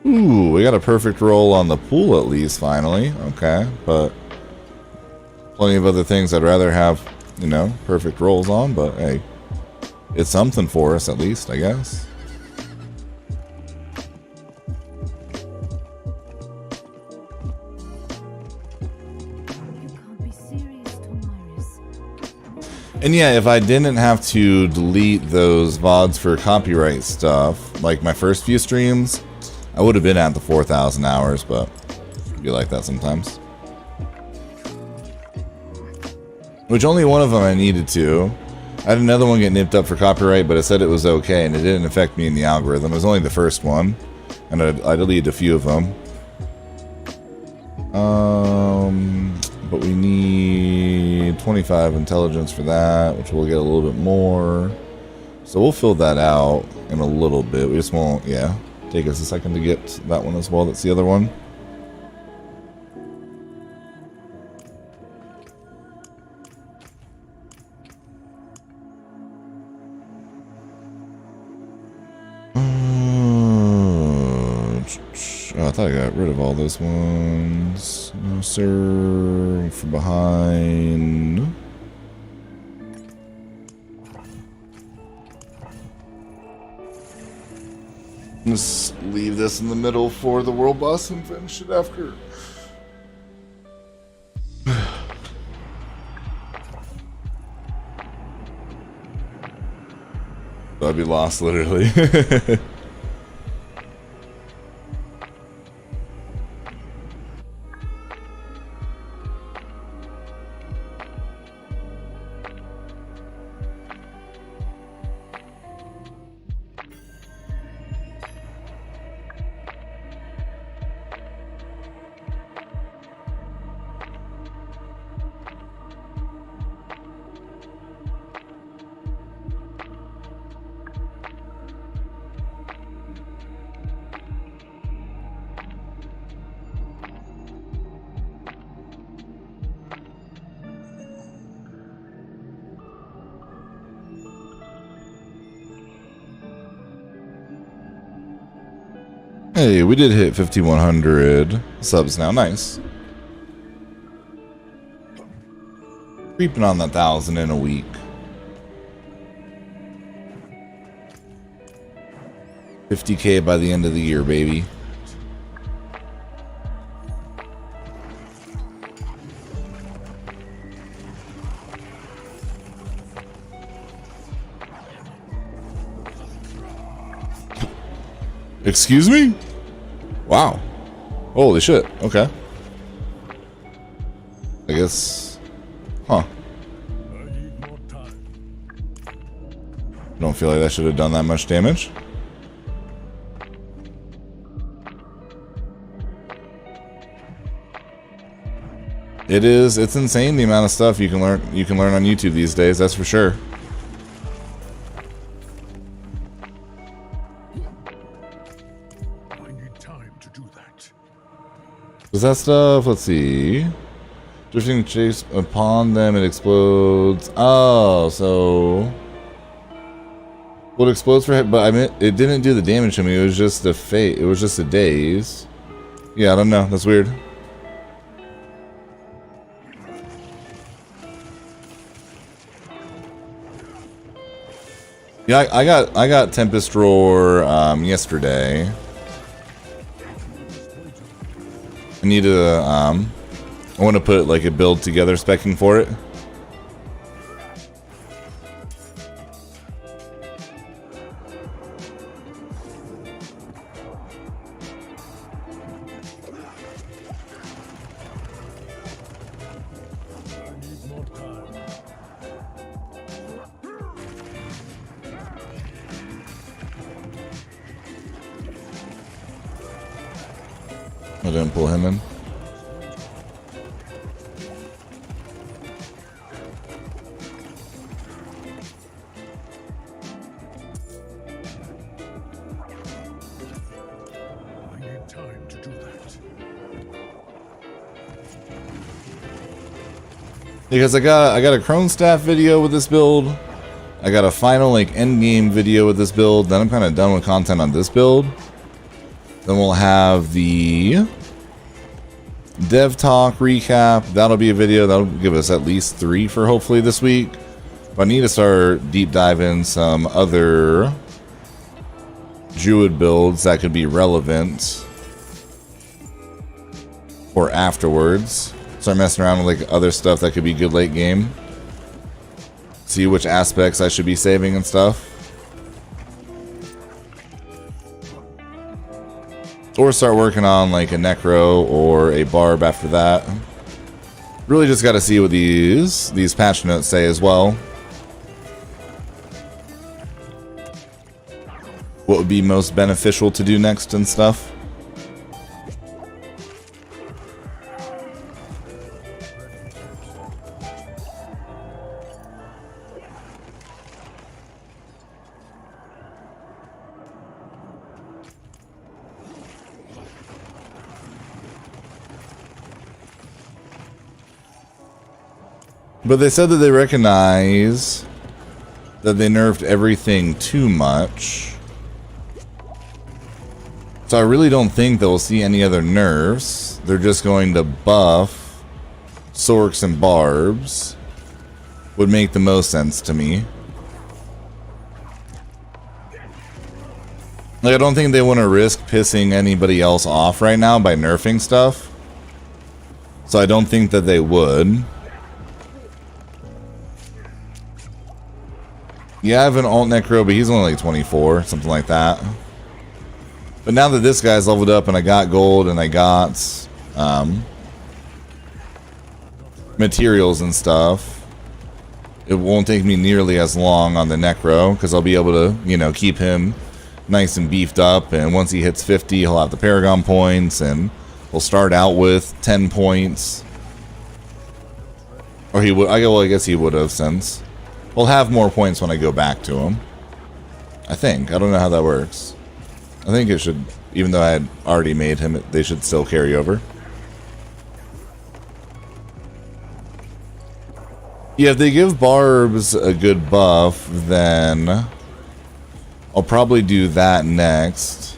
Ooh, we got a perfect roll on the pool at least, finally. Okay, but plenty of other things I'd rather have, you know, perfect rolls on, but hey, it's something for us at least, I guess. And yeah, if I didn't have to delete those VODs for copyright stuff, like my first few streams, I would have been at the 4,000 hours, but it'd be like that sometimes. Which only one of them I needed to. I had another one get nipped up for copyright, but it said it was okay, and it didn't affect me in the algorithm. It was only the first one, and I deleted a few of them. But we need 25 intelligence for that, which we'll get a little bit more. So we'll fill that out in a little bit. We just won't, yeah. Take us a second to get that one as well. That's the other one. Oh, I thought I got rid of all those ones. No, sir. From behind. Just leave this in the middle for the world boss and finish it after. I'd be lost, literally. Hey, we did hit 5,100 subs now. Nice. Creeping on that 1,000 in a week. $50K by the end of the year, baby. Excuse me? Wow. Holy shit. Okay. I guess. Huh. I need more time. Don't feel like that should have done that much damage. It's insane the amount of stuff you can learn on YouTube these days, that's for sure. Does that stuff? Let's see. Drifting chase upon them, it explodes. Oh, so what explodes for hit? But I mean, it didn't do the damage to me. It was just a fate. It was just a daze. Yeah, I don't know. That's weird. Yeah, I got Tempest Roar yesterday. I need to, I want to put like a build together speccing for it. I didn't pull him in. I need time to do that. Because I got a Crone Staff video with this build. I got a final like end game video with this build. Then I'm kind of done with content on this build. Then we'll have the Dev Talk recap. That'll be a video. That'll give us at least 3 for hopefully this week. But I need to start deep diving some other Druid builds that could be relevant for afterwards. Start messing around with like other stuff that could be good late game. See which aspects I should be saving and stuff. Or start working on like a Necro or a Barb after that. Really just got to see what these patch notes say as well. What would be most beneficial to do next and stuff. But they said that they recognize that they nerfed everything too much. So I really don't think that we'll see any other nerfs. They're just going to buff Sorks and Barbs. Would make the most sense to me. Like, I don't think they want to risk pissing anybody else off right now by nerfing stuff. So I don't think that they would. Yeah, I have an alt necro, but he's only like 24, something like that. But now that this guy's leveled up and I got gold and I got materials and stuff, it won't take me nearly as long on the necro because I'll be able to, you know, keep him nice and beefed up. And once he hits 50, he'll have the Paragon points and we'll start out with 10 points. Or he would, I guess he would have since. We'll have more points when I go back to him. I think. I don't know how that works. I think it should, even though I had already made him, they should still carry over. Yeah, if they give Barbs a good buff, then I'll probably do that next.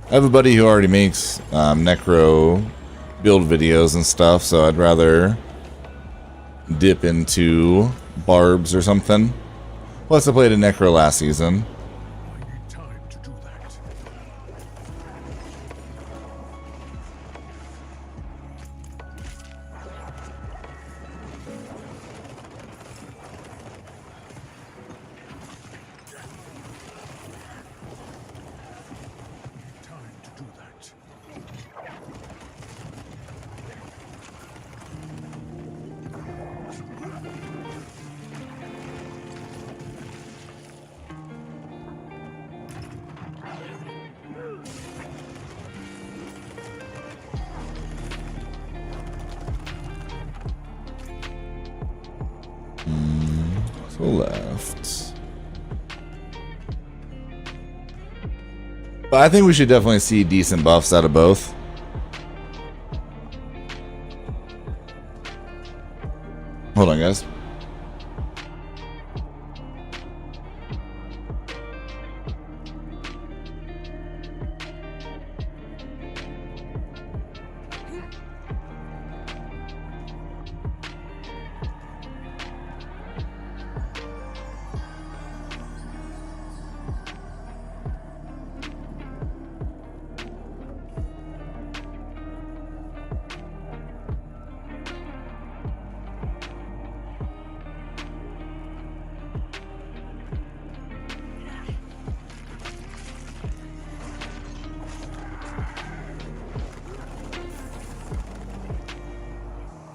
I have a buddy who already makes necro build videos and stuff, so I'd rather dip into Barbs or something. Plus, I played a necro last season. I need time to do that. Time to do that. So left. But I think we should definitely see decent buffs out of both. Hold on, guys.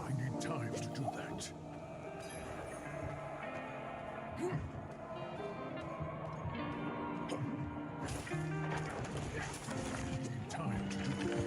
I need time to do that. I need time to do that. Time to do that.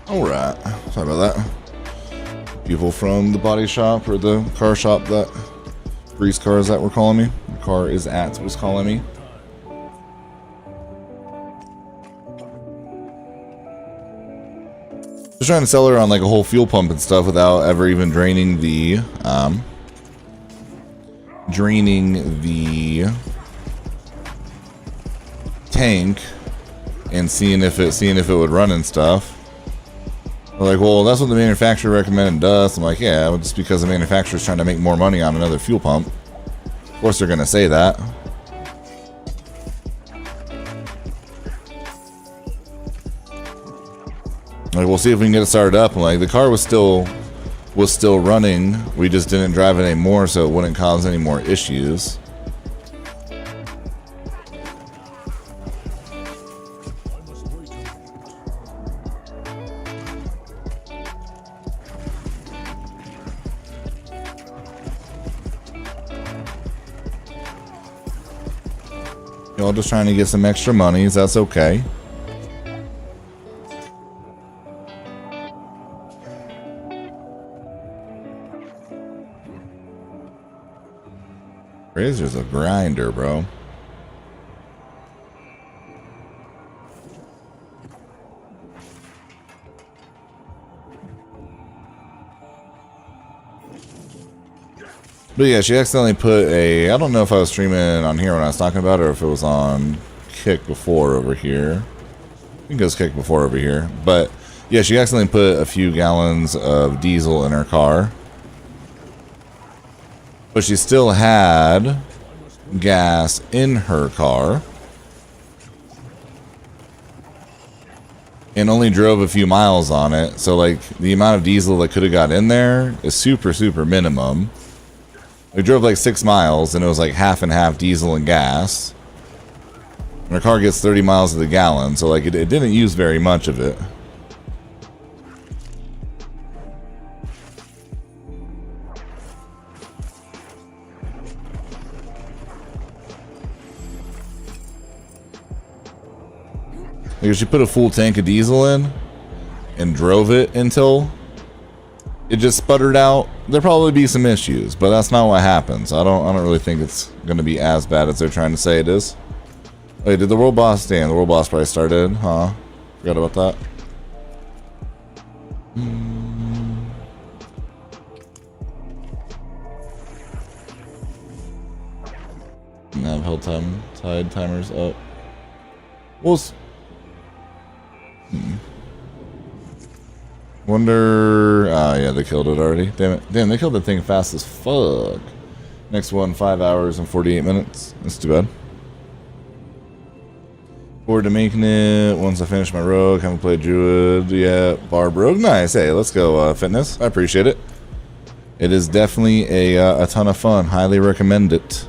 Alright. Sorry about that. people from the body shop or the car shop that Grease Car is at were calling me. The car is at was calling me. Just trying to sell her on like a whole fuel pump and stuff without ever even draining the tank and seeing if it would run and stuff. They're like, well, that's what the manufacturer recommended does. I'm like, yeah, well, just because the manufacturer's trying to make more money on another fuel pump. Of course they're gonna say that. Like, we'll see if we can get it started up. And like, the car was still running. We just didn't drive it anymore, so it wouldn't cause any more issues. Y'all just trying to get some extra monies. That's okay. Razor's a grinder, bro. But yeah, she accidentally put a... I don't know if I was streaming on here when I was talking about it or if it was on Kick before over here. I think it was Kick before over here. But yeah, she accidentally put a few gallons of diesel in her car. But she still had gas in her car. And only drove a few miles on it. So like the amount of diesel that could have got in there is super, super minimum. We drove like 6 miles and it was like half and half diesel and gas. And our car gets 30 miles to the gallon, so like it didn't use very much of it. Like if she put a full tank of diesel in and drove it until it just sputtered out, there'll probably be some issues, but that's not what happens. I don't really think it's gonna be as bad as they're trying to say it is. Wait, did the world boss stand? The world boss probably started, huh? Forgot about that. Nav held time, tide timers up. Well, wonder. Oh yeah, they killed it already. Damn it! Damn, they killed the thing fast as fuck. Next one, 5 hours and 48 minutes. That's too bad. Forward to making it. Once I finish my rogue, haven't played Druid yet. Barb rogue, nice. Hey, let's go, fitness. I appreciate it. It is definitely a ton of fun. Highly recommend it.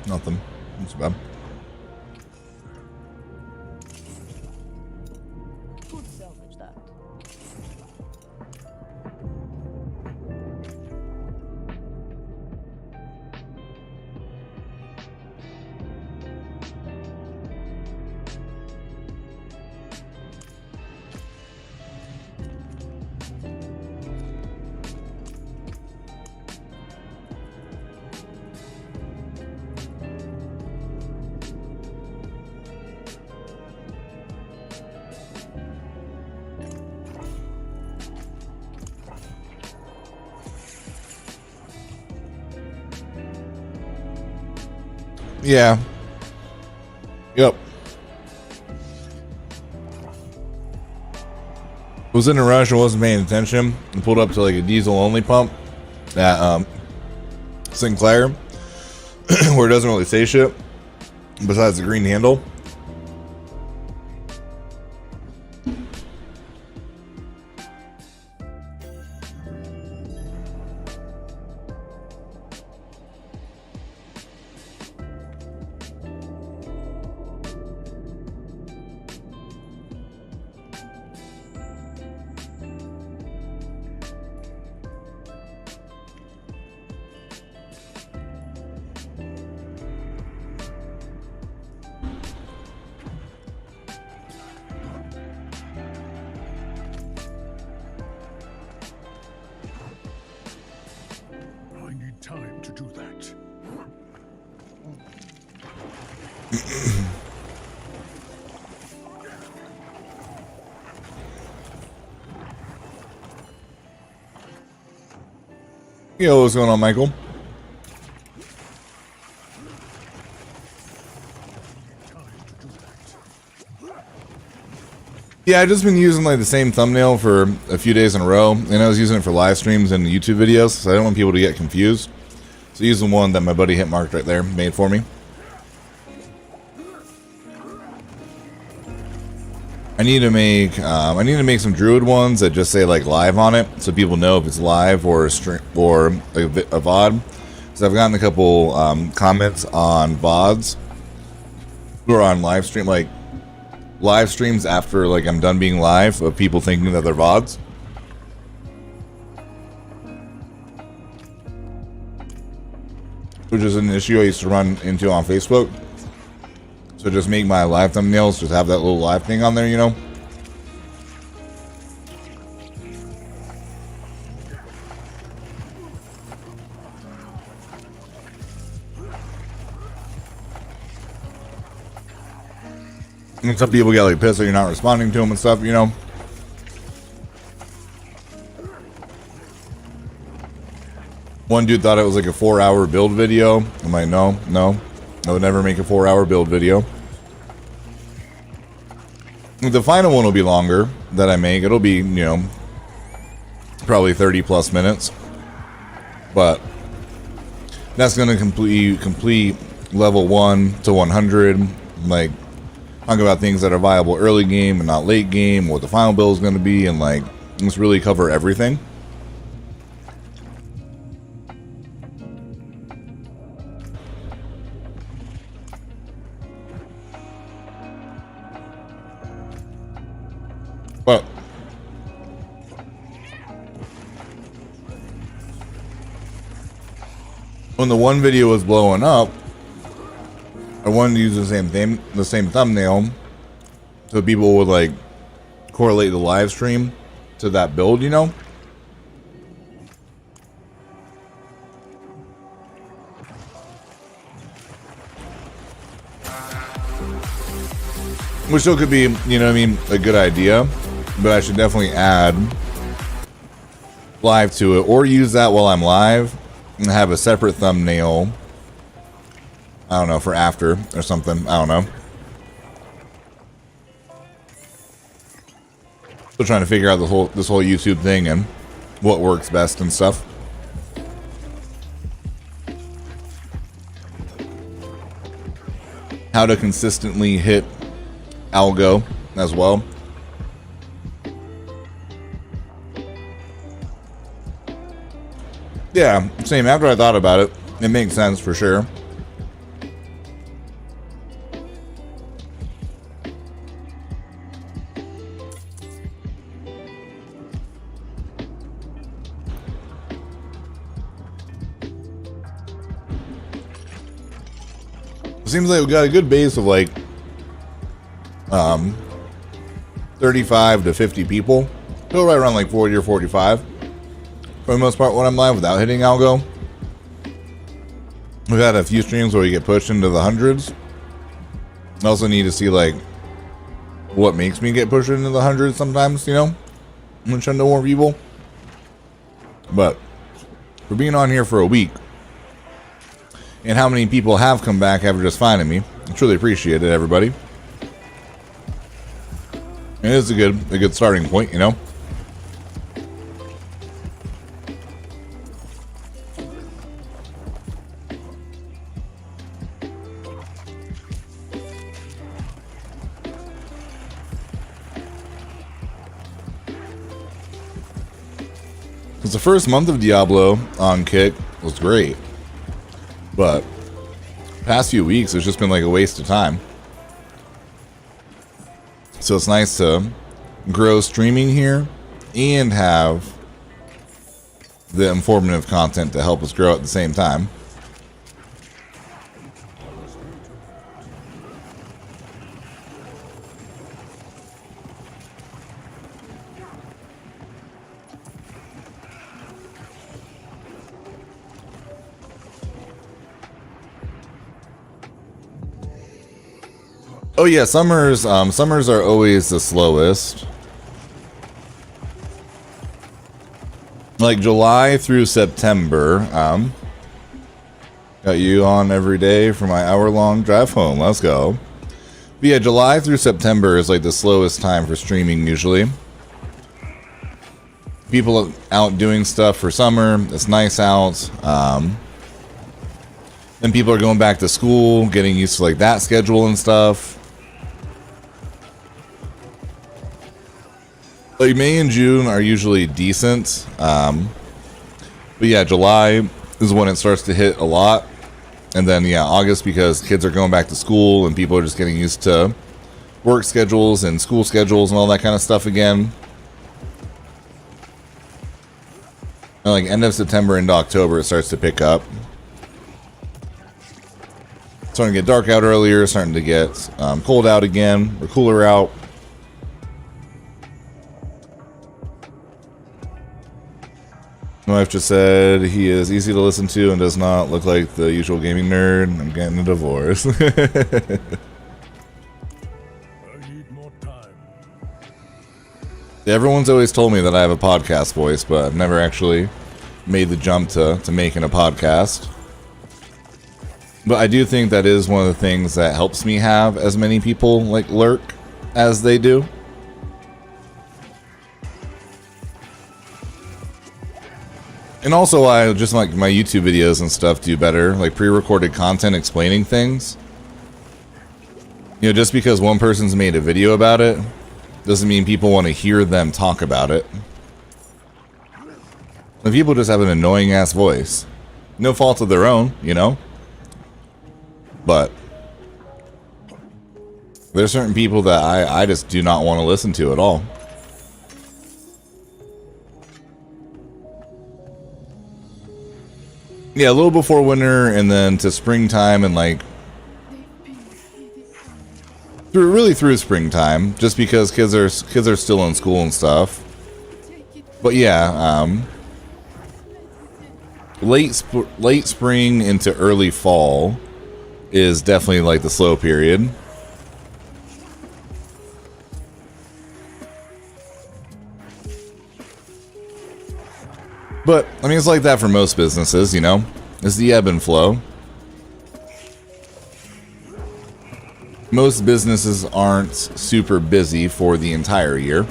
Nothing. That's bad. Could salvage that. Yeah. Yep. Was in a rush. I wasn't paying attention. And pulled up to like a diesel only pump at Sinclair, where it doesn't really say shit besides the green handle. I need time to do that. Yo, what's going on, Michael? Yeah, I've just been using like the same thumbnail for a few days in a row, and I was using it for live streams and YouTube videos, so I don't want people to get confused. So using one that my buddy hit marked right there made for me. I need to make some Druid ones that just say like live on it, so people know if it's live or a stream or a VOD. So I've gotten a couple comments on VODs or on live stream, like live streams after like I'm done being live, of people thinking that they're VODs. Which is an issue I used to run into on Facebook. So just make my live thumbnails, just have that little live thing on there, you know? And some people get like pissed that you're not responding to them and stuff, you know? One dude thought it was like a 4-hour build video. I'm like, no, I would never make a 4-hour build video. The final one will be longer that I make. It'll be, you know, probably 30 plus minutes. But that's going to complete level 1 to 100. Like, talk about things that are viable early game and not late game, what the final build is going to be, and like, let's really cover everything. But when the one video was blowing up, I wanted to use the same thing, the same thumbnail, so people would like correlate the live stream to that build, you know? Which still could be, you know what I mean, a good idea, but I should definitely add live to it, or use that while I'm live and have a separate thumbnail, I don't know, for after or something. I don't know. Still trying to figure out this whole YouTube thing and what works best and stuff. How to consistently hit algo as well. Yeah, same. After I thought about it, it makes sense for sure. Seems like we got a good base of like 35 to 50 people. Still right around like 40 or 45 for the most part when I'm live without hitting algo. We've had a few streams where we get pushed into the hundreds. I also need to see like what makes me get pushed into the hundreds sometimes, you know, when trying to more people. But for being on here for a week, and how many people have come back after just finding me. I truly appreciate it, everybody. It is a good starting point, you know. Because the first month of Diablo on Kick was great, but past few weeks it's just been like a waste of time. So it's nice to grow streaming here and have the informative content to help us grow at the same time. Oh yeah, summers are always the slowest. Like July through September. Got you on every day for my hour-long drive home. Let's go. But yeah, July through September is like the slowest time for streaming usually. People out doing stuff for summer. It's nice out. Then people are going back to school, getting used to like that schedule and stuff. Like May and June are usually decent, but yeah, July is when it starts to hit a lot, and then yeah, August, because kids are going back to school and people are just getting used to work schedules and school schedules and all that kind of stuff again. And like end of September into October, it starts to pick up. It's starting to get dark out earlier, starting to get cold out again, or cooler out. My wife just said he is easy to listen to and does not look like the usual gaming nerd. I'm getting a divorce. I need more time. Everyone's always told me that I have a podcast voice, but I've never actually made the jump to making a podcast. But I do think that is one of the things that helps me have as many people like lurk as they do. And also, I just like my YouTube videos and stuff do better, like pre-recorded content explaining things. You know, just because one person's made a video about it doesn't mean people want to hear them talk about it. And people just have an annoying ass voice. No fault of their own, you know? But there's certain people that I just do not want to listen to at all. Yeah, a little before winter and then to springtime and like through springtime, just because kids are still in school and stuff. But yeah, late spring into early fall is definitely like the slow period. But, I mean, it's like that for most businesses, you know? It's the ebb and flow. Most businesses aren't super busy for the entire year.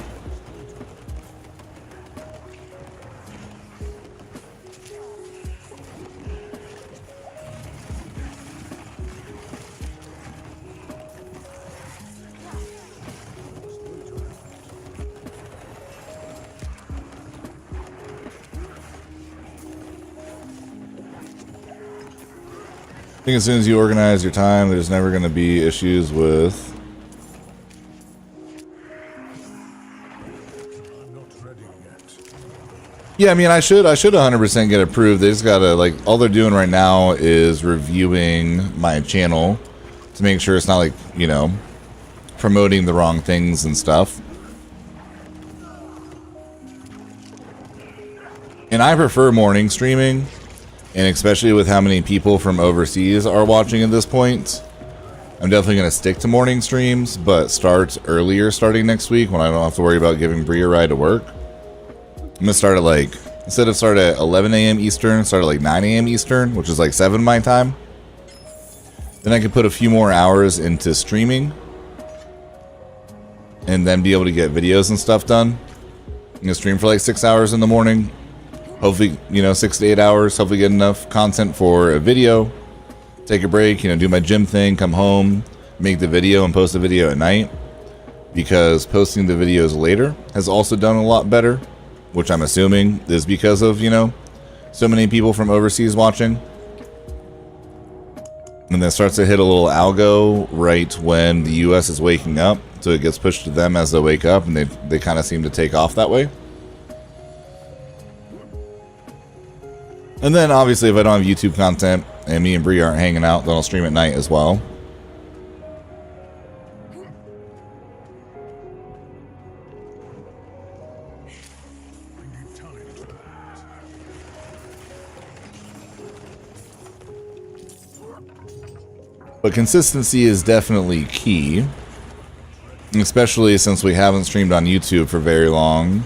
I think as soon as you organize your time, there's never going to be issues with... I'm not ready yet. Yeah, I mean, I should 100% get approved. They just gotta, like, all they're doing right now is reviewing my channel to make sure it's not, like, you know, promoting the wrong things and stuff. And I prefer morning streaming. And especially with how many people from overseas are watching at this point, I'm definitely going to stick to morning streams, but start earlier starting next week when I don't have to worry about giving Bree a ride to work. I'm going to start at like, instead of start at 11 a.m. Eastern, start at like 9 a.m. Eastern, which is like 7 my time. Then I could put a few more hours into streaming and then be able to get videos and stuff done. You know, stream for like 6 hours in the morning. Hopefully, 6 to 8 hours. Hopefully get enough content for a video. Take a break, do my gym thing, come home, make the video and post the video at night. Because posting the videos later has also done a lot better, which I'm assuming is because of, so many people from overseas watching. And then it starts to hit a little algo right when the US is waking up. So it gets pushed to them as they wake up, and they kind of seem to take off that way. And then obviously if I don't have YouTube content and me and Bree aren't hanging out, then I'll stream at night as well. But consistency is definitely key, especially since we haven't streamed on YouTube for very long.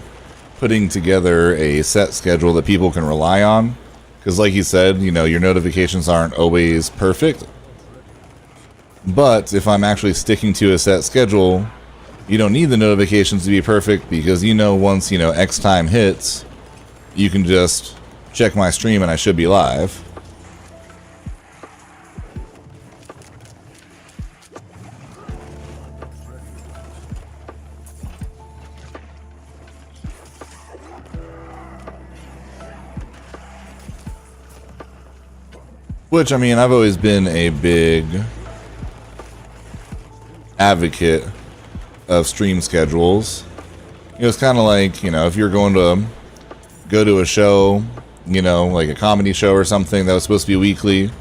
Putting together a set schedule that people can rely on, because like you said, your notifications aren't always perfect. But if I'm actually sticking to a set schedule, you don't need the notifications to be perfect, because once X time hits, you can just check my stream and I should be live. Which, I've always been a big advocate of stream schedules. It's kind of like, if you're going to go to a show, like a comedy show or something that was supposed to be weekly,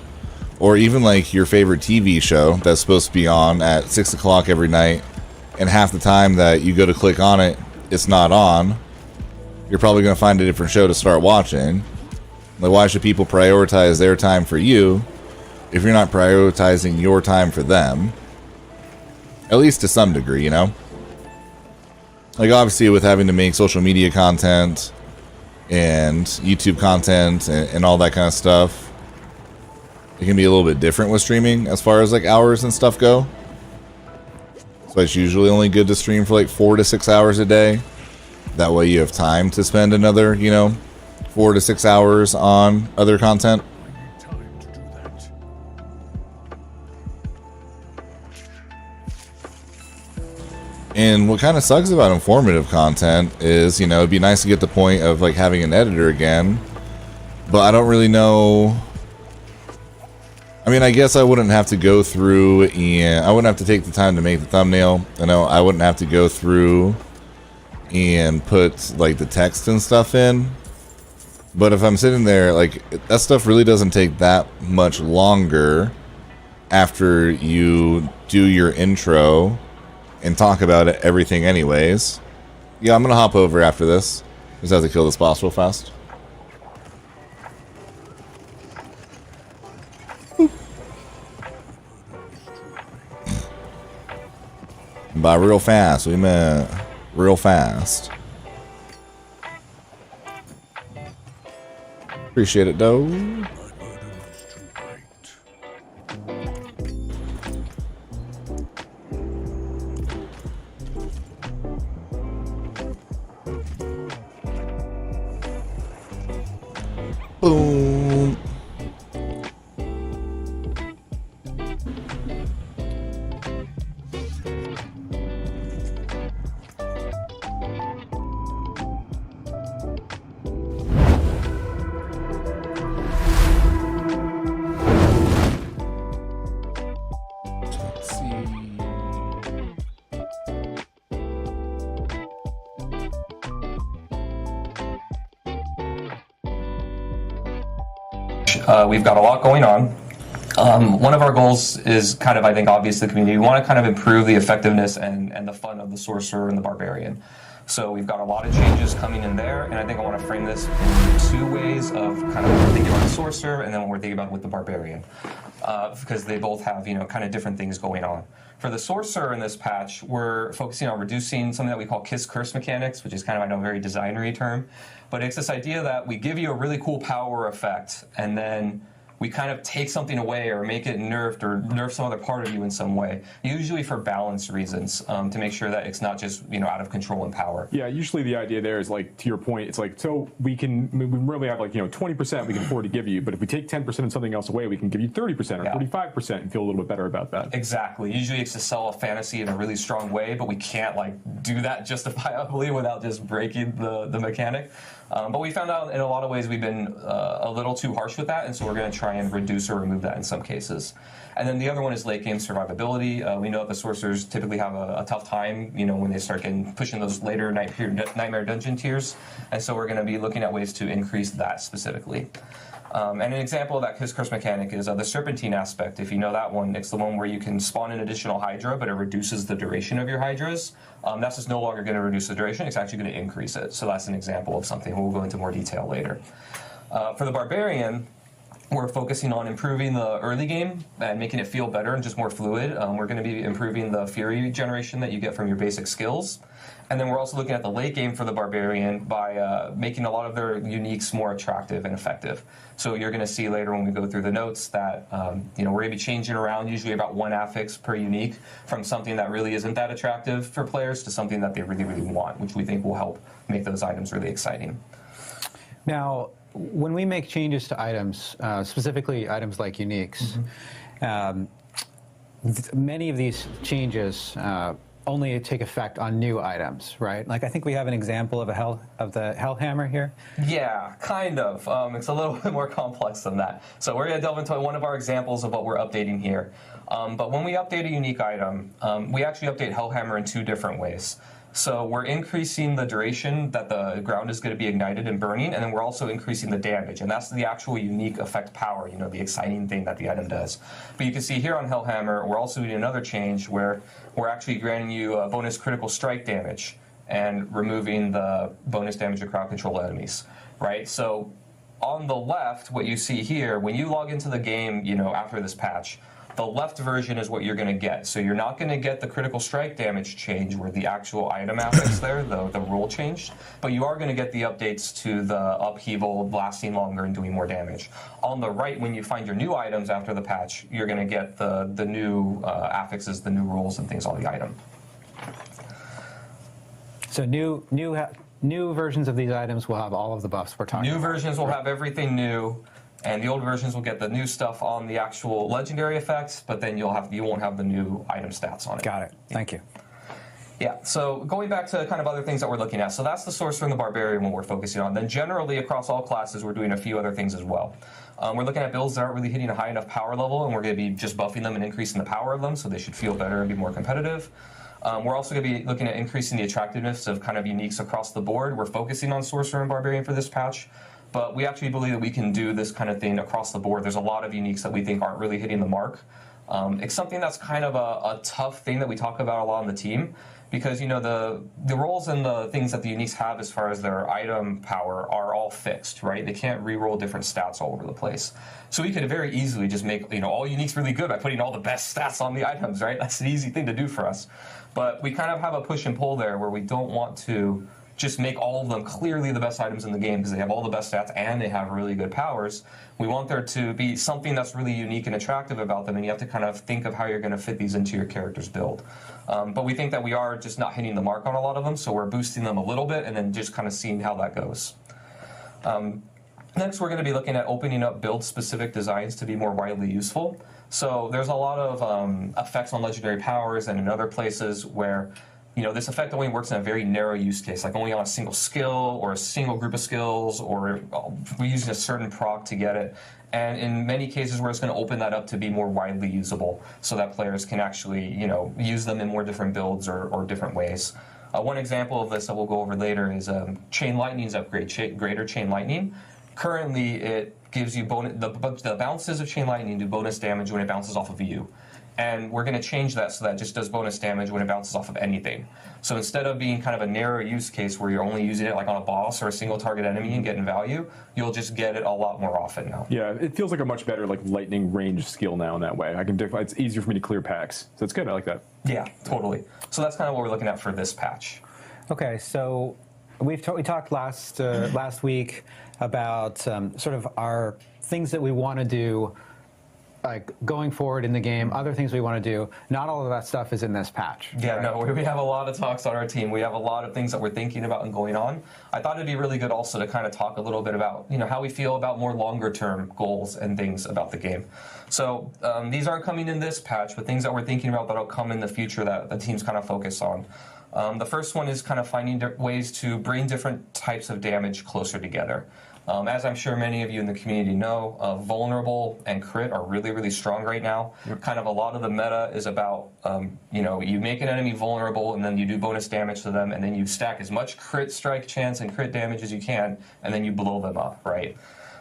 or even like your favorite TV show that's supposed to be on at 6 o'clock every night, and half the time that you go to click on it, it's not on, you're probably going to find a different show to start watching. Like, why should people prioritize their time for you if you're not prioritizing your time for them? At least to some degree, Like, obviously, with having to make social media content and YouTube content and all that kind of stuff, it can be a little bit different with streaming as far as, like, hours and stuff go. So it's usually only good to stream for, like, 4 to 6 hours a day. That way you have time to spend another, 4 to 6 hours on other content. And what kind of sucks about informative content is, it'd be nice to get the point of like having an editor again, but I don't really know. I guess I wouldn't have to go through and I wouldn't have to take the time to make the thumbnail. I wouldn't have to go through and put like the text and stuff in. But if I'm sitting there, like, that stuff really doesn't take that much longer after you do your intro and talk about it, everything anyways. Yeah, I'm going to hop over after this. Just have to kill this boss real fast. Boop. By real fast, we meant real fast. Appreciate it, though. Boom. We've got a lot going on. One of our goals is kind of, I think, obvious to the community. We want to kind of improve the effectiveness and the fun of the Sorcerer and the Barbarian. So we've got a lot of changes coming in there, and I think I want to frame this in 2 ways of kind of what we're thinking about the Sorcerer and then what we're thinking about with the Barbarian. Because they both have, kind of different things going on. For the Sorcerer in this patch, we're focusing on reducing something that we call Kiss Curse mechanics, which is kind of, I know, a very designery term. But it's this idea that we give you a really cool power effect, and then we kind of take something away or make it nerfed or nerf some other part of you in some way, usually for balance reasons, to make sure that it's not just out of control in power. Yeah, usually the idea there is like, to your point, it's like, so we really have like 20% we can afford to give you, but if we take 10% of something else away, we can give you 30% or 45% and feel a little bit better about that. Exactly. Usually it's to sell a fantasy in a really strong way, but we can't like do that justifiably without just breaking the mechanic. But we found out in a lot of ways we've been a little too harsh with that, and so we're going to try and reduce or remove that in some cases. And then the other one is late game survivability. We know that the sorcerers typically have a tough time, when they start pushing those later Nightmare Dungeon tiers, and so we're going to be looking at ways to increase that specifically. And an example of that curse mechanic is the Serpentine aspect. If you know that one, it's the one where you can spawn an additional Hydra, but it reduces the duration of your Hydras. That's just no longer going to reduce the duration, it's actually going to increase it. So that's an example of something. We'll go into more detail later. For the Barbarian, we're focusing on improving the early game and making it feel better and just more fluid. We're going to be improving the Fury generation that you get from your basic skills. And then we're also looking at the late game for the Barbarian by making a lot of their uniques more attractive and effective. So you're going to see later when we go through the notes that we're going to be changing around usually about one affix per unique from something that really isn't that attractive for players to something that they really, really want, which we think will help make those items really exciting. Now, when we make changes to items, specifically items like uniques, many of these changes only take effect on new items, right? Like I think we have an example of the Hellhammer here. Yeah, kind of. It's a little bit more complex than that. So we're going to delve into one of our examples of what we're updating here. But when we update a unique item, we actually update Hellhammer in two different ways. So we're increasing the duration that the ground is going to be ignited and burning, and then we're also increasing the damage, and that's the actual unique effect power, the exciting thing that the item does. But you can see here on Hellhammer, we're also doing another change where we're actually granting you a bonus critical strike damage and removing the bonus damage to crowd control enemies, right? So on the left, what you see here, when you log into the game, after this patch, the left version is what you're going to get. So you're not going to get the critical strike damage change where the actual item affix there, the rule changed, but you are going to get the updates to the upheaval lasting longer and doing more damage. On the right, when you find your new items after the patch, you're going to get the new affixes, the new rules and things on the item. So new versions of these items will have all of the buffs we're talking about. New versions will have everything new. And the old versions will get the new stuff on the actual legendary effects, but then you won't have the new item stats on it. Got it. Thank you. Yeah, so going back to kind of other things that we're looking at. So that's the Sorcerer and the Barbarian what we're focusing on. Then generally across all classes, we're doing a few other things as well. We're looking at builds that aren't really hitting a high enough power level, and we're going to be just buffing them and increasing the power of them, so they should feel better and be more competitive. We're also going to be looking at increasing the attractiveness of kind of uniques across the board. We're focusing on Sorcerer and Barbarian for this patch. But we actually believe that we can do this kind of thing across the board. There's a lot of uniques that we think aren't really hitting the mark. It's something that's kind of a tough thing that we talk about a lot on the team because, the roles and the things that the uniques have as far as their item power are all fixed, right? They can't re-roll different stats all over the place. So we could very easily just make, all uniques really good by putting all the best stats on the items, right? That's an easy thing to do for us. But we kind of have a push and pull there where we don't want to just make all of them clearly the best items in the game because they have all the best stats and they have really good powers. We want there to be something that's really unique and attractive about them, and you have to kind of think of how you're going to fit these into your character's build. But we think that we are just not hitting the mark on a lot of them, so we're boosting them a little bit and then just kind of seeing how that goes. Next, we're going to be looking at opening up build-specific designs to be more widely useful. So there's a lot of effects on legendary powers and in other places where this effect only works in a very narrow use case, like only on a single skill or a single group of skills, or we're using a certain proc to get it. And in many cases, we're just going to open that up to be more widely usable so that players can actually, use them in more different builds or different ways. One example of this that we'll go over later is Chain Lightning's upgrade, Greater Chain Lightning. Currently, it gives you the bounces of Chain Lightning do bonus damage when it bounces off of you. And we're going to change that so that it just does bonus damage when it bounces off of anything. So instead of being kind of a narrow use case where you're only using it like on a boss or a single target enemy and getting value, you'll just get it a lot more often now. Yeah, it feels like a much better lightning range skill now in that way. It's easier for me to clear packs. So it's good. I like that. Yeah, totally. So that's kind of what we're looking at for this patch. Okay, so we talked last week about sort of our things that we want to do, like going forward in the game, other things we want to do. Not all of that stuff is in this patch. Yeah, right? no, we have a lot of talks on our team. We have a lot of things that we're thinking about and going on. I thought it'd be really good also to kind of talk a little bit about, how we feel about more longer term goals and things about the game. So these aren't coming in this patch, but things that we're thinking about that'll come in the future that the team's kind of focus on. The first one is kind of finding ways to bring different types of damage closer together. As I'm sure many of you in the community know, vulnerable and crit are really, really strong right now. Kind of a lot of the meta is about, you make an enemy vulnerable and then you do bonus damage to them and then you stack as much crit strike chance and crit damage as you can and then you blow them up, right?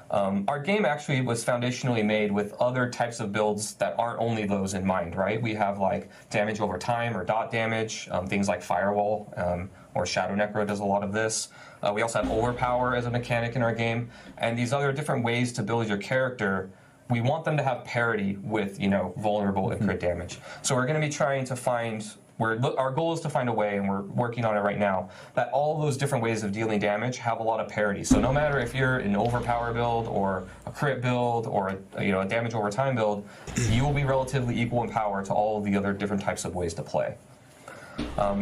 Our game actually was foundationally made with other types of builds that aren't only those in mind, right? We have like damage over time or dot damage, things like Firewall or Shadow Necro does a lot of this. We also have Overpower as a mechanic in our game, and these other different ways to build your character. We want them to have parity with, vulnerable and crit damage. So we're going to be trying to find. Our goal is to find a way, and we're working on it right now, that all those different ways of dealing damage have a lot of parity. So no matter if you're an overpower build or a crit build or a damage over time build, you will be relatively equal in power to all of the other different types of ways to play.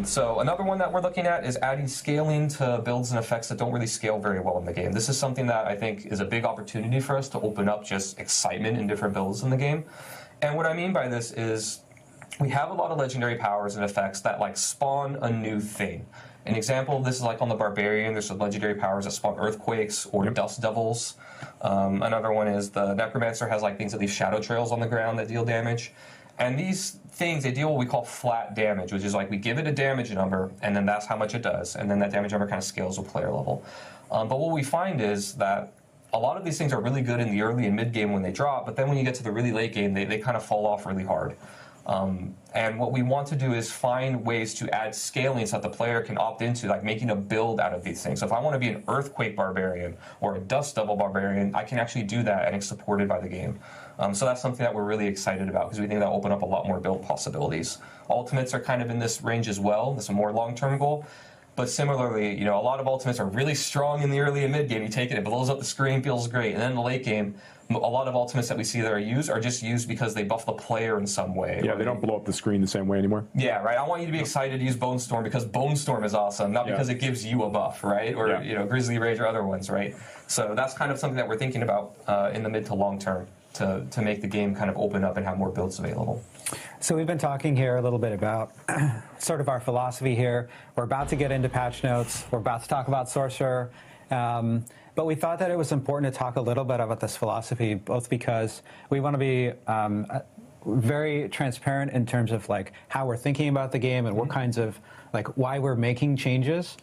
So another one that we're looking at is adding scaling to builds and effects that don't really scale very well in the game. This is something that I think is a big opportunity for us to open up just excitement in different builds in the game. And what I mean by this is we have a lot of legendary powers and effects that like spawn a new thing. An example of this is like on the Barbarian, there's some legendary powers that spawn earthquakes or dust devils. Another one is the Necromancer has like things that leave shadow trails on the ground that deal damage. And these things, they deal what we call flat damage, which is like we give it a damage number, and then that's how much it does, and then that damage number kind of scales with player level. But what we find is that a lot of these things are really good in the early and mid game when they drop, but then when you get to the really late game, they kind of fall off really hard. And what we want to do is find ways to add scaling so that the player can opt into like making a build out of these things. So if I want to be an Earthquake Barbarian or a Dust Devil Barbarian, I can actually do that and it's supported by the game. So that's something that we're really excited about because we think that'll open up a lot more build possibilities. Ultimates are kind of in this range as well. This is a more long-term goal. But similarly, a lot of ultimates are really strong in the early and mid game. You take it, it blows up the screen, feels great. And then in the late game, a lot of ultimates that we see that are used are just used because they buff the player in some way. Yeah, they don't blow up the screen the same way anymore. Yeah, right. I want you to be excited to use Bone Storm because Bone Storm is awesome, not because it gives you a buff, right? Or Grizzly Rage or other ones, right? So that's kind of something that we're thinking about in the mid to long term to make the game kind of open up and have more builds available. So we've been talking here a little bit about sort of our philosophy here. We're about to get into patch notes. We're about to talk about Sorcerer. But we thought that it was important to talk a little bit about this philosophy, both because we want to be very transparent in terms of like how we're thinking about the game and what kinds of like why we're making changes,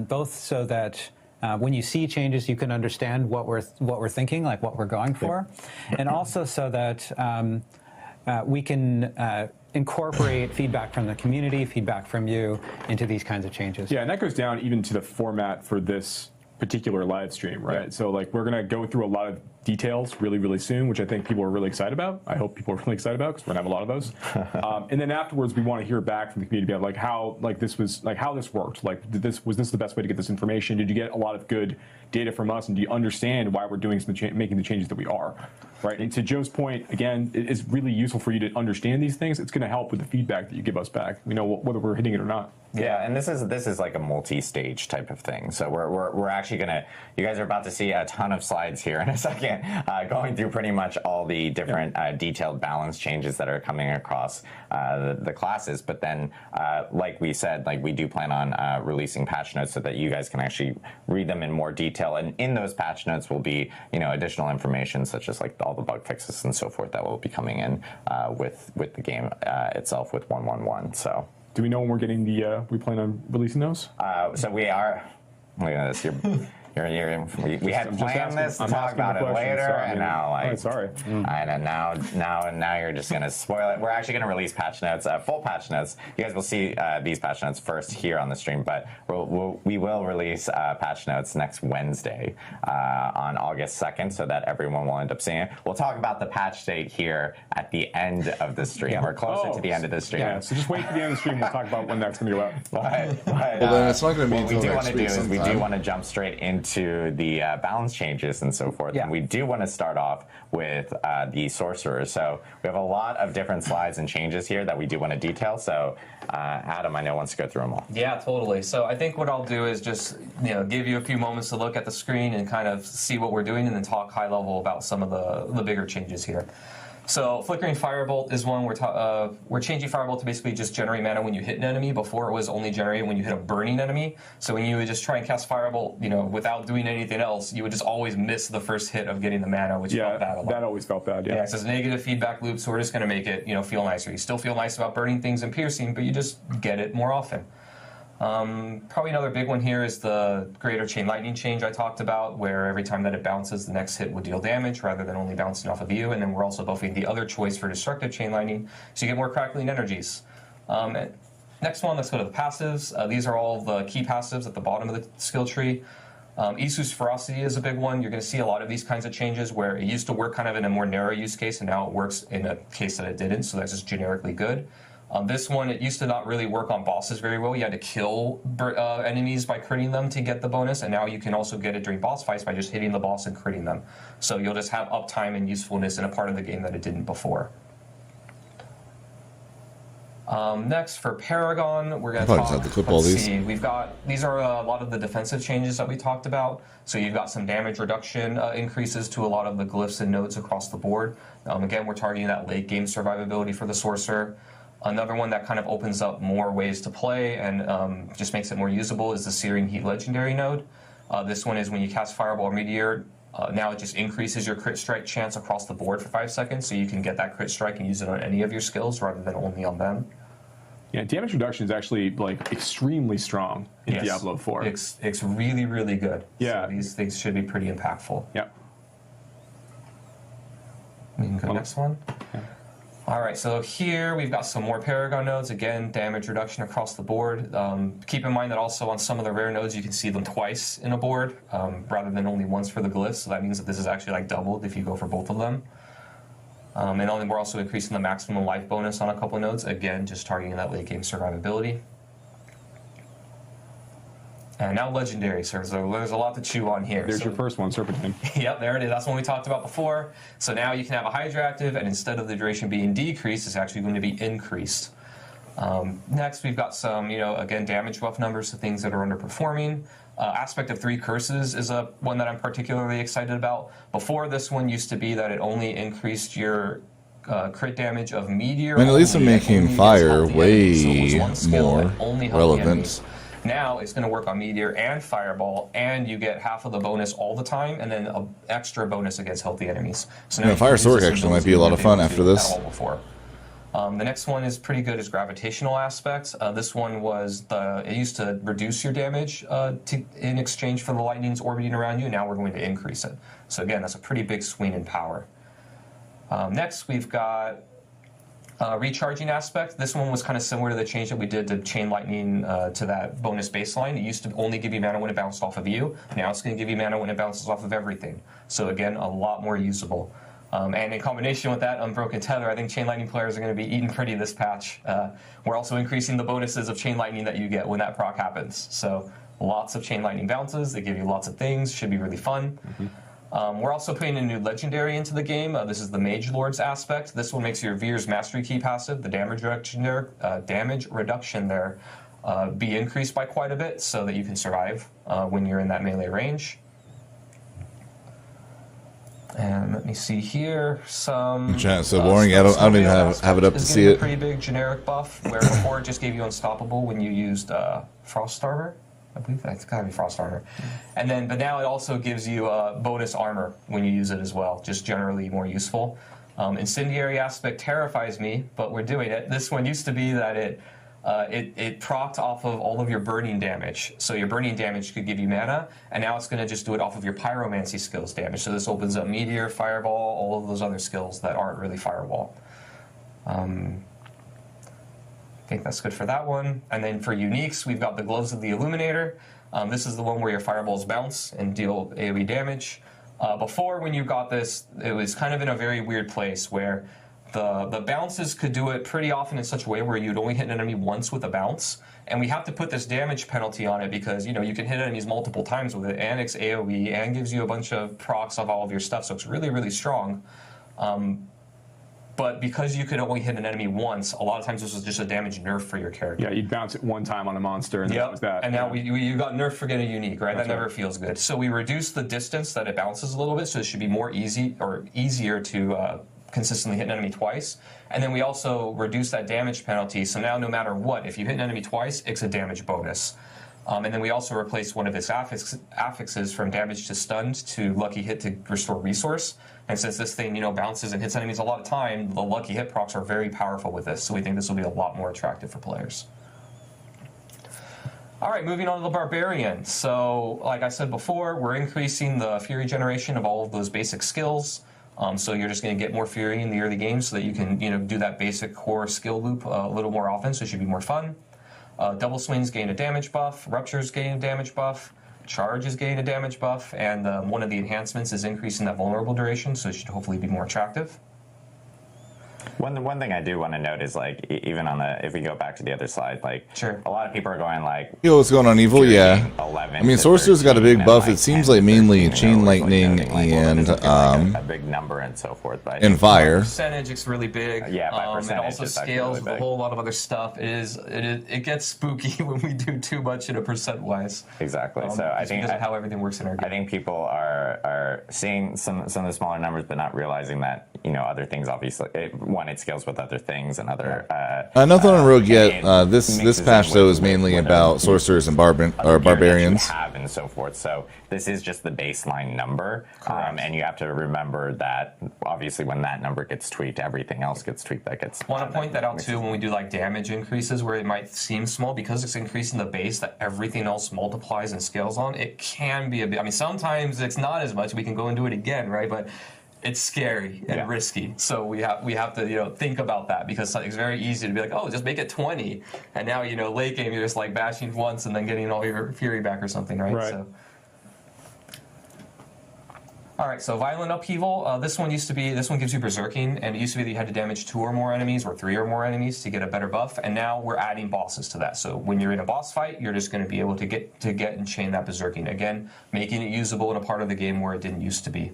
both so that when you see changes, you can understand what we're thinking, like what we're going for, and also so that we can incorporate feedback from the community, feedback from you into these kinds of changes. Yeah, and that goes down even to the format for this particular live stream, right? Yeah. So like we're gonna go through a lot of details really, really soon, which I think people are really excited about. I hope people are really excited about because we're gonna have a lot of those. And then afterwards, we want to hear back from the community about like how how this worked. Like, was this the best way to get this information? Did you get a lot of good data from us, and do you understand why we're doing making the changes that we are? Right. And to Joe's point, again, it is really useful for you to understand these things. It's going to help with the feedback that you give us back. We know whether we're hitting it or not. Yeah, and this is like a multi-stage type of thing. So we're actually gonna. You guys are about to see a ton of slides here in a second, going through pretty much all the different detailed balance changes that are coming across the classes. But then, like we said, like we do plan on releasing patch notes so that you guys can actually read them in more detail. And in those patch notes will be additional information such as like all the bug fixes and so forth that will be coming in with the game itself with 1.1.1. So. Do we know when we're getting we plan on releasing those? So we are. Look at this. We had planned this to talk about it later, and now like, sorry. And now you're just gonna spoil it. We're actually gonna release patch notes, full patch notes. You guys will see these patch notes first here on the stream, but we will release patch notes next Wednesday on August 2nd, so that everyone will end up seeing it. We'll talk about the patch date here at the end of the stream. We're closer to the end of the stream. Yeah, so just wait for the end of the stream. We'll talk about when that's gonna go out. But Well, then it's not going to be what we until do want next to do week is we sometime. do want to jump straight into the balance changes and so forth. Yeah. And we do want to start off with the sorcerers. So we have a lot of different slides and changes here that we do want to detail. So Adam, I know, wants to go through them all. Yeah, totally. So I think what I'll do is just give you a few moments to look at the screen and kind of see what we're doing, and then talk high level about some of the bigger changes here. So Flickering Firebolt is one we're changing Firebolt to basically just generate mana when you hit an enemy. Before it was only generated when you hit a burning enemy. So when you would just try and cast Firebolt, without doing anything else, you would just always miss the first hit of getting the mana, which felt bad a lot. That always felt bad. Yeah. Yeah, it says negative feedback loop, so we're just going to make it feel nicer. You still feel nice about burning things and piercing, but you just get it more often. Probably another big one here is the greater chain lightning change I talked about, where every time that it bounces, the next hit would deal damage rather than only bouncing off of you. And then we're also buffing the other choice for destructive chain lightning, so you get more crackling energies. Next one, let's go to the passives. These are all the key passives at the bottom of the skill tree. Isu's Ferocity is a big one. You're going to see a lot of these kinds of changes where it used to work kind of in a more narrow use case, and now it works in a case that it didn't, so that's just generically good. This one, it used to not really work on bosses very well. You had to kill enemies by critting them to get the bonus, and now you can also get it during boss fights by just hitting the boss and critting them. So you'll just have uptime and usefulness in a part of the game that it didn't before. Next, for Paragon, we're going to talk. Have to clip all these. See, these are a lot of the defensive changes that we talked about. So you've got some damage reduction increases to a lot of the glyphs and nodes across the board. Again, we're targeting that late game survivability for the Sorcerer. Another one that kind of opens up more ways to play and just makes it more usable is the Searing Heat Legendary node. This one is when you cast Fireball or Meteor, now it just increases your crit strike chance across the board for 5 seconds, so you can get that crit strike and use it on any of your skills rather than only on them. Yeah, damage reduction is actually extremely strong in Diablo 4. It's really, really good. Yeah. So these things should be pretty impactful. Yep. We can go next one. Yeah. All right, so here we've got some more Paragon nodes. Again, damage reduction across the board. Keep in mind that also on some of the rare nodes, you can see them twice in a board rather than only once for the glyphs. So that means that this is actually doubled if you go for both of them. And then we're also increasing the maximum life bonus on a couple of nodes. Again, just targeting that late game survivability. And now Legendary, so there's a lot to chew on here. There's your first one, Serpentine. Yep, there it is. That's one we talked about before. So now you can have a Hydra active, and instead of the duration being decreased, it's actually going to be increased. Next, we've got some, again, damage buff numbers to things that are underperforming. Aspect of 3 Curses is one that I'm particularly excited about. Before, this one used to be that it only increased your crit damage of Meteor. I mean, at least I'm making fire way more relevant. relevant. Now it's going to work on Meteor and Fireball, and you get half of the bonus all the time, and then an extra bonus against healthy enemies. So now Fire Sword actually might be a lot of fun after this. Before. The next one is pretty good, is Gravitational Aspects. This one it used to reduce your damage in exchange for the lightnings orbiting around you. Now we're going to increase it. So again, that's a pretty big swing in power. Next, we've got Recharging Aspect. This one was kind of similar to the change that we did to Chain Lightning to that bonus baseline. It used to only give you mana when it bounced off of you. Now it's going to give you mana when it bounces off of everything. So again, a lot more usable. And in combination with that Unbroken Tether, I think Chain Lightning players are going to be eating pretty this patch. We're also increasing the bonuses of Chain Lightning that you get when that proc happens. So lots of Chain Lightning bounces. They give you lots of things. Should be really fun. Mm-hmm. We're also putting a new Legendary into the game. This is the Mage Lord's Aspect. This one makes your Veer's Mastery Key passive, the damage reduction there, be increased by quite a bit so that you can survive when you're in that melee range. And let me see here, some... so boring, I don't even have it up to see it. A pretty big generic buff, where before it just gave you Unstoppable when you used Frost Armor. I believe that's got to be Frost Armor. And but now it also gives you bonus armor when you use it as well, just generally more useful. Incendiary Aspect terrifies me, but we're doing it. This one used to be that it it procced off of all of your burning damage. So your burning damage could give you mana, and now it's going to just do it off of your pyromancy skills damage. So this opens up meteor, fireball, all of those other skills that aren't really firewall. I think that's good for that one. And then for uniques, we've got the Gloves of the Illuminator. This is the one where your fireballs bounce and deal AoE damage. Before, when you got this, it was kind of in a very weird place where the bounces could do it pretty often in such a way where you'd only hit an enemy once with a bounce. And we have to put this damage penalty on it because, you know, you can hit enemies multiple times with it, and it's AoE, and gives you a bunch of procs of all of your stuff, so it's really, really strong. But because you could only hit an enemy once, a lot of times this was just a damage nerf for your character. Yeah, you'd bounce it one time on a monster, and that was that. And now you got nerfed for getting unique, right? That's that never feels good. So we reduced the distance that it bounces a little bit, so it should be more easier to consistently hit an enemy twice. And then we also reduced that damage penalty, so now no matter what, if you hit an enemy twice, it's a damage bonus. And then we also replaced one of its affixes from damage to stunned to lucky hit to restore resource. And since this thing, you know, bounces and hits enemies a lot of time, the lucky hit procs are very powerful with this, so we think this will be a lot more attractive for players. All right, moving on to the Barbarian. So, like I said before, we're increasing the Fury generation of all of those basic skills. So you're just going to get more Fury in the early game so that you can, you know, do that basic core skill loop a little more often, so it should be more fun. Double swings gain a damage buff, ruptures gain a damage buff, charges gain a damage buff, and one of the enhancements is increasing that vulnerable duration, so it should hopefully be more attractive. One thing I do want to note is, like, even on the, if we go back to the other slide, like, Sure. a lot of people are going like, Yo, what's going on, Evil? Yeah. 11 I mean, to Sorcerer's got a 13 big buff. and, It seems like mainly Chain Lightning noting, like, well, and it doesn't feel like a big number and so forth, but and Fire. Percentage is really big. Yeah, by It percentage, also it's actually scales really with a big. whole lot of other stuff. It gets spooky when we do too much in a percent wise. exactly. So I think because of how everything works in our game. I think people are seeing some of the smaller numbers, but not realizing that, you know, other things obviously. It scales with other things and other. Nothing on Rogue yet. and This mixes patch in though with- is mainly with about other sorcerers and other gear that you barbarians. have and so forth. So this is just the baseline number, and you have to remember that obviously when that number gets tweaked, everything else gets tweaked. That gets. Want to point that out too when we do like damage increases where it might seem small because it's increasing the base that everything else multiplies and scales on. It can be a bit. I mean, sometimes it's not as much. We can go and do it again, right? But it's scary and risky, so we have to, you know, think about that because it's very easy to be like, oh, just make it 20, and now, you know, late game you're just like bashing once and then getting all your fury back or something, right? Right. So. All right, so Violent Upheaval. This one gives you Berserking, and it used to be that you had to damage 2 or more enemies or 3 or more enemies to get a better buff, and now we're adding bosses to that. So when you're in a boss fight, you're just going to be able to get and chain that Berserking again, making it usable in a part of the game where it didn't used to be.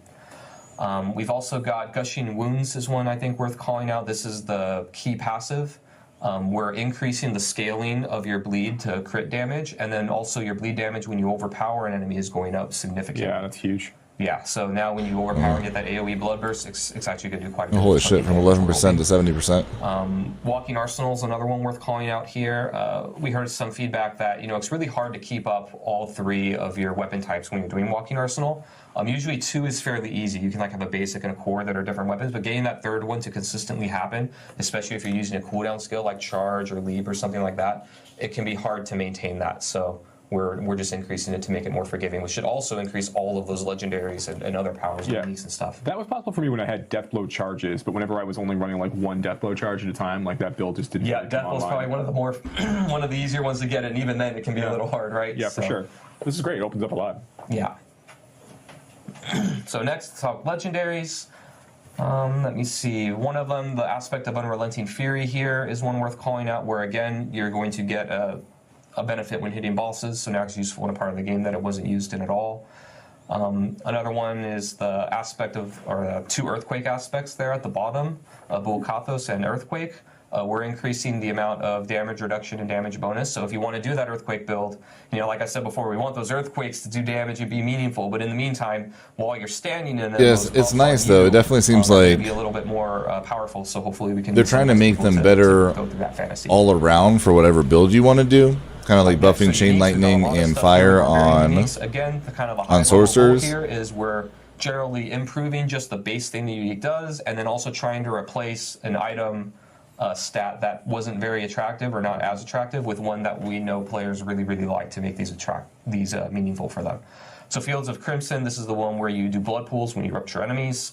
We've also got Gushing Wounds is one I think worth calling out. This is the key passive. We're increasing the scaling of your bleed to crit damage, and then also your bleed damage when you overpower an enemy is going up significantly. Yeah, that's huge. Yeah, so now when you overpower and get that AoE blood burst, it's actually going to do quite a bit. Holy shit! From 11% to 70%. Walking Arsenal is another one worth calling out here. We heard some feedback that, you know, it's really hard to keep up all 3 of your weapon types when you're doing Walking Arsenal. Usually 2 is fairly easy. You can like have a basic and a core that are different weapons, but getting that third one to consistently happen, especially if you're using a cooldown skill like Charge or Leap or something like that, it can be hard to maintain that. So we're just increasing it to make it more forgiving, which should also increase all of those legendaries and other powers and uniques and stuff. That was possible for me when I had Deathblow charges, but whenever I was only running like 1 Deathblow charge at a time, like that build just didn't. Yeah, Deathblow's probably one of the more one of the easier ones to get, and even then it can be a little hard, right? Yeah, for sure. This is great. It opens up a lot. Yeah. So next, let's talk legendaries. Let me see. One of them, the aspect of Unrelenting Fury here, is one worth calling out, where again you're going to get a benefit when hitting bosses, so now it's useful in a part of the game that it wasn't used in at all. Another one is the aspect of, or 2 earthquake aspects there at the bottom, Bulkathos and Earthquake. We're increasing the amount of damage reduction and damage bonus. So if you want to do that earthquake build, you know, like I said before, we want those earthquakes to do damage and be meaningful. But in the meantime, while you're standing in them, Yes, it's nice though. It definitely seems like be a little bit more powerful. So hopefully we can. They're trying to make them better go through that fantasy. all around for whatever build you want to do. Kind of like buffing Chain Lightning and Fire on again, the kind of a high sorcerers. Here is we're generally improving just the base thing the unique does, and then also trying to replace an item stat that wasn't very attractive or not as attractive with one that we know players really, really like to make these meaningful for them. So Fields of Crimson, this is the one where you do blood pools when you rupture enemies.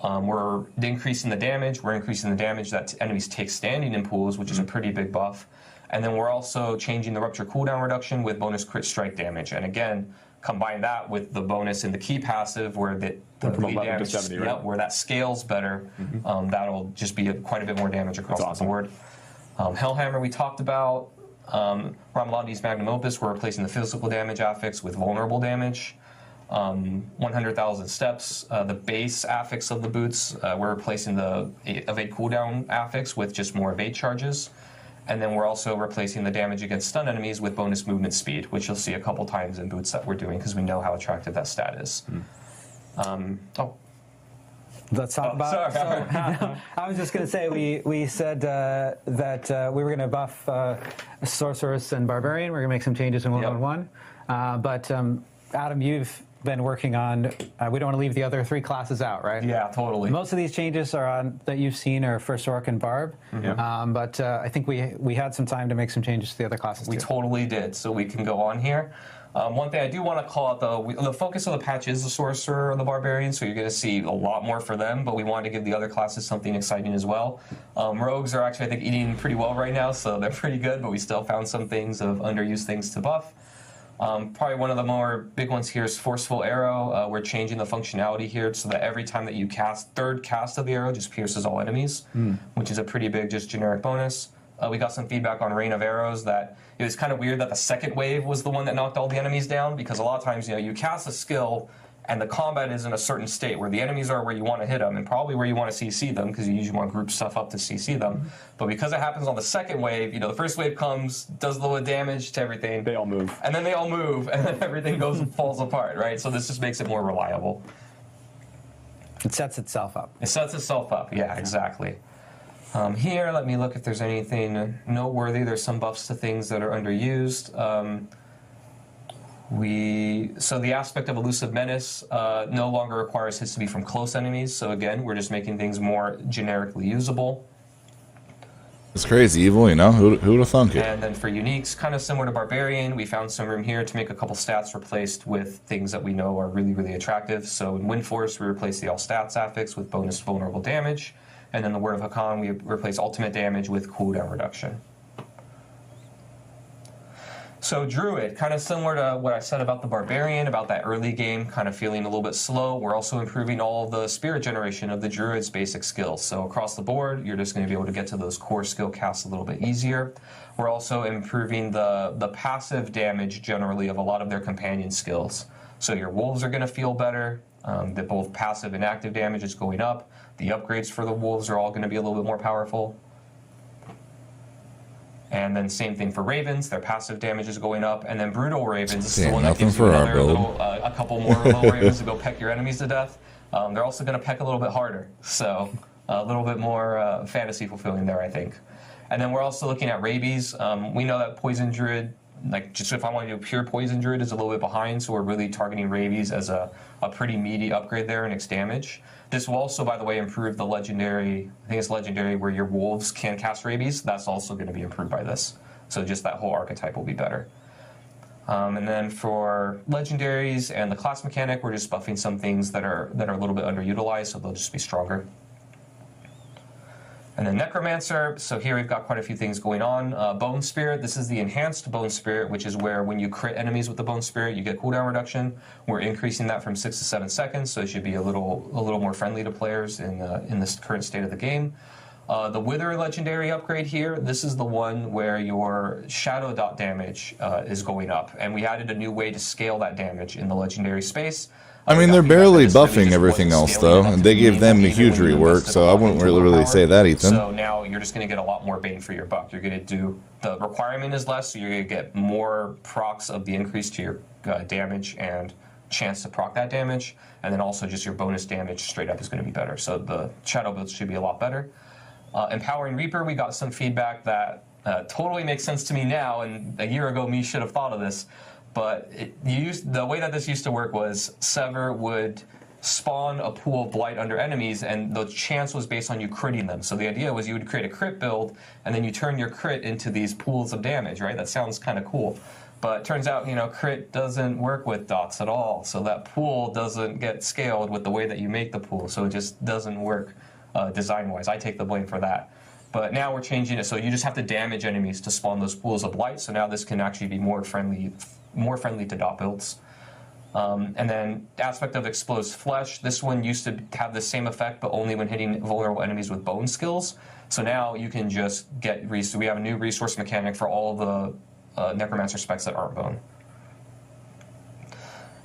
We're increasing the damage. We're increasing the damage that enemies take standing in pools, which is a pretty big buff. And then we're also changing the rupture cooldown reduction with bonus crit strike damage. And again, combine that with the bonus in the key passive where the from lead 11 to damage, 70, right? where that scales better. That'll just be quite a bit more damage across That's the awesome. board. Hellhammer we talked about. Ramalandi's Magnum Opus, we're replacing the physical damage affix with vulnerable damage. 100,000 steps, the base affix of the boots, we're replacing the evade cooldown affix with just more evade charges. And then we're also replacing the damage against stun enemies with bonus movement speed, which you'll see a couple times in boots that we're doing because we know how attractive that stat is. Let's talk about. sorry. So, I was just going to say we said that we were going to buff Sorceress and Barbarian. We're going to make some changes in 1.1. But Adam, you've been working on. We don't want to leave the other 3 classes out, right? Yeah, totally. Most of these changes that you've seen are for Sork and Barb. But I think we had some time to make some changes to the other classes We too. totally did, so we can go on here. One thing I do want to call out, though, the focus of the patch is the Sorcerer and the Barbarian, so you're going to see a lot more for them, but we wanted to give the other classes something exciting as well. Rogues are actually, I think, eating pretty well right now, so they're pretty good, but we still found some things of underused things to buff. Probably one of the more big ones here is Forceful Arrow. We're changing the functionality here so that every time that you cast, third cast of the arrow just pierces all enemies, which is a pretty big just generic bonus. We got some feedback on Rain of Arrows that it was kind of weird that the second wave was the one that knocked all the enemies down, because a lot of times, you cast a skill and the combat is in a certain state where the enemies are where you want to hit them and probably where you want to CC them, because you usually want to group stuff up to CC them. But because it happens on the second wave, the first wave comes, does a little damage to everything. They all move. And then they all move, and then everything goes and falls apart, right? So this just makes it more reliable. It sets itself up. It sets itself up, yeah, exactly. Here, let me look if there's anything noteworthy. There's some buffs to things that are underused. So the aspect of Elusive Menace no longer requires hits to be from close enemies. So again, we're just making things more generically usable. It's crazy evil, Who would have thunk it? And then for uniques, kind of similar to Barbarian, we found some room here to make a couple stats replaced with things that we know are really, really attractive. So in Wind Force, we replaced the all stats affix with bonus vulnerable damage. And then the Word of Hakan, we replace ultimate damage with cooldown reduction. So Druid, kind of similar to what I said about the Barbarian, about that early game kind of feeling a little bit slow. We're also improving all of the spirit generation of the Druid's basic skills. So across the board, you're just going to be able to get to those core skill casts a little bit easier. We're also improving the passive damage generally of a lot of their companion skills. So your wolves are going to feel better. That both passive and active damage is going up. The upgrades for the wolves are all going to be a little bit more powerful. And then same thing for ravens, their passive damage is going up. And then brutal ravens, this is the one that gives you a couple more little ravens to go peck your enemies to death. They're also going to peck a little bit harder. So a little bit more fantasy fulfilling there, I think. And then we're also looking at rabies. We know that poison druid, just if I want to do pure poison druid, is a little bit behind. So we're really targeting rabies as a pretty meaty upgrade there in its damage. This will also, by the way, improve the legendary, I think it's legendary, where your wolves can cast rabies. That's also going to be improved by this. So just that whole archetype will be better. And then for legendaries and the class mechanic, we're just buffing some things that are a little bit underutilized, so they'll just be stronger. And then Necromancer, so here we've got quite a few things going on. Bone Spirit, this is the enhanced Bone Spirit, which is where when you crit enemies with the Bone Spirit, you get cooldown reduction. We're increasing that from 6 to 7 seconds, so it should be a little more friendly to players in this current state of the game. The Wither legendary upgrade here, this is the one where your shadow dot damage is going up, and we added a new way to scale that damage in the legendary space. I mean, they're barely buffing everything else, though, and they gave them a huge rework, so I wouldn't really say that, Ethan. So now you're just going to get a lot more bang for your buck. You're going to do, the requirement is less, so you're going to get more procs of the increase to your damage and chance to proc that damage, and then also just your bonus damage straight up is going to be better. So the shadow builds should be a lot better. Empowering Reaper, we got some feedback that totally makes sense to me now, and a year ago me should have thought of this. But the way that this used to work was Sever would spawn a pool of blight under enemies, and the chance was based on you critting them. So the idea was you would create a crit build, and then you turn your crit into these pools of damage, right? That sounds kind of cool. But it turns out, crit doesn't work with dots at all. So that pool doesn't get scaled with the way that you make the pool. So it just doesn't work design-wise. I take the blame for that. But now we're changing it, so you just have to damage enemies to spawn those pools of blight. So now this can actually be more friendly to dot builds. And then aspect of exposed flesh. This one used to have the same effect, but only when hitting vulnerable enemies with bone skills. So now you can just get we have a new resource mechanic for all the necromancer specs that aren't bone.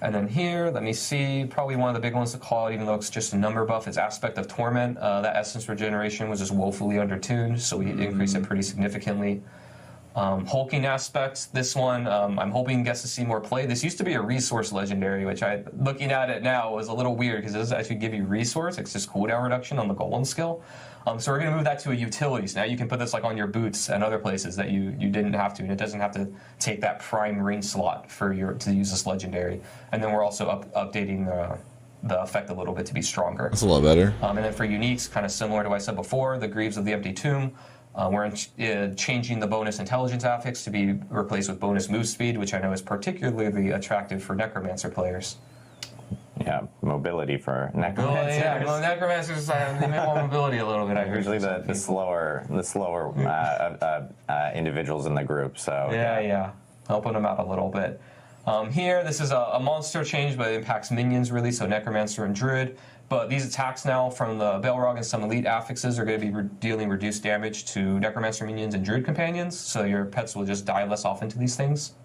And then here, let me see, probably one of the big ones to call it, even though it's just a number buff, is Aspect of Torment. That essence regeneration was just woefully undertuned, so we increased it pretty significantly. Hulking aspects, this one, I'm hoping gets to see more play. This used to be a resource legendary, which looking at it now, was a little weird because it doesn't actually give you resource, it's just cooldown reduction on the golem skill. So we're going to move that to a utility. So now you can put this like on your boots and other places that you didn't have to, and it doesn't have to take that prime ring slot to use this legendary. And then we're also updating the effect a little bit to be stronger. That's a lot better. And then for uniques, kind of similar to what I said before, the Greaves of the Empty Tomb. We're changing the bonus intelligence affix to be replaced with bonus move speed, which I know is particularly attractive for necromancer players. Yeah, mobility for necromancers. Yeah, well, necromancers they make more mobility a little bit. Usually the slower individuals in the group. So yeah, helping them out a little bit. Here, this is a monster change, but it impacts minions really, so necromancer and druid. But these attacks now from the Balrog and some elite affixes are going to be dealing reduced damage to necromancer minions and druid companions, so your pets will just die less often to these things.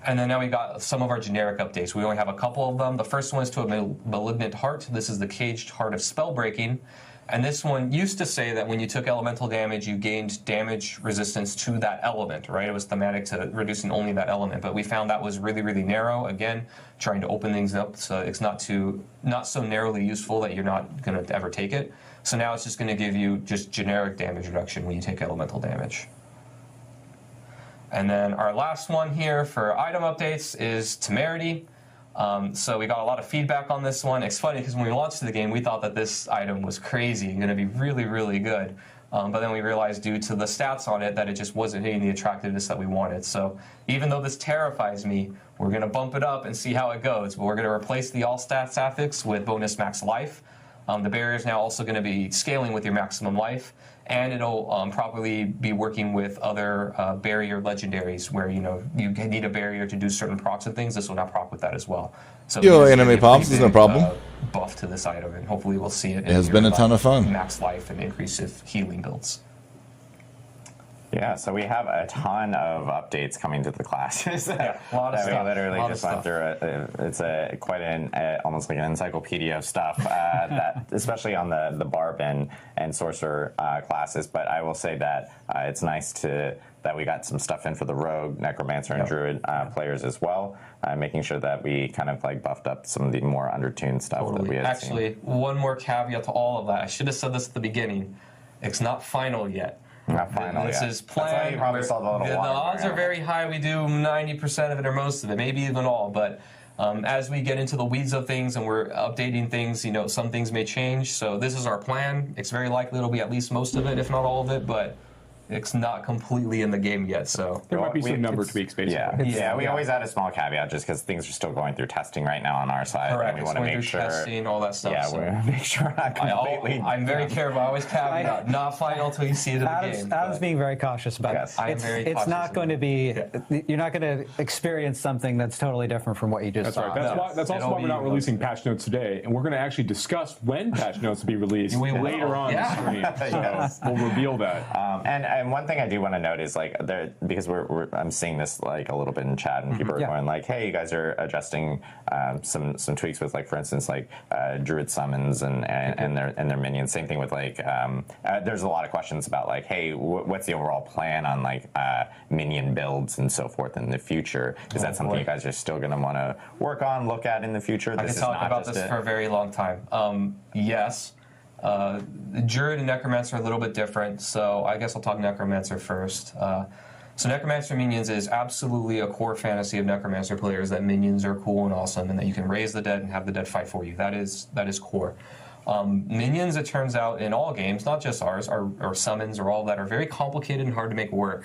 And then now we got some of our generic updates. We only have a couple of them. The first one is to a malignant heart. This is the caged heart of spell breaking. And this one used to say that when you took elemental damage, you gained damage resistance to that element, right? It was thematic to reducing only that element. But we found that was really, really narrow. Again, trying to open things up so it's not so narrowly useful that you're not going to ever take it. So now it's just going to give you just generic damage reduction when you take elemental damage. And then our last one here for item updates is Temerity. So we got a lot of feedback on this one. It's funny because when we launched the game, we thought that this item was crazy and going to be really, really good. But then we realized due to the stats on it that it just wasn't hitting the attractiveness that we wanted. So even though this terrifies me, we're going to bump it up and see how it goes. But we're going to replace the all stats affix with bonus max life. The barrier is now also going to be scaling with your maximum life, and it'll probably be working with other barrier legendaries where you need a barrier to do certain procs and things. This will now proc with that as well. So enemy pops is no problem. Buff to this item, and hopefully we'll see it. It has been a ton of fun. Max life and increase healing builds. Yeah, so we have a ton of updates coming to the classes. Yeah, a lot of stuff. We literally just went through it's quite almost like an encyclopedia of stuff, that especially on the barb and sorcerer classes. But I will say that it's nice that we got some stuff in for the rogue, necromancer, and druid players as well, making sure that we kind of like buffed up some of the more undertuned stuff that we had Actually, one more caveat to all of that. I should have said this at the beginning. It's not final yet. Not final This yet. is planned. That's why you probably saw the little the odds are very high we do 90% of it or most of it, maybe even all. But as we get into the weeds of things and we're updating things, some things may change. So this is our plan. It's very likely it'll be at least most of it, if not all of it. But it's not completely in the game yet, so there might be some number tweaks, basically. We always add a small caveat just because things are still going through testing right now on our side. Correct. And we want to make sure testing, all that stuff. Yeah, so. we want to make sure we're not completely. I'm very careful. I always caveat, not final until you see it in the game. Adam's being very cautious about it. It's not going to be. You're not going to experience something that's totally different from what you just saw. Right. That's also why we're not releasing patch notes today, and we're going to actually discuss when patch notes will be released later on the stream. So we'll reveal that. And one thing I do want to note is because I'm seeing this like a little bit in chat, and people are going like, "Hey, you guys are adjusting some tweaks with for instance druid summons and their minions." Same thing with there's a lot of questions about hey, what's the overall plan on minion builds and so forth in the future? Is that something you guys are still going to want to work on, look at in the future? I can talk about this for a very long time. Yes. Druid and Necromancer are a little bit different, so I guess I'll talk Necromancer first. So Necromancer minions is absolutely a core fantasy of Necromancer players, that minions are cool and awesome, and that you can raise the dead and have the dead fight for you. That is core. Minions, it turns out, in all games, not just ours, or summons or all that, are very complicated and hard to make work.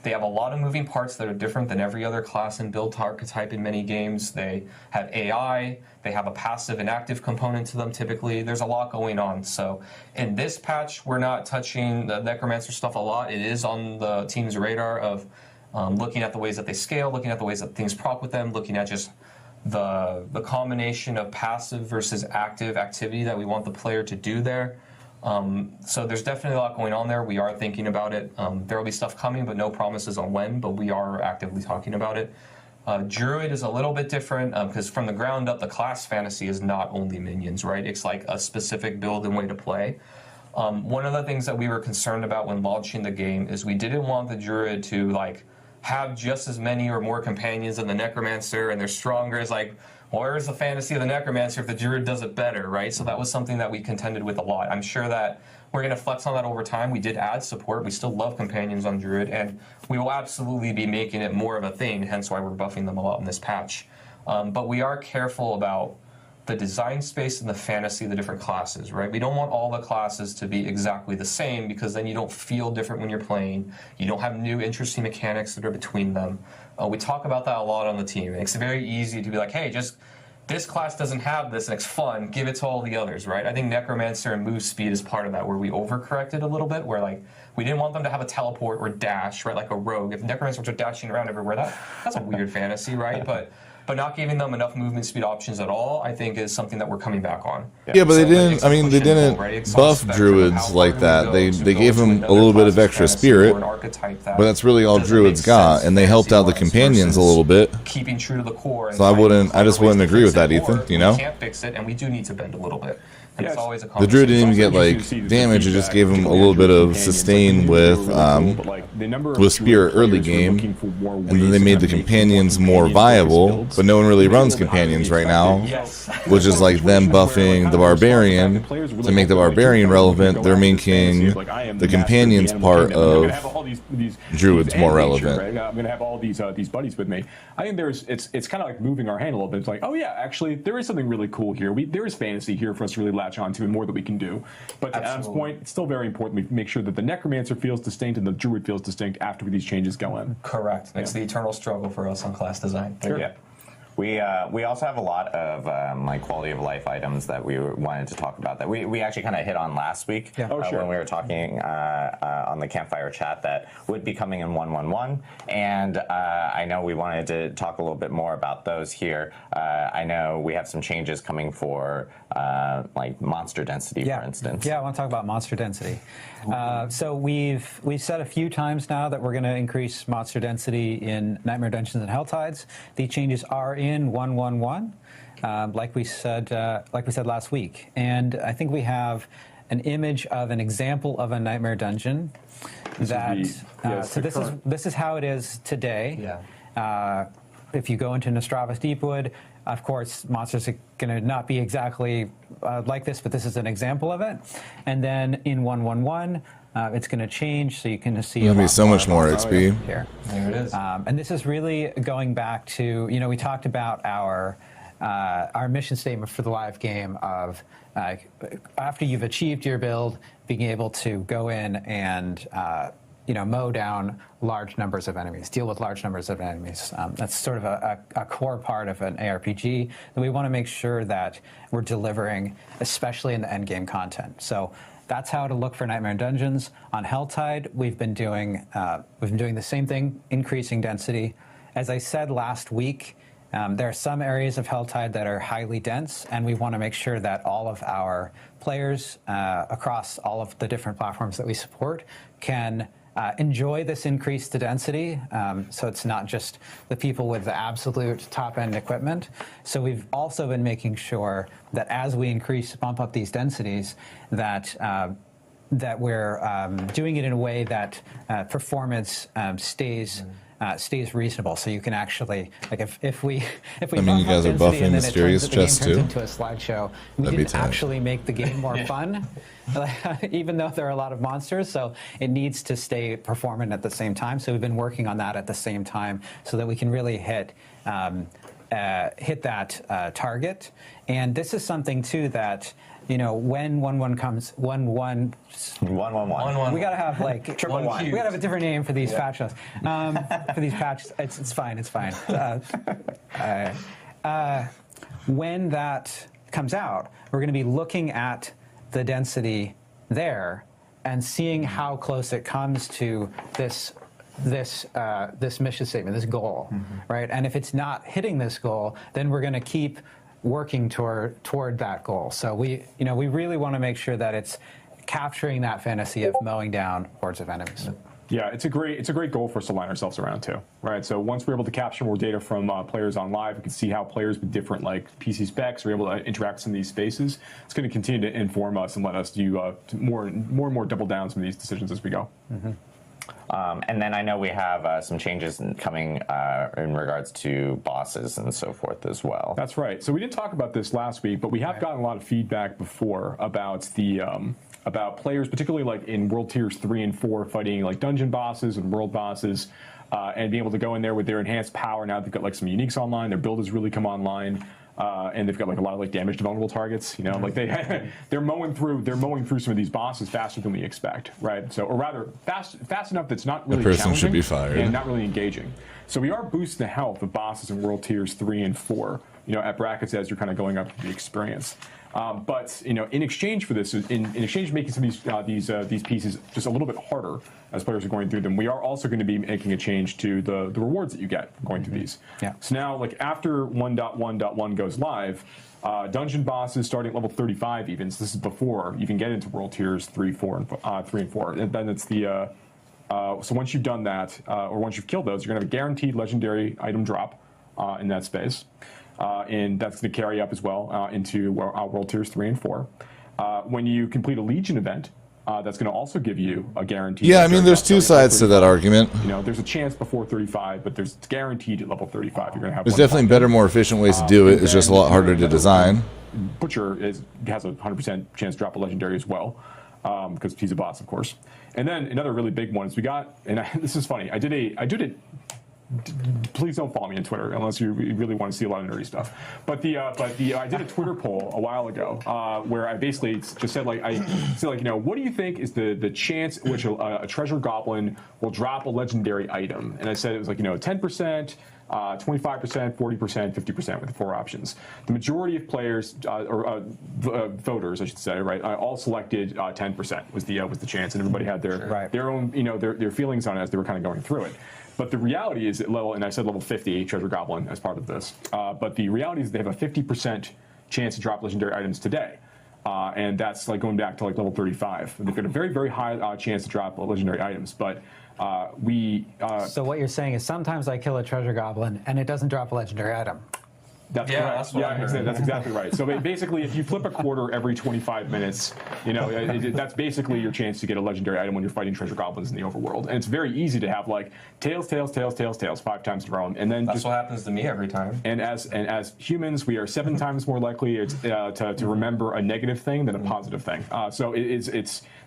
They have a lot of moving parts that are different than every other class and build archetype in many games. They have AI, they have a passive and active component to them typically. There's a lot going on. So in this patch, we're not touching the Necromancer stuff a lot. It is on the team's radar of looking at the ways that they scale, looking at the ways that things proc with them, looking at just the combination of passive versus active activity that we want the player to do there. So there's definitely a lot going on there. We are thinking about it. There will be stuff coming, but no promises on when, but we are actively talking about it. Druid is a little bit different because from the ground up, the class fantasy is not only minions, right? It's like a specific build and way to play. One of the things that we were concerned about when launching the game is we didn't want the Druid to have just as many or more companions than the Necromancer, and they're stronger. It's like, well, where's the fantasy of the Necromancer if the Druid does it better, right? So that was something that we contended with a lot. I'm sure that we're going to flex on that over time. We did add support. We still love companions on Druid, and we will absolutely be making it more of a thing, hence why we're buffing them a lot in this patch. But we are careful about the design space and the fantasy of the different classes, right? We don't want all the classes to be exactly the same because then you don't feel different when you're playing. You don't have new interesting mechanics that are between them. We talk about that a lot on the team. It's very easy to be like, hey, just this class doesn't have this and it's fun, give it to all the others, right? I think Necromancer and move speed is part of that, where we overcorrected a little bit, where we didn't want them to have a teleport or dash, right, like a rogue. If Necromancers are dashing around everywhere, that's a weird fantasy, right? But not giving them enough movement speed options at all, I think, is something that we're coming back on. Yeah, but they didn't. I mean, they didn't buff druids like that. They gave them a little bit of extra spirit, but that's really all druids got, and they helped out the companions a little bit. Keeping true to the core. So I just wouldn't agree with that, Ethan. You know, we can't fix it, and we do need to bend a little bit. And it's always a the druid didn't even get damage. It just gave him a little bit of sustain with spirit early game, and then they made the companions more viable. But no one really runs companions right now, which is like them buffing the barbarian to make the barbarian relevant. They're making the companions part of druids more relevant. I'm going to have all these buddies with me. I think it's kind of like moving our hand a little bit. It's like, oh yeah, actually there is something really cool here. There is fantasy here for us to really latch onto and more that we can do. But to Adam's point, it's still very important we make sure that the Necromancer feels distinct and the Druid feels distinct after these changes go in. Correct. It's the eternal struggle for us on class design. Sure. Yeah. We also have a lot of quality of life items that we wanted to talk about that we actually kind of hit on last week when we were talking on the Campfire chat that would be coming in 1.1.1, and I know we wanted to talk a little bit more about those here. I know we have some changes coming for monster density, for instance. Yeah, I want to talk about monster density. So we've said a few times now that we're going to increase monster density in Nightmare Dungeons and Helltides. The changes are in 1.1.1, like we said last week, and I think we have an image of an example of a Nightmare Dungeon. This is how it is today. Yeah. If you go into Nostravis Deepwood, of course, monsters are going to not be exactly like this, but this is an example of it. And then in 1.1.1, it's going to change, so you can see there's going to be so much more XP here. There it is. And this is really going back to, we talked about our mission statement for the live game of after you've achieved your build, being able to go in and mow down large numbers of enemies, deal with large numbers of enemies. That's sort of a core part of an ARPG that we want to make sure that we're delivering, especially in the end game content. So that's how to look for Nightmare Dungeons. On Helltide, we've been doing the same thing, increasing density. As I said last week, there are some areas of Helltide that are highly dense, and we want to make sure that all of our players across all of the different platforms that we support can enjoy this increased density, so it's not just the people with the absolute top-end equipment. So we've also been making sure that as we bump up these densities, that we're doing it in a way that performance stays stays reasonable. So you can actually, like, if we I mean, you guys are buffing and then mysterious the game chests turns too? into a slideshow, we That'd be can tight. actually make the game more fun, even though there are a lot of monsters. So it needs to stay performant at the same time. So we've been working on that at the same time so that we can really hit that target. And this is something too that, you know, when 1-1 comes, 1-1. 1-1-1. We gotta have like Triple one. We gotta have a different name for these patch notes. For these patches, it's fine. It's fine. When that comes out, we're going to be looking at the density there and seeing how close it comes to this mission statement, this goal, right? And if it's not hitting this goal, then we're going to keep working toward that goal. So we really want to make sure that it's capturing that fantasy of mowing down hordes of enemies. Yeah, it's a great goal for us to line ourselves around too, right? So once we're able to capture more data from players on live, we can see how players with different like PC specs are able to interact in these spaces. It's going to continue to inform us and let us do more and more double down some of these decisions as we go. And then I know we have some changes coming in regards to bosses and so forth as well. That's right. So we didn't talk about this last week, but we have gotten a lot of feedback before about the about players, particularly like in World Tiers 3 and 4, fighting like dungeon bosses and world bosses, and being able to go in there with their enhanced power. Now they've got like some uniques online. Their build has really come online. And they've got like a lot of like damage to vulnerable targets, you know, like they're mowing through some of these bosses faster than we expect, right? So, or rather, fast enough that's not really The person challenging should be fired. and not really engaging. So we are boosting the health of bosses in World Tiers 3 and 4, you know, at brackets as you're kind of going up the experience. But you know, in exchange for this, in exchange for making some of these pieces just a little bit harder as players are going through them, we are also going to be making a change to the rewards that you get from going through these. Yeah. So now, like after 1.1.1 goes live, dungeon bosses starting at level 35 even. So this is before you even get into World Tiers 3 and 4, and then it's the so once you've done that, or once you've killed those, you're going to have a guaranteed legendary item drop in that space. And that's going to carry up as well into World Tiers 3 and 4. When you complete a Legion event, that's going to also give you a guarantee. Yeah, I mean, there's two sides to that argument. You know, there's a chance before 35, but there's guaranteed at level 35. You're going to have. There's definitely better, more efficient ways to do it. It's just a lot harder to design. Butcher has a 100% chance to drop a legendary as well, because he's a boss, of course. And then another really big one is we got, and this is funny. I did it. Please don't follow me on Twitter unless you really want to see a lot of nerdy stuff. But I did a Twitter poll a while ago where I basically just said you know, what do you think is the chance at which a treasure goblin will drop a legendary item? And I said it was like, you know, 10%, 25%, 40%, 50% with the 4 options. The majority of players or voters, I should say, right, all selected 10% was the chance, and everybody had their own, you know, their feelings on it as they were kind of going through it. But the reality is at level, and I said level 50 treasure goblin as part of this. But the reality is they have a 50% chance to drop legendary items today. And that's like going back to like level 35. They've got a very, very high chance to drop legendary items. But So what you're saying is sometimes I kill a treasure goblin and it doesn't drop a legendary item. That's Yeah, correct. that's what I heard. That's exactly right. So basically, if you flip a quarter every 25 minutes, you know, that's basically your chance to get a legendary item when you're fighting treasure goblins in the overworld. And it's very easy to have like tails 5 times in a row, and then That's what happens to me every time. And as humans, we are 7 times more likely to remember a negative thing than a positive thing. So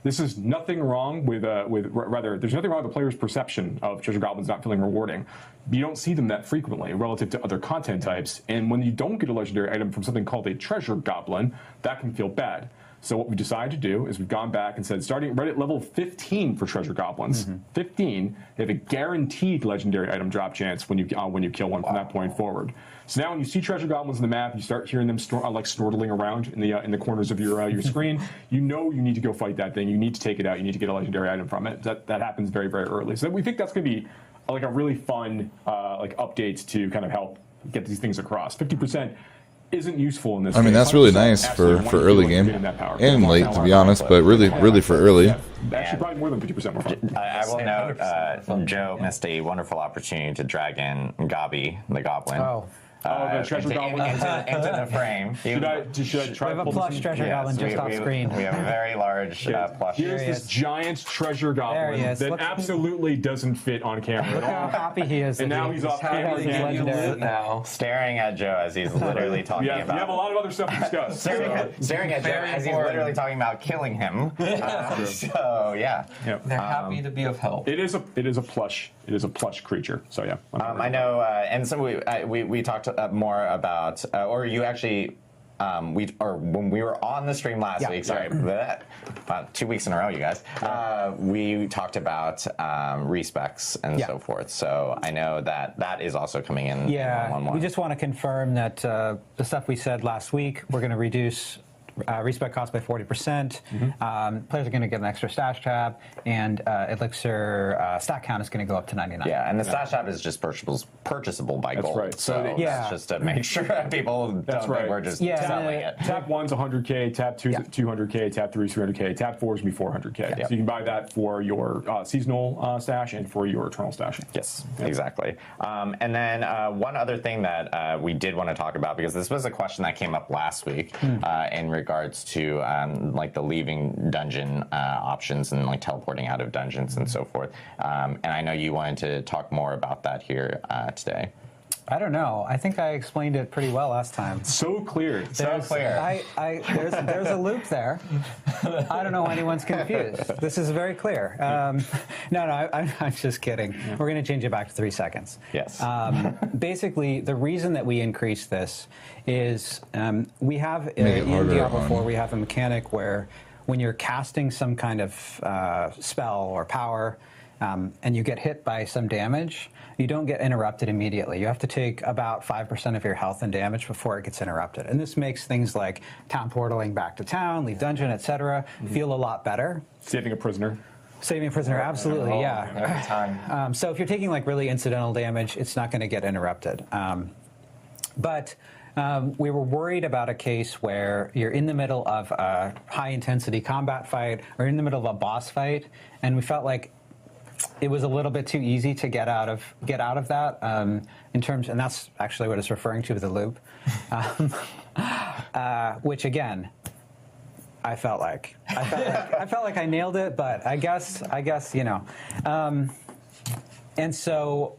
this is nothing wrong with rather there's nothing wrong with the player's perception of treasure goblins not feeling rewarding. You don't see them that frequently relative to other content types, and when you don't get a legendary item from something called a treasure goblin, that can feel bad. So what we decided to do is we've gone back and said, starting right at level 15 for treasure goblins, 15, they have a guaranteed legendary item drop chance when you kill one from that point forward. So now when you see treasure goblins on the map, you start hearing them like snortling around in the corners of your screen. You know you need to go fight that thing. You need to take it out. You need to get a legendary item from it. That happens very, very early. So we think that's going to be like a really fun like update to kind of help get these things across. 50% isn't useful in this. I mean, that's really nice for early game and late, to be honest, but really for early. Actually, probably more than 50% more fun. I will note, Joe missed a wonderful opportunity to drag in Gabi, the goblin. Oh, the treasure goblin into the frame. Should I try? We have a plush treasure goblin just off screen. We have a very large plush. Here's this giant treasure goblin that absolutely doesn't fit on camera Look at how all. happy he is. And now he's off camera again. now. Staring at Joe as he's literally talking about. We have a lot of other stuff to discuss. Staring at Joe as he's literally talking about killing him. So yeah. They're happy to be of help. It is a plush creature. So yeah. I know, and so we talked more about, or you actually, when we were on the stream last week. Sorry, about 2 weeks in a row, you guys. We talked about respecs and so forth. So I know that is also coming in. Yeah, in 1.1. we just want to confirm that the stuff we said last week, we're going to reduce respec cost by 40%. Players are going to get an extra stash tab, and Elixir stat count is going to go up to 99. Yeah, and the stash tab is just purchasable by gold. Right. So it's just to make sure people don't think we're just selling it. Tab 1's 100K, Tab 2 200K, Tab 3 300K, Tab 4 is going to be 400K. So you can buy that for your seasonal stash and for your eternal stash. Yes, exactly. And then one other thing that we did want to talk about, because this was a question that came up last week in regards to like the leaving dungeon options and like teleporting out of dungeons and so forth. And I know you wanted to talk more about that here today. I don't know. I think I explained it pretty well last time. So clear. There's a loop there. I don't know why anyone's confused. This is very clear. No, I'm just kidding. We're going to change it back to 3 seconds. Yes. Basically, the reason that we increased this is we have in Diablo 4 we have a mechanic where when you're casting some kind of spell or power and you get hit by some damage, you don't get interrupted immediately. You have to take about 5% of your health and damage before it gets interrupted. And this makes things like town portaling back to town, leave dungeon, etc. feel a lot better. Saving a prisoner. Saving a prisoner, absolutely, yeah. Every time. So if you're taking like really incidental damage, it's not going to get interrupted. But we were worried about a case where you're in the middle of a high-intensity combat fight or in the middle of a boss fight, and we felt like it was a little bit too easy to get out of that in terms, and that's actually what it's referring to with the loop, which again, I felt like I nailed it, but I guess you know, and so.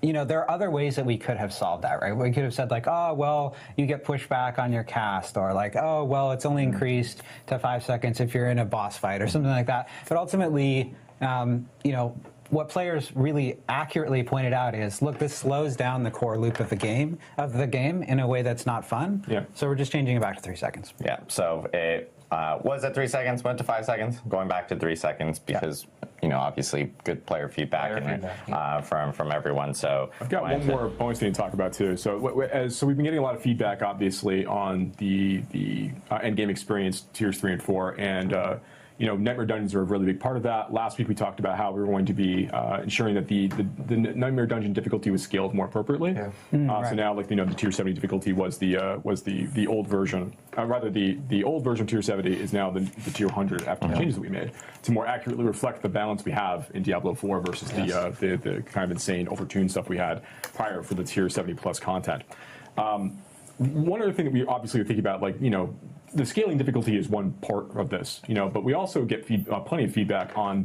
You know, there are other ways that we could have solved that, right? We could have said like, oh, well, you get pushed back on your cast, or like, oh, well, it's only increased to 5 seconds if you're in a boss fight or something like that. But ultimately, you know, what players really accurately pointed out is, look, this slows down the core loop of the game in a way that's not fun. Yeah. So we're just changing it back to 3 seconds. Yeah. So it was at 3 seconds, went to 5 seconds, going back to 3 seconds because you know, obviously good player feedback from everyone. So I've got one more bonus thing to talk about too. So we've been getting a lot of feedback, obviously, on the end game experience tiers 3 and 4, and you know, Nightmare Dungeons are a really big part of that. Last week we talked about how we were going to be ensuring that the Nightmare Dungeon difficulty was scaled more appropriately. Yeah. So now, like, you know, the tier 70 difficulty was the old version. Rather, the old version of tier 70 is now the tier 100 after the changes that we made to more accurately reflect the balance we have in Diablo 4 versus the kind of insane overtuned stuff we had prior for the tier 70 plus content. One other thing that we obviously are thinking about, like, you know, the scaling difficulty is one part of this, you know, but we also get plenty of feedback on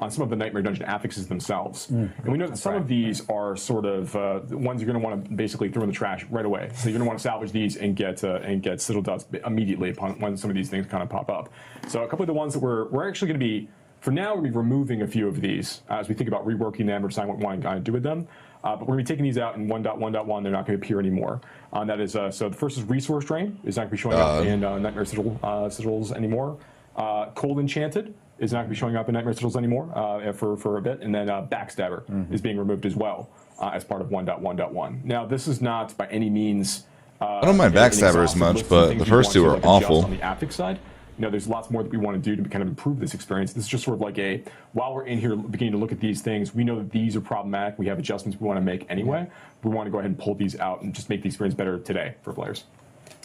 some of the Nightmare Dungeon affixes themselves, and we know that some of these are sort of the ones you're going to want to basically throw in the trash right away. So you're going to want to salvage these and get citadel dots immediately upon when some of these things kind of pop up. So a couple of the ones that we're actually going to be, for now, we're going to be removing a few of these as we think about reworking them or deciding what we want to do with them. But we're going to be taking these out in 1.1.1. They're not going to appear anymore. That is so. The first is Resource Drain. Is not going to be showing up in Nightmare Sigils anymore. Cold Enchanted is not going to be showing up in Nightmare Sigils anymore for a bit. And then Backstabber is being removed as well as part of 1.1.1. Now, this is not by any means. I don't mind Backstabber as much, but the first two are awful. On the affix side. You know, there's lots more that we want to do to kind of improve this experience. This is just sort of like while we're in here beginning to look at these things, we know that these are problematic. We have adjustments we want to make anyway. We want to go ahead and pull these out and just make the experience better today for players.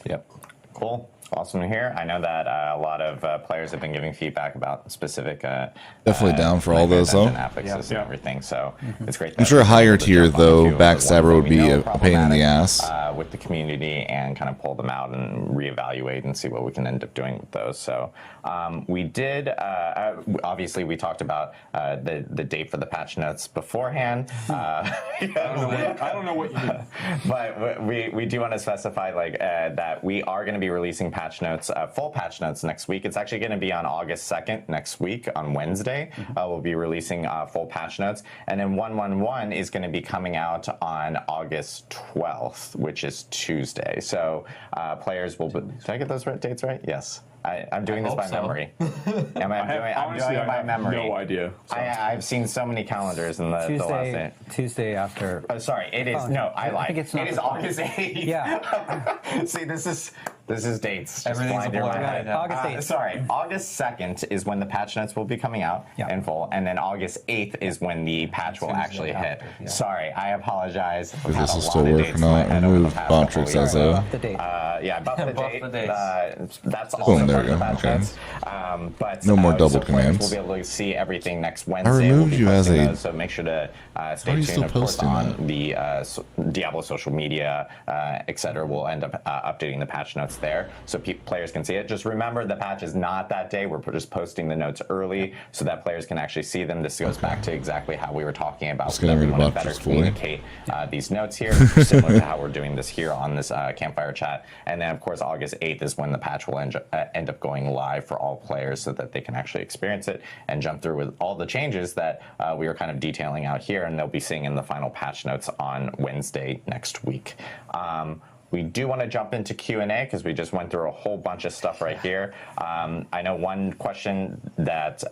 Yep. Cool. Awesome to hear. I know that a lot of players have been giving feedback about specific. Definitely down for all those, though. Affixes and everything. So it's great. I'm sure higher tier, though, Backstabber would be a pain in the ass. With the community and kind of pull them out and reevaluate and see what we can end up doing with those. So we did, obviously we talked about the date for the patch notes beforehand. I don't know what you mean. But we do want to specify that we are going to be releasing patch notes, full patch notes next week. It's actually going to be on August 2nd next week on Wednesday. We'll be releasing full patch notes. And then 111 is going to be coming out on August 12th, which is Tuesday. So players will. Did I get those dates right? Yes. I'm doing this by memory. I'm doing it by memory. No idea. So. I've seen so many calendars in the last day. Tuesday after. Oh, sorry. It is. No, I lied. It is August 8th. Yeah. See, this is dates. Everything's a blur right now. August 8th. Sorry, August 2nd is when the patch notes will be coming out in full, and then August 8th is when the patch will actually hit. Sorry, I apologize. This is still working on. Remove Bontrix as a. Yeah, buff the date. That's Boom, also there part we of the go. patch Okay. notes. But No more double so players commands. We'll be able to see everything next Wednesday. removed We'll be you as posting a- those, so make sure to stay Why are you tuned, still of course, posting on that? the Diablo social media, etc. We'll end up updating the patch notes there, so players can see it. Just remember, the patch is not that day. We're just posting the notes early so that players can actually see them. This goes back to exactly how we were talking about. Just getting rid of we want to buffs better fully. communicate these notes here, similar to how we're doing this here on this Campfire chat. And then, of course, August 8th is when the patch will end up going live for all players so that they can actually experience it and jump through with all the changes that we are kind of detailing out here, and they'll be seeing in the final patch notes on Wednesday next week. We do want to jump into Q&A because we just went through a whole bunch of stuff right here. I know one question that,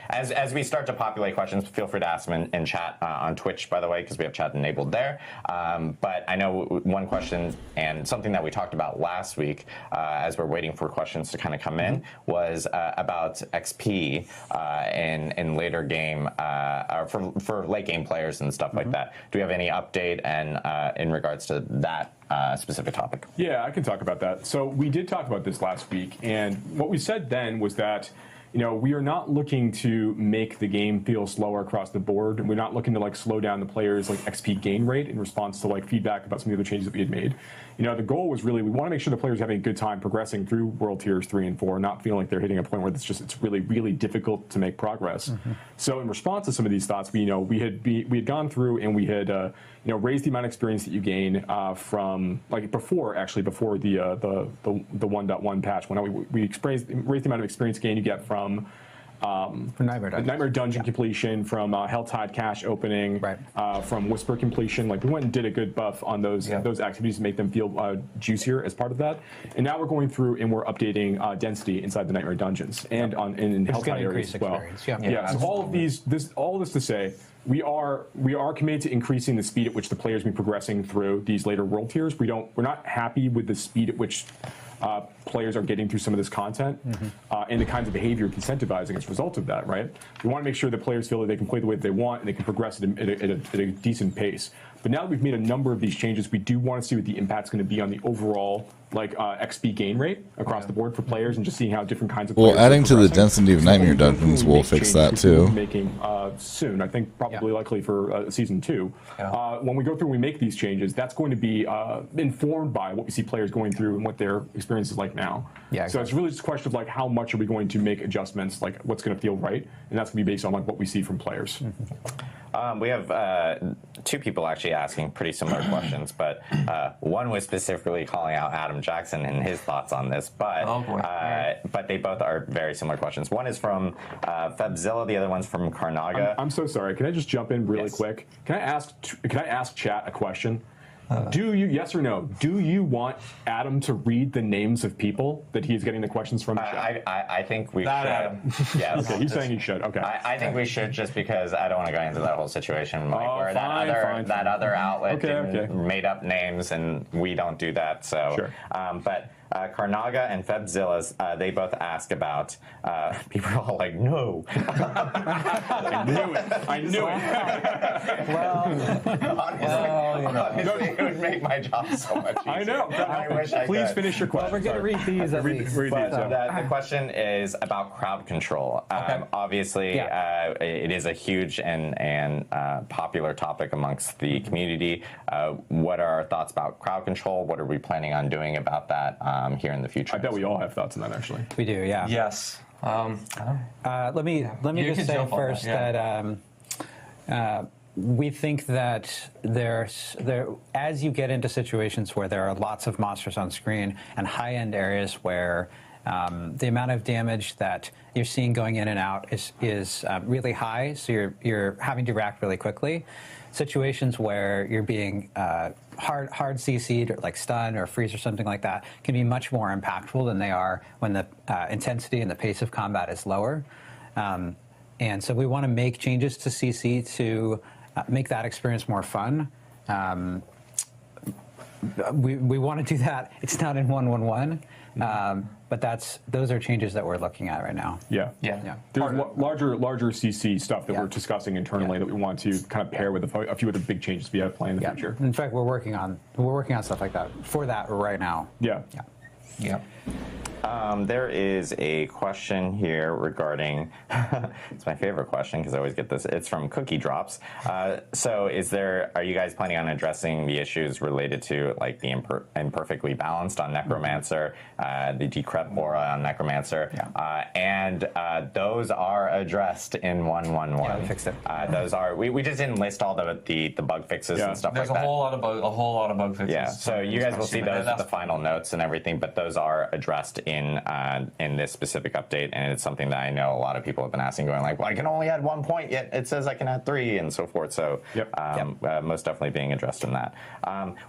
as we start to populate questions, feel free to ask them in chat on Twitch, by the way, because we have chat enabled there. But I know one question, and something that we talked about last week as we're waiting for questions to kind of come in, was about XP in later game, or for late game players and stuff like that. Do we have any update and in regards to that specific topic? Yeah, I can talk about that. So we did talk about this last week, and what we said then was that, you know, we are not looking to make the game feel slower across the board. We're not looking to slow down the players' XP gain rate in response to feedback about some of the other changes that we had made. You know, the goal was really, we want to make sure the players are having a good time progressing through World Tiers 3 and 4, not feeling like they're hitting a point where it's really, really difficult to make progress. So in response to some of these thoughts, we had gone through and we had raised the amount of experience that you gain from before the 1.1 patch. When we raised the amount of experience gain you get from Nightmare Dungeon completion, from Helltide Cache opening, from Whisper completion. We went and did a good buff on those activities to make them feel juicier as part of that. And now we're going through and we're updating density inside the Nightmare Dungeons and in Helltide areas as well. So all this to say, we are committed to increasing the speed at which the players be progressing through these later world tiers. We're not happy with the speed at which players are getting through some of this content and the kinds of behavior incentivizing as a result of that, right? We want to make sure that players feel that they can play the way that they want and they can progress at a decent pace. But now that we've made a number of these changes, we do want to see what the impact's going to be on the overall XP gain rate across the board for players, and just seeing how different kinds of players adding to the density of Nightmare Dungeons will fix that too. Making soon, I think probably likely for season 2. When we go through and we make these changes, that's going to be informed by what we see players going through and what their experience is like now. So it's really just a question of how much are we going to make adjustments, what's going to feel right, and that's going to be based on what we see from players. We have 2 people actually asking pretty similar questions, but one was specifically calling out Adam Jackson and his thoughts on this, but they both are very similar questions. One is from Febzilla, the other one's from Karnaga. I'm so sorry. Can I just jump in really quick? Can I ask chat a question? Do you, yes or no, do you want Adam to read the names of people that he's getting the questions from? I think we should. Yes. Okay, he's saying he should. Okay. I think we should, just because I don't want to go into that whole situation where that other outlet made up names and we don't do that. So, sure. But Karnaga and Febzilla, they both ask about. People are all like, no. I knew it. I knew it. Honestly, it would make my job so much easier. I know. I wish I Please could. finish your question. Well, we're going to read these at least. Read these, The question is about crowd control. Obviously, it is a huge and popular topic amongst the community. What are our thoughts about crowd control? What are we planning on doing about that here in the future? I bet we all have thoughts on that, actually. We do, yeah. Yes. Let me You just can say jump on first that we think that as you get into situations where there are lots of monsters on screen and high-end areas where the amount of damage that you're seeing going in and out is really high, so you're having to react really quickly. Situations where you're being hard CC'd, or like stun or freeze or something like that, can be much more impactful than they are when the intensity and the pace of combat is lower. And so we want to make changes to CC to make that experience more fun. We want to do that. It's not in 1.1.1, but those are changes that we're looking at right now. Yeah. There's larger CC stuff that we're discussing internally that we want to kind of pair with a few of the big changes we have planned in the future. In fact, we're working on stuff like that for that right now. Yeah. There is a question here regarding, it's my favorite question because I always get this, it's from Cookie Drops. So are you guys planning on addressing the issues related to like the imperfectly balanced on Necromancer, the decrep aura on Necromancer, and those are addressed in 1.1.1. Yeah, we fixed it. Those are, we just didn't list all the bug fixes and stuff There's like that. There's a whole lot of bug fixes. Yeah, so you guys will see those with the final notes and everything, but those are addressed in this specific update, and it's something that I know a lot of people have been asking, going like, well, I can only add 1 point, yet it says I can add 3, and so forth. So most definitely being addressed in that.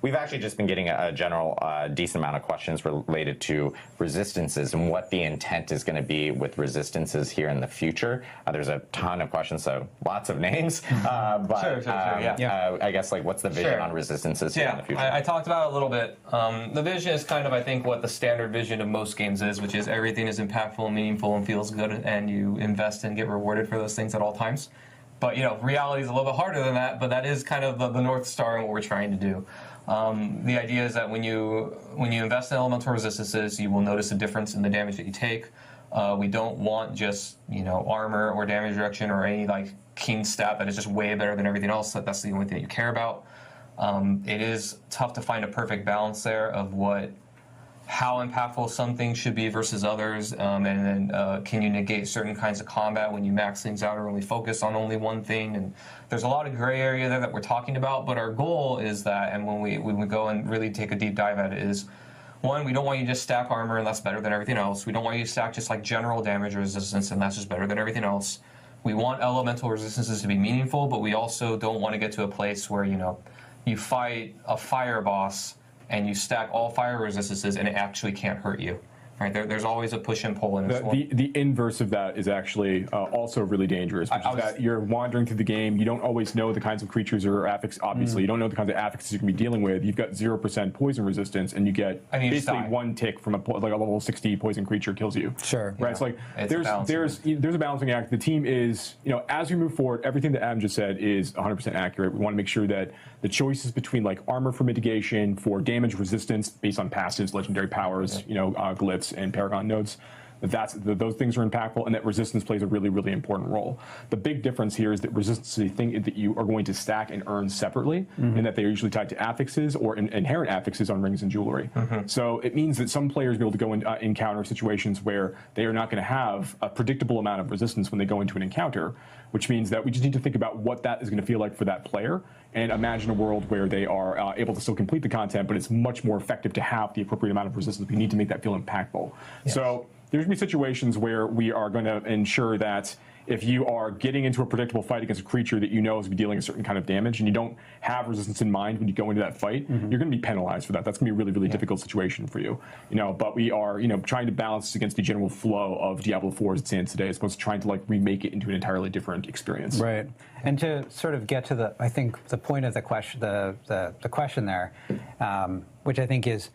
We've actually just been getting a general decent amount of questions related to resistances and what the intent is going to be with resistances here in the future. There's a ton of questions, so lots of names, but I guess like what's the vision on resistances here in the future? I talked about it a little bit. The vision is kind of, I think, what the standard vision of most games is, which is everything is impactful and meaningful and feels good, and you invest and get rewarded for those things at all times. But reality is a little bit harder than that, but that is kind of the North Star and what we're trying to do. The idea is that when you invest in elemental resistances, you will notice a difference in the damage that you take. We don't want just armor or damage reduction or any like king stat that is just way better than everything else. That's the only thing that you care about. It is tough to find a perfect balance there of how impactful some things should be versus others, and then can you negate certain kinds of combat when you max things out or only focus on only one thing. And there's a lot of gray area there that we're talking about, but our goal is that, and when we go and really take a deep dive at it, is one, we don't want you to just stack armor and that's better than everything else. We don't want you to stack just like general damage resistance and that's just better than everything else. We want elemental resistances to be meaningful, but we also don't want to get to a place where you fight a fire boss and you stack all fire resistances and it actually can't hurt you. Right? There's always a push and pull in this one. The inverse of that is actually also really dangerous, which is that you're wandering through the game. You don't always know the kinds of creatures or affix. Obviously, you don't know the kinds of affixes you're going to be dealing with. You've got 0% poison resistance, and you get basically one tick from a level 60 poison creature kills you. Sure. Right. It's like there's a balancing act. The team is as we move forward, everything that Adam just said is 100% accurate. We want to make sure that the choices between like armor for mitigation, for damage resistance based on passives, legendary powers, glyphs, and paragon nodes, those things are impactful, and that resistance plays a really, really important role. The big difference here is that resistance is a thing that you are going to stack and earn separately, and that they are usually tied to affixes or inherent affixes on rings and jewelry. So it means that some players will be able to go and encounter situations where they are not going to have a predictable amount of resistance when they go into an encounter, which means that we just need to think about what that is going to feel like for that player and imagine a world where they are able to still complete the content, but it's much more effective to have the appropriate amount of resistance. We need to make that feel impactful. Yes. So there's going to be situations where we are going to ensure that if you are getting into a predictable fight against a creature that is going to be dealing a certain kind of damage and you don't have resistance in mind when you go into that fight, you're going to be penalized for that. That's going to be a really, really difficult situation for you. But we are, trying to balance this against the general flow of Diablo 4 as it stands today, as opposed to trying to like remake it into an entirely different experience. Right. And to sort of get to the point of the question, the question there, which I think is,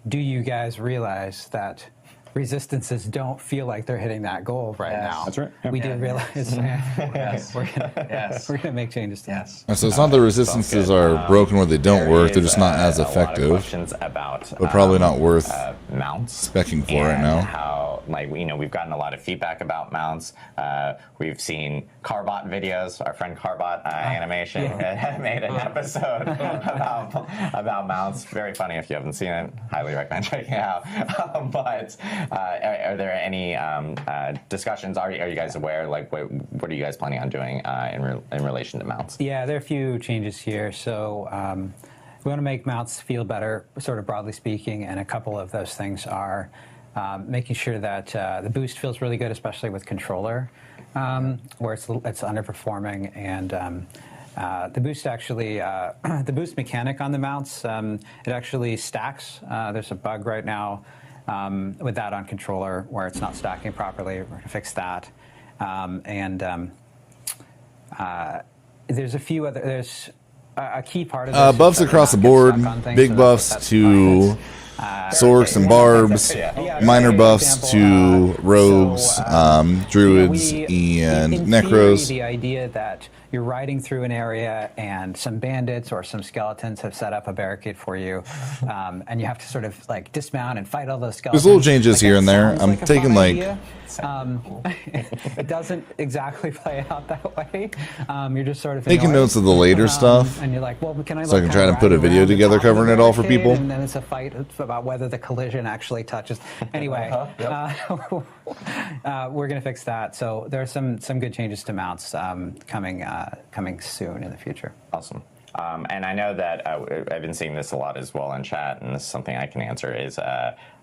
do you guys realize that resistances don't feel like they're hitting that goal right now? That's right. Yeah. We do realize Yes. we're gonna Yes. we're gonna make changes to that. Yes. So it's not the resistances are broken where they don't work; they're just not as A lot of effective. questions about But probably not worth mounts. specking for right and now. How, like, you know, we've gotten a lot of feedback about mounts. We've seen Carbot videos. Our friend Carbot Animation had made an episode about mounts. Very funny. If you haven't seen it, highly recommend checking it out. But are there any discussions? Are you guys aware? Like, what are you guys planning on doing in relation to mounts? Yeah, there are a few changes here. So we want to make mounts feel better, sort of broadly speaking, and a couple of those things are making sure that the boost feels really good, especially with controller, where it's underperforming, and the boost actually, the boost mechanic on the mounts, it actually stacks. There's a bug right now with that on controller where it's not stacking properly. We're going to fix that, there's a few other. There's a key part of this. Buffs across the board, big buffs to Sorks and Barbs, minor buffs to Rogues, Druids, and in Necros. Theory, the idea that you're riding through an area and some bandits or some skeletons have set up a barricade for you, and you have to sort of like dismount and fight all those skeletons. There's little changes here and there. Sounds I'm like a taking fun like idea. It doesn't exactly play out that way. You're just sort of taking annoyed. notes of the later stuff, And you're like, well, can I so I like, can try to kinda put a ride video around the together top of covering the it all for barricade? people. And then it's a fight about whether the collision actually touches. Anyway, we're going to fix that. So there are some good changes to mounts coming soon in the future. Awesome. And I know that I've been seeing this a lot as well in chat, and this is something I can answer, is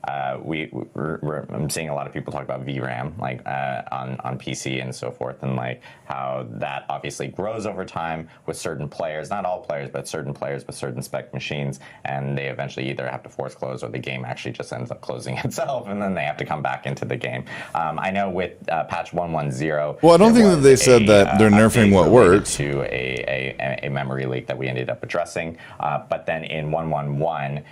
I'm seeing a lot of people talk about VRAM, like on PC and so forth, and like how that obviously grows over time with certain players, not all players, but certain players with certain spec machines, and they eventually either have to force close or the game actually just ends up closing itself, and then they have to come back into the game. I know with patch 1.10. Well, I don't think that they said that they're nerfing what works. To a memory leak that we ended up addressing, but then in 1.11,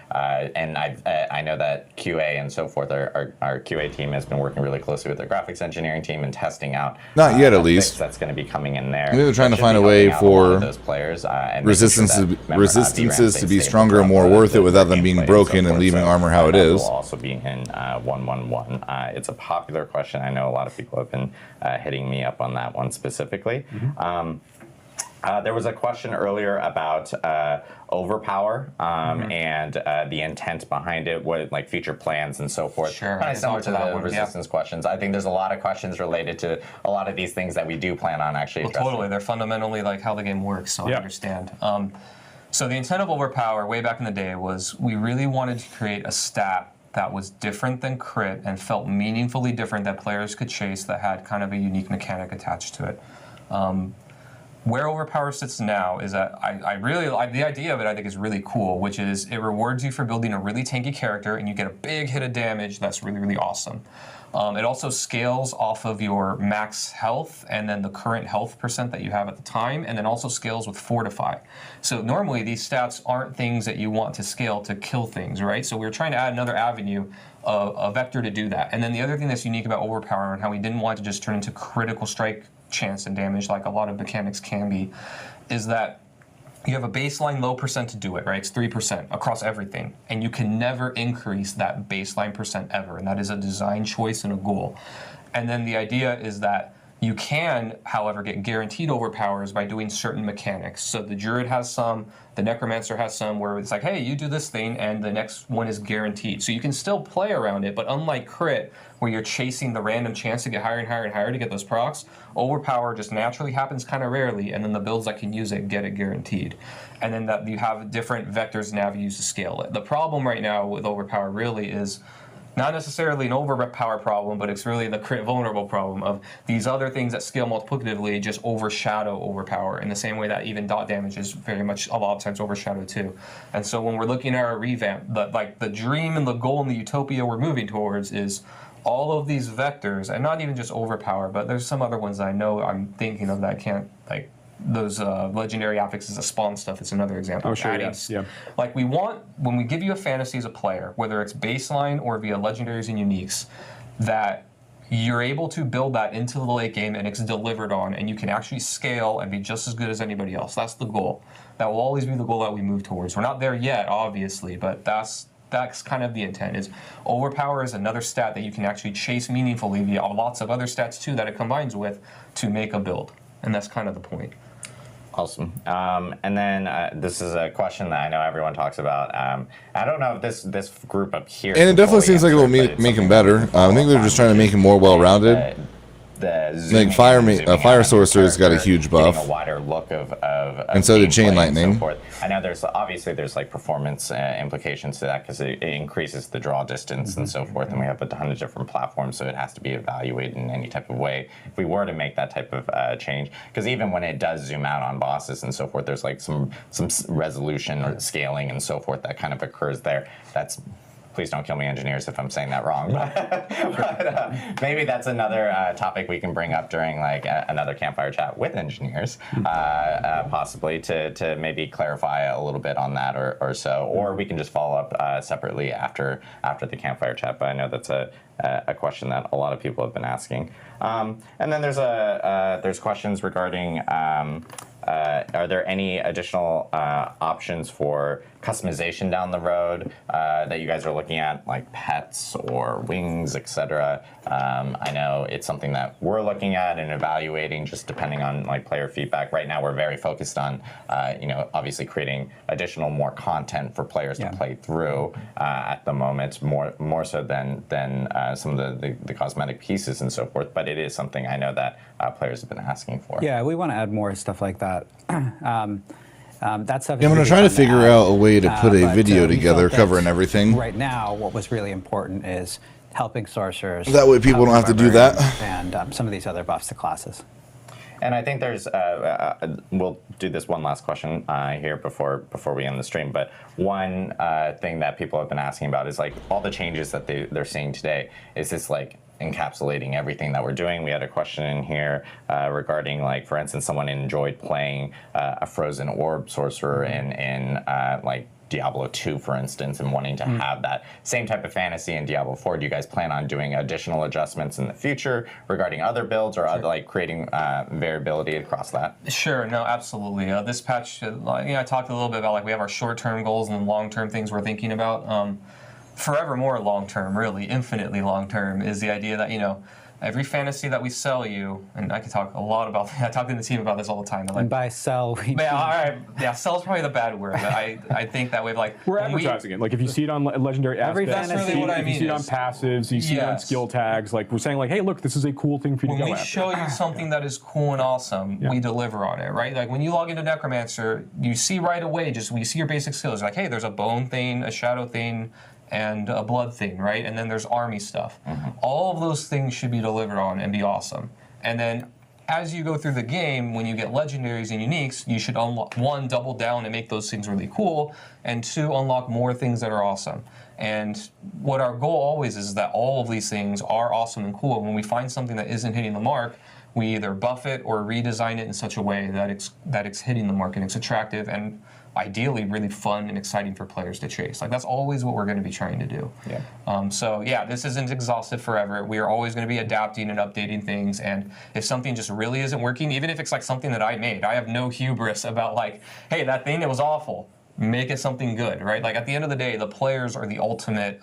and I know that QA and so forth, our QA team has been working really closely with their graphics engineering team and testing out. Not yet, at a least. fix that's going to be coming in there. They're trying to That should find a be way helping out a lot for of those players, and resistances to be stronger and more worth it without them being broken and leaving armor how it that is. will also be in 1.11. It's a popular question. I know a lot of people have been hitting me up on that one specifically. There was a question earlier about overpower and the intent behind it, what like future plans and so forth. Sure, Kind I of similar can to talk to that the one, resistance questions. I think there's a lot of questions related to a lot of these things that we do plan on actually addressing. Totally, they're fundamentally like how the game works, so I Yeah. understand. So the intent of overpower way back in the day was we really wanted to create a stat that was different than crit and felt meaningfully different that players could chase that had kind of a unique mechanic attached to it. Where overpower sits now is that I really like the idea of it. I think is really cool, which is it rewards you for building a really tanky character, and you get a big hit of damage. That's really, really awesome. It also scales off of your max health and then the current health percent that you have at the time, and then also scales with Fortify. So normally these stats aren't things that you want to scale to kill things, right? So we were trying to add another avenue, a vector to do that. And then the other thing that's unique about overpower and how we didn't want to just turn into critical strike chance and damage like a lot of mechanics can be, is that you have a baseline low percent to do it, right? It's 3% across everything. And you can never increase that baseline percent ever. And that is a design choice and a goal. And then the idea is that you can, however, get guaranteed overpowers by doing certain mechanics. So the Druid has some, the Necromancer has some, where it's like, hey, you do this thing, and the next one is guaranteed. So you can still play around it, but unlike crit, where you're chasing the random chance to get higher and higher and higher to get those procs, overpower just naturally happens kind of rarely, and then the builds that can use it get it guaranteed. And then that you have different vectors and avenues to scale it. The problem right now with overpower really is not necessarily an overpower problem, but it's really the crit vulnerable problem of these other things that scale multiplicatively just overshadow overpower in the same way that even dot damage is very much a lot of times overshadowed too. And so when we're looking at our revamp, the dream and the goal and the utopia we're moving towards is all of these vectors, and not even just overpower, but there's some other ones that I know I'm thinking of that I can't legendary affixes that spawn stuff is another example. Oh, sure, Adding, yeah. Like we want, when we give you a fantasy as a player, whether it's baseline or via legendaries and uniques, that you're able to build that into the late game and it's delivered on, and you can actually scale and be just as good as anybody else. That's the goal. That will always be the goal that we move towards. We're not there yet, obviously, but that's kind of the intent. Is overpower is another stat that you can actually chase meaningfully via lots of other stats too that it combines with to make a build, and that's kind of the point. Awesome. And then this is a question that I know everyone talks about. I don't know if this group up here. And it definitely seems like it will make him better. I think they're just trying to make him more well-rounded. Like Fire Sorcerer's got a huge buff, a wider look of and so did Chain Lightning. So forth. I know there's like performance implications to that because it increases the draw distance and so forth, and we have a ton of different platforms, so it has to be evaluated in any type of way if we were to make that type of change. Because even when it does zoom out on bosses and so forth, there's like some resolution or scaling and so forth that kind of occurs there. Please don't kill me, engineers, if I'm saying that wrong. But maybe that's another topic we can bring up during like another campfire chat with engineers, possibly to maybe clarify a little bit on that or so. Or we can just follow up separately after the campfire chat. But I know that's a question that a lot of people have been asking. And then there's questions regarding. Are there any additional options for customization down the road that you guys are looking at, like pets or wings, etc.? I know it's something that we're looking at and evaluating, just depending on like player feedback. Right now, we're very focused on, obviously creating more content for players to play through at the moment, more so than some of the cosmetic pieces and so forth. But it is something I know that players have been asking for. Yeah, we want to add more stuff like that. That stuff. Yeah, I'm going to try to figure out a way to put a video together covering everything. Right now, what was really important is helping sorcerers. That way people don't have to do that. And some of these other buffs to classes. And I think there's, we'll do this one last question here before we end the stream. But one thing that people have been asking about is like all the changes that they're seeing today. Is this like encapsulating everything that we're doing? We had a question in here regarding, like, for instance, someone enjoyed playing a frozen orb sorcerer in like Diablo 2, for instance, and wanting to have that same type of fantasy in Diablo 4. Do you guys plan on doing additional adjustments in the future regarding other builds or other, like creating variability across that? Sure, no, absolutely. This patch, I talked a little bit about like we have our short-term goals and long-term things we're thinking about. Forevermore long-term, really, infinitely long-term, is the idea that, every fantasy that we sell you, and I could talk a lot about that. I talk to the team about this all the time. Like, and by sell, we all right. Yeah, sell is probably the bad word. But I think that we've like... We're advertising it. Like, if you see it on legendary aspects, that's really what I mean. If you see it on passives, you see it on skill tags, like, we're saying, like, hey, look, this is a cool thing for you to go after. When we show you something that is cool and awesome, we deliver on it, right? Like, when you log into Necromancer, you see right away, when you see your basic skills, like, hey, there's a bone thing, a shadow thing, and a blood thing, right? And then there's army stuff. All of those things should be delivered on and be awesome. And then as you go through the game, when you get legendaries and uniques, you should unlock, one, double down and make those things really cool, and two, unlock more things that are awesome. And what our goal always is that all of these things are awesome and cool. When we find something that isn't hitting the mark, we either buff it or redesign it in such a way that it's hitting the mark and it's attractive and ideally really fun and exciting for players to chase. Like, that's always what we're going to be trying to do. This isn't exhaustive forever. We are always going to be adapting and updating things, and if something just really isn't working, even if it's like something that I made, I have no hubris about like, hey, that thing, it was awful. Make it something good, right? Like, at the end of the day, the players are the ultimate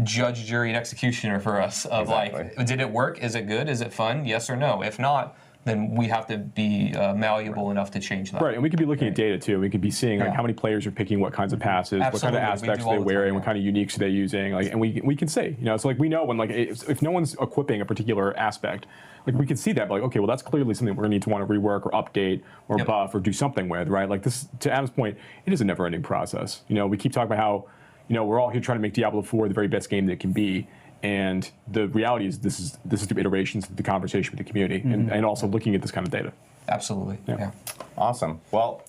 judge, jury, and executioner for us of like, did it work? Is it good? Is it fun? Yes or no? If not, then we have to be malleable enough to change that. Right, and we could be looking at data too. We could be seeing like how many players are picking what kinds of passives, what kind of aspects they're wearing, what kind of uniques are they using, like, and we can say, so like we know when like if no one's equipping a particular aspect, like we can see that, but like, okay, well that's clearly something we're gonna need to want to rework or update or buff or do something with, right? Like this, to Adam's point, it is a never-ending process. We keep talking about how we're all here trying to make Diablo 4 the very best game that it can be. And the reality is this is through iterations, the conversation with the community, and also looking at this kind of data. Absolutely. Yeah. Awesome. Well,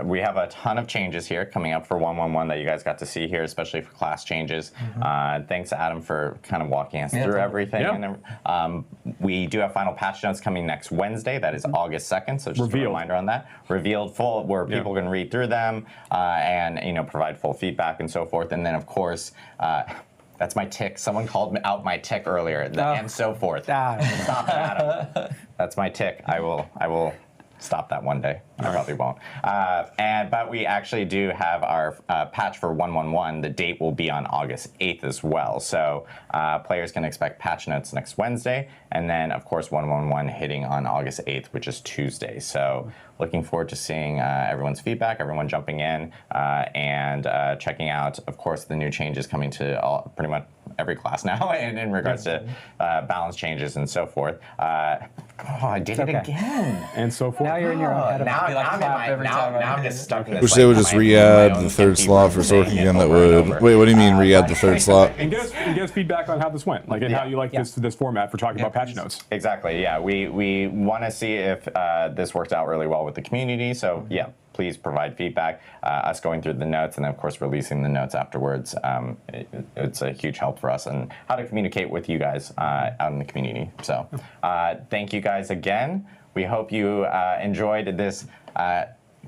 we have a ton of changes here coming up for 1.1.1 that you guys got to see here, especially for class changes. Thanks, Adam, for kind of walking us through everything. Yeah. And we do have final patch notes coming next Wednesday. That is August 2nd. So just a reminder on that. Revealed full, where people can read through them and provide full feedback and so forth. And then, of course, that's my tick. Someone called out my tick earlier, and so forth. Stop it, Adam. That's my tick. I will stop that one day. I probably won't. But we actually do have our patch for 1.1.1. The date will be on August 8th as well. So players can expect patch notes next Wednesday. And then, of course, 1.1.1 hitting on August 8th, which is Tuesday. So looking forward to seeing everyone's feedback, everyone jumping in, and checking out, of course, the new changes coming to pretty much every class now in regards to balance changes and so forth. I did it again. And so forth. Now you're in your own head. Now I'm just stuck in this. Wish they would just re-add the third slot for Sork again. That would. Wait, what do you mean re-add the third slot? And get us feedback on how this went, like, and how you like this format for talking about patch notes. Exactly. Yeah, we want to see if this worked out really well with the community. So yeah, please provide feedback. Us going through the notes and then, of course, releasing the notes afterwards. It's a huge help for us and how to communicate with you guys out in the community. So thank you guys again. We hope you enjoyed this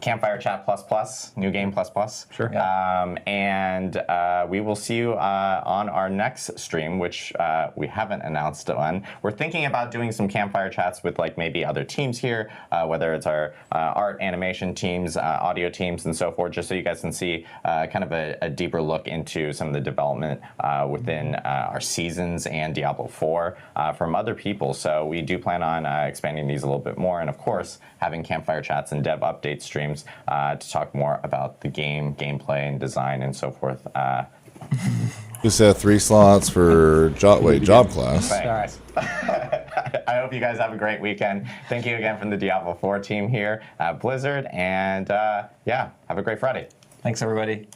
Campfire Chat ++, New Game ++. Sure. And we will see you on our next stream, which we haven't announced on. We're thinking about doing some Campfire Chats with like maybe other teams here, whether it's our art, animation teams, audio teams, and so forth, just so you guys can see kind of a deeper look into some of the development within our seasons and Diablo 4 from other people. So we do plan on expanding these a little bit more, and of course, having Campfire Chats and dev update streams to talk more about the game, gameplay, and design, and so forth. Just have 3 slots for job class. Thanks. I hope you guys have a great weekend. Thank you again from the Diablo 4 team here at Blizzard, and yeah, have a great Friday. Thanks, everybody.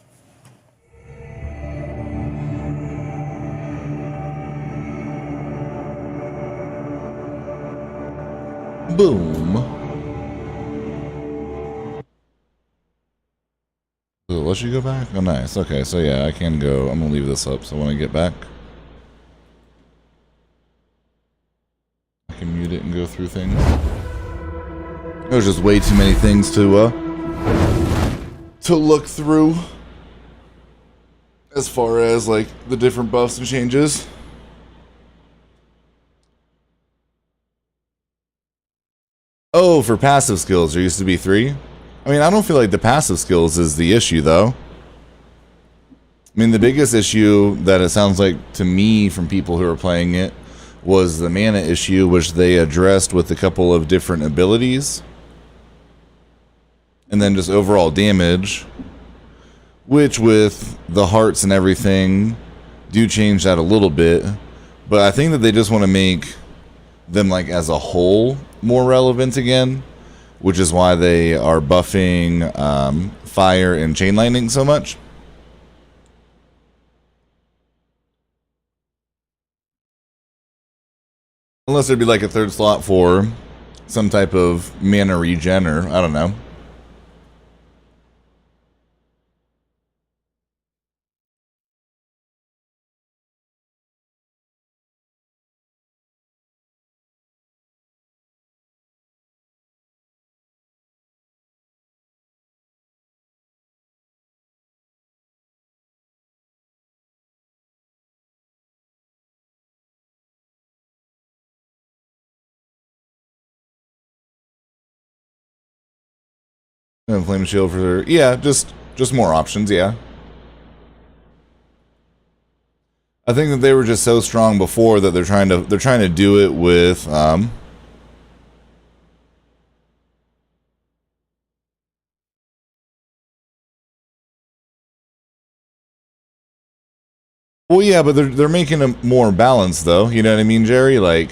Boom. Will it let you go back? Oh, nice. Okay, so yeah, I can go. I'm gonna leave this up, so when I get back, I can mute it and go through things. There's just way too many things to look through as far as like the different buffs and changes. Oh, for passive skills, there used to be 3. I mean, I don't feel like the passive skills is the issue, though. I mean, the biggest issue that it sounds like to me from people who are playing it was the mana issue, which they addressed with a couple of different abilities. And then just overall damage, which with the hearts and everything do change that a little bit. But I think that they just want to make them, like, as a whole more relevant again, which is why they are buffing fire and chain lightning so much. Unless there'd be like a 3rd slot for some type of mana regen, or I don't know. And flame shield for, yeah, just more options, yeah. I think that they were just so strong before that they're trying to do it with well, yeah, but they're making them more balanced, though. You know what I mean, Jerry? Like,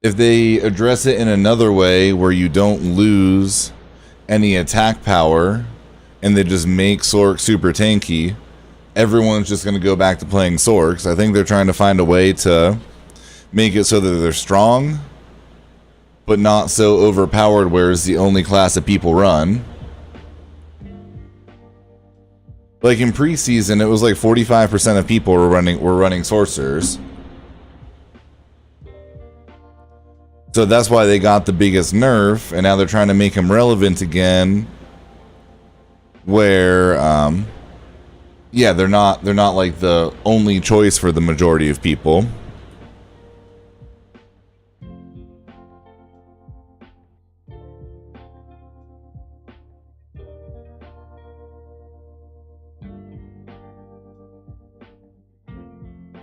if they address it in another way where you don't lose any attack power and they just make Sork super tanky, everyone's just going to go back to playing Sorks. I think they're trying to find a way to make it so that they're strong, but not so overpowered where it's the only class that people run. Like in preseason, it was like 45% of people were running sorcerers. So that's why they got the biggest nerf, and now they're trying to make them relevant again. Where, yeah, they're not like the only choice for the majority of people.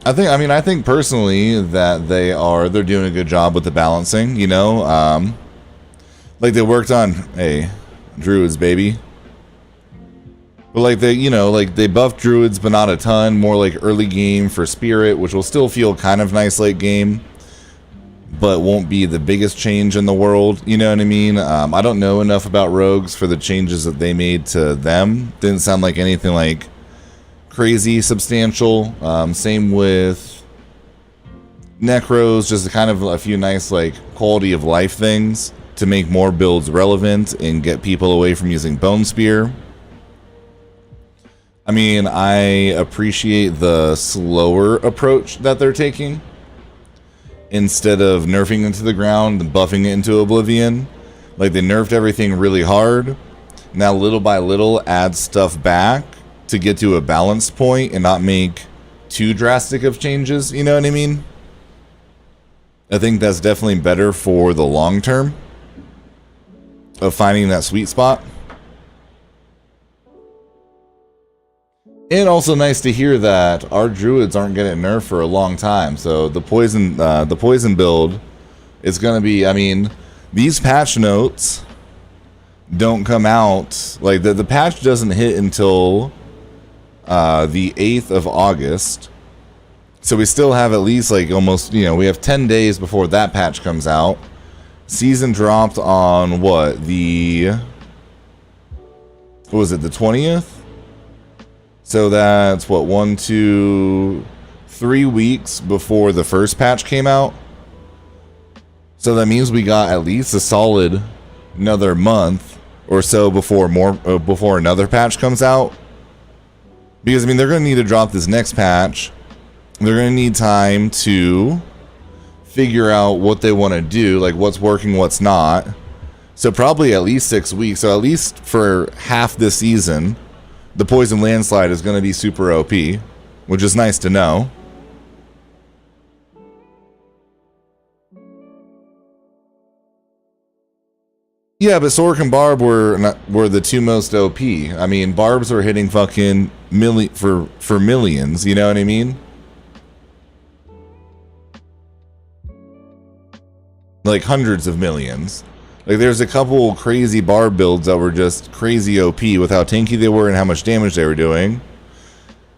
I think personally that they're doing a good job with the balancing, you know, like they worked on, hey, Druids, baby. But like they buffed Druids, but not a ton, more like early game for Spirit, which will still feel kind of nice late game, but won't be the biggest change in the world, you know what I mean? I don't know enough about Rogues for the changes that they made to them. Didn't sound like anything like crazy substantial. Same with Necros, just kind of a few nice like quality of life things to make more builds relevant and get people away from using Bone Spear. I mean, I appreciate the slower approach that they're taking. Instead of nerfing into the ground and buffing it into oblivion. Like they nerfed everything really hard. Now little by little add stuff back to get to a balanced point and not make too drastic of changes, you know what I mean? I think that's definitely better for the long term of finding that sweet spot. And also nice to hear that our Druids aren't getting nerfed for a long time. So the poison build is going to be, I mean, these patch notes don't come out, like the patch doesn't hit until the 8th of August. So we still have at least like almost, you know, we have 10 days before that patch comes out. Season dropped on what was it, the 20th? So that's what, 1, 2, 3 weeks before the first patch came out. So that means we got at least a solid another month or so before another patch comes out. Because I mean, they're going to need to drop this next patch. They're going to need time to figure out what they want to do, like what's working, what's not. So probably at least 6 weeks. So at least for half this season, the Poison Landslide is going to be super OP, which is nice to know. Yeah, but Sork and Barb were the two most OP. I mean, Barbs were hitting fucking for millions, you know what I mean? Like hundreds of millions. Like there's a couple crazy Barb builds that were just crazy OP with how tanky they were and how much damage they were doing.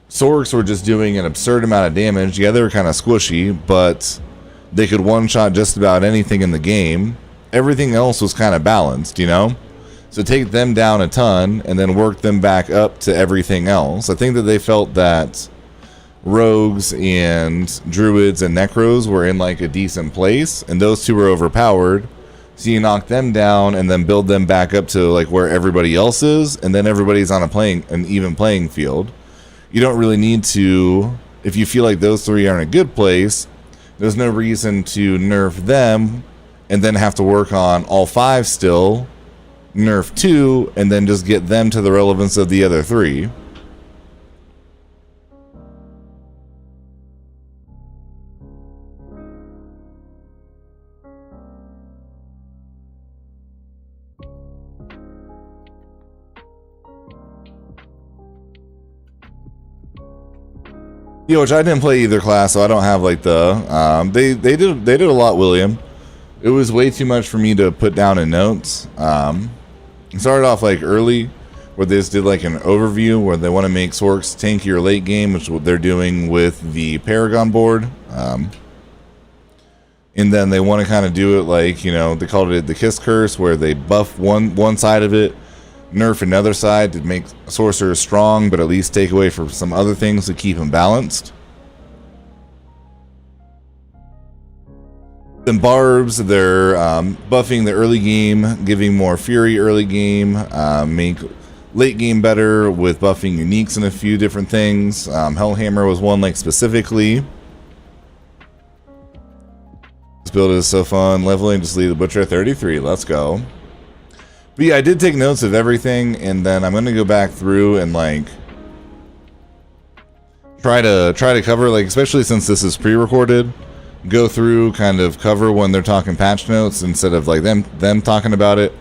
Sorks were just doing an absurd amount of damage. Yeah, they were kind of squishy, but they could one-shot just about anything in the game. Everything else was kind of balanced, you know? So take them down a ton and then work them back up to everything else. I think that they felt that Rogues and Druids and Necros were in like a decent place, and those two were overpowered. So you knock them down and then build them back up to like where everybody else is, and then everybody's on an even playing field. You don't really need to, if you feel like those three are in a good place, there's no reason to nerf them and then have to work on all five still, nerf 2, and then just get them to the relevance of the other 3. Yeah, which I didn't play either class, so I don't have like the they did a lot, William. It was way too much for me to put down in notes. It started off like early, where they just did like an overview where they want to make Sorks tankier late game, which is what they're doing with the Paragon board. And then they want to kind of do it like, you know, they called it the Kiss Curse, where they buff one side of it, nerf another side to make sorcerers strong, but at least take away from some other things to keep them balanced. Then barbs, they're buffing the early game, giving more fury early game, make late game better with buffing uniques and a few different things. Hellhammer was one like specifically. This build is so fun. Leveling, just leave the butcher at 33. Let's go. But yeah, I did take notes of everything, and then I'm gonna go back through and like try to cover, like, especially since this is pre-recorded, go through, kind of cover when they're talking patch notes instead of like them talking about it.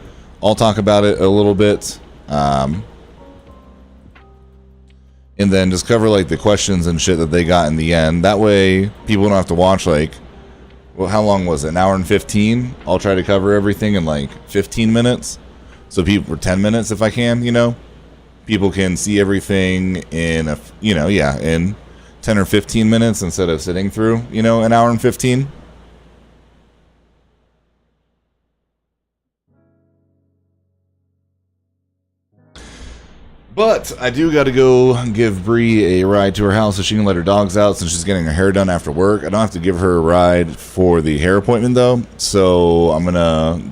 I'll talk about it a little bit, and then just cover like the questions and shit that they got in the end. That way people don't have to watch like, well, how long was it? An hour and 15? I'll try to cover everything in like 15 minutes. So people, for 10 minutes if I can, you know, people can see everything in a, you know, yeah, in 10 or 15 minutes instead of sitting through, you know, an hour and 15. But I do got to go give Bree a ride to her house so she can let her dogs out since she's getting her hair done after work. I don't have to give her a ride for the hair appointment though. So I'm going to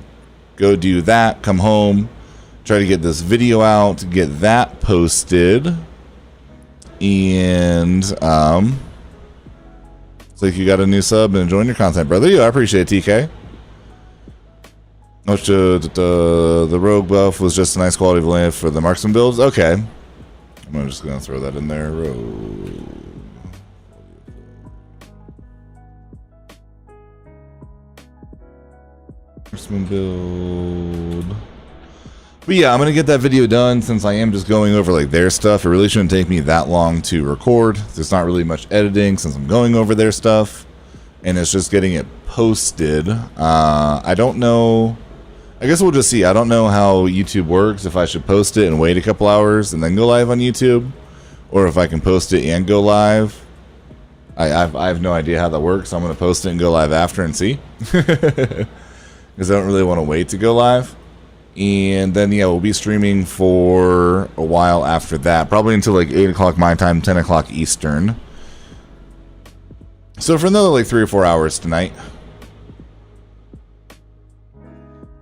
go do that, come home, try to get this video out, get that posted. And it's like you got a new sub and enjoying your content, brother. Yeah, I appreciate it, TK. The rogue buff was just a nice quality of life for the marksman builds. Okay, I'm just gonna throw that in there. Rogue. Marksman build. But yeah, I'm gonna get that video done since I am just going over like their stuff. It really shouldn't take me that long to record. There's not really much editing since I'm going over their stuff, and it's just getting it posted. I don't know. I guess we'll just see. I don't know how YouTube works, if I should post it and wait a couple hours and then go live on YouTube, or if I can post it and go live. I have no idea how that works. So I'm going to post it and go live after and see. Because I don't really want to wait to go live. And then, yeah, we'll be streaming for a while after that. Probably until like 8 o'clock my time, 10 o'clock Eastern. So for another like 3 or 4 hours tonight.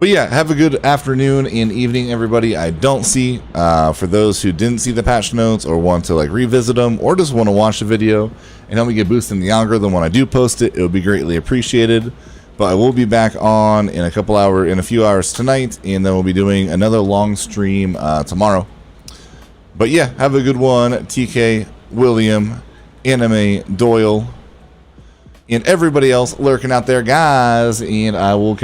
But yeah, have a good afternoon and evening, everybody. I don't see, for those who didn't see the patch notes or want to like revisit them or just want to watch the video and help me get boosted in the algorithm when I do post it, it would be greatly appreciated. But I will be back on in a few hours tonight, and then we'll be doing another long stream tomorrow. But yeah, have a good one, TK, William, Anime, Doyle, and everybody else lurking out there, guys. And I will catch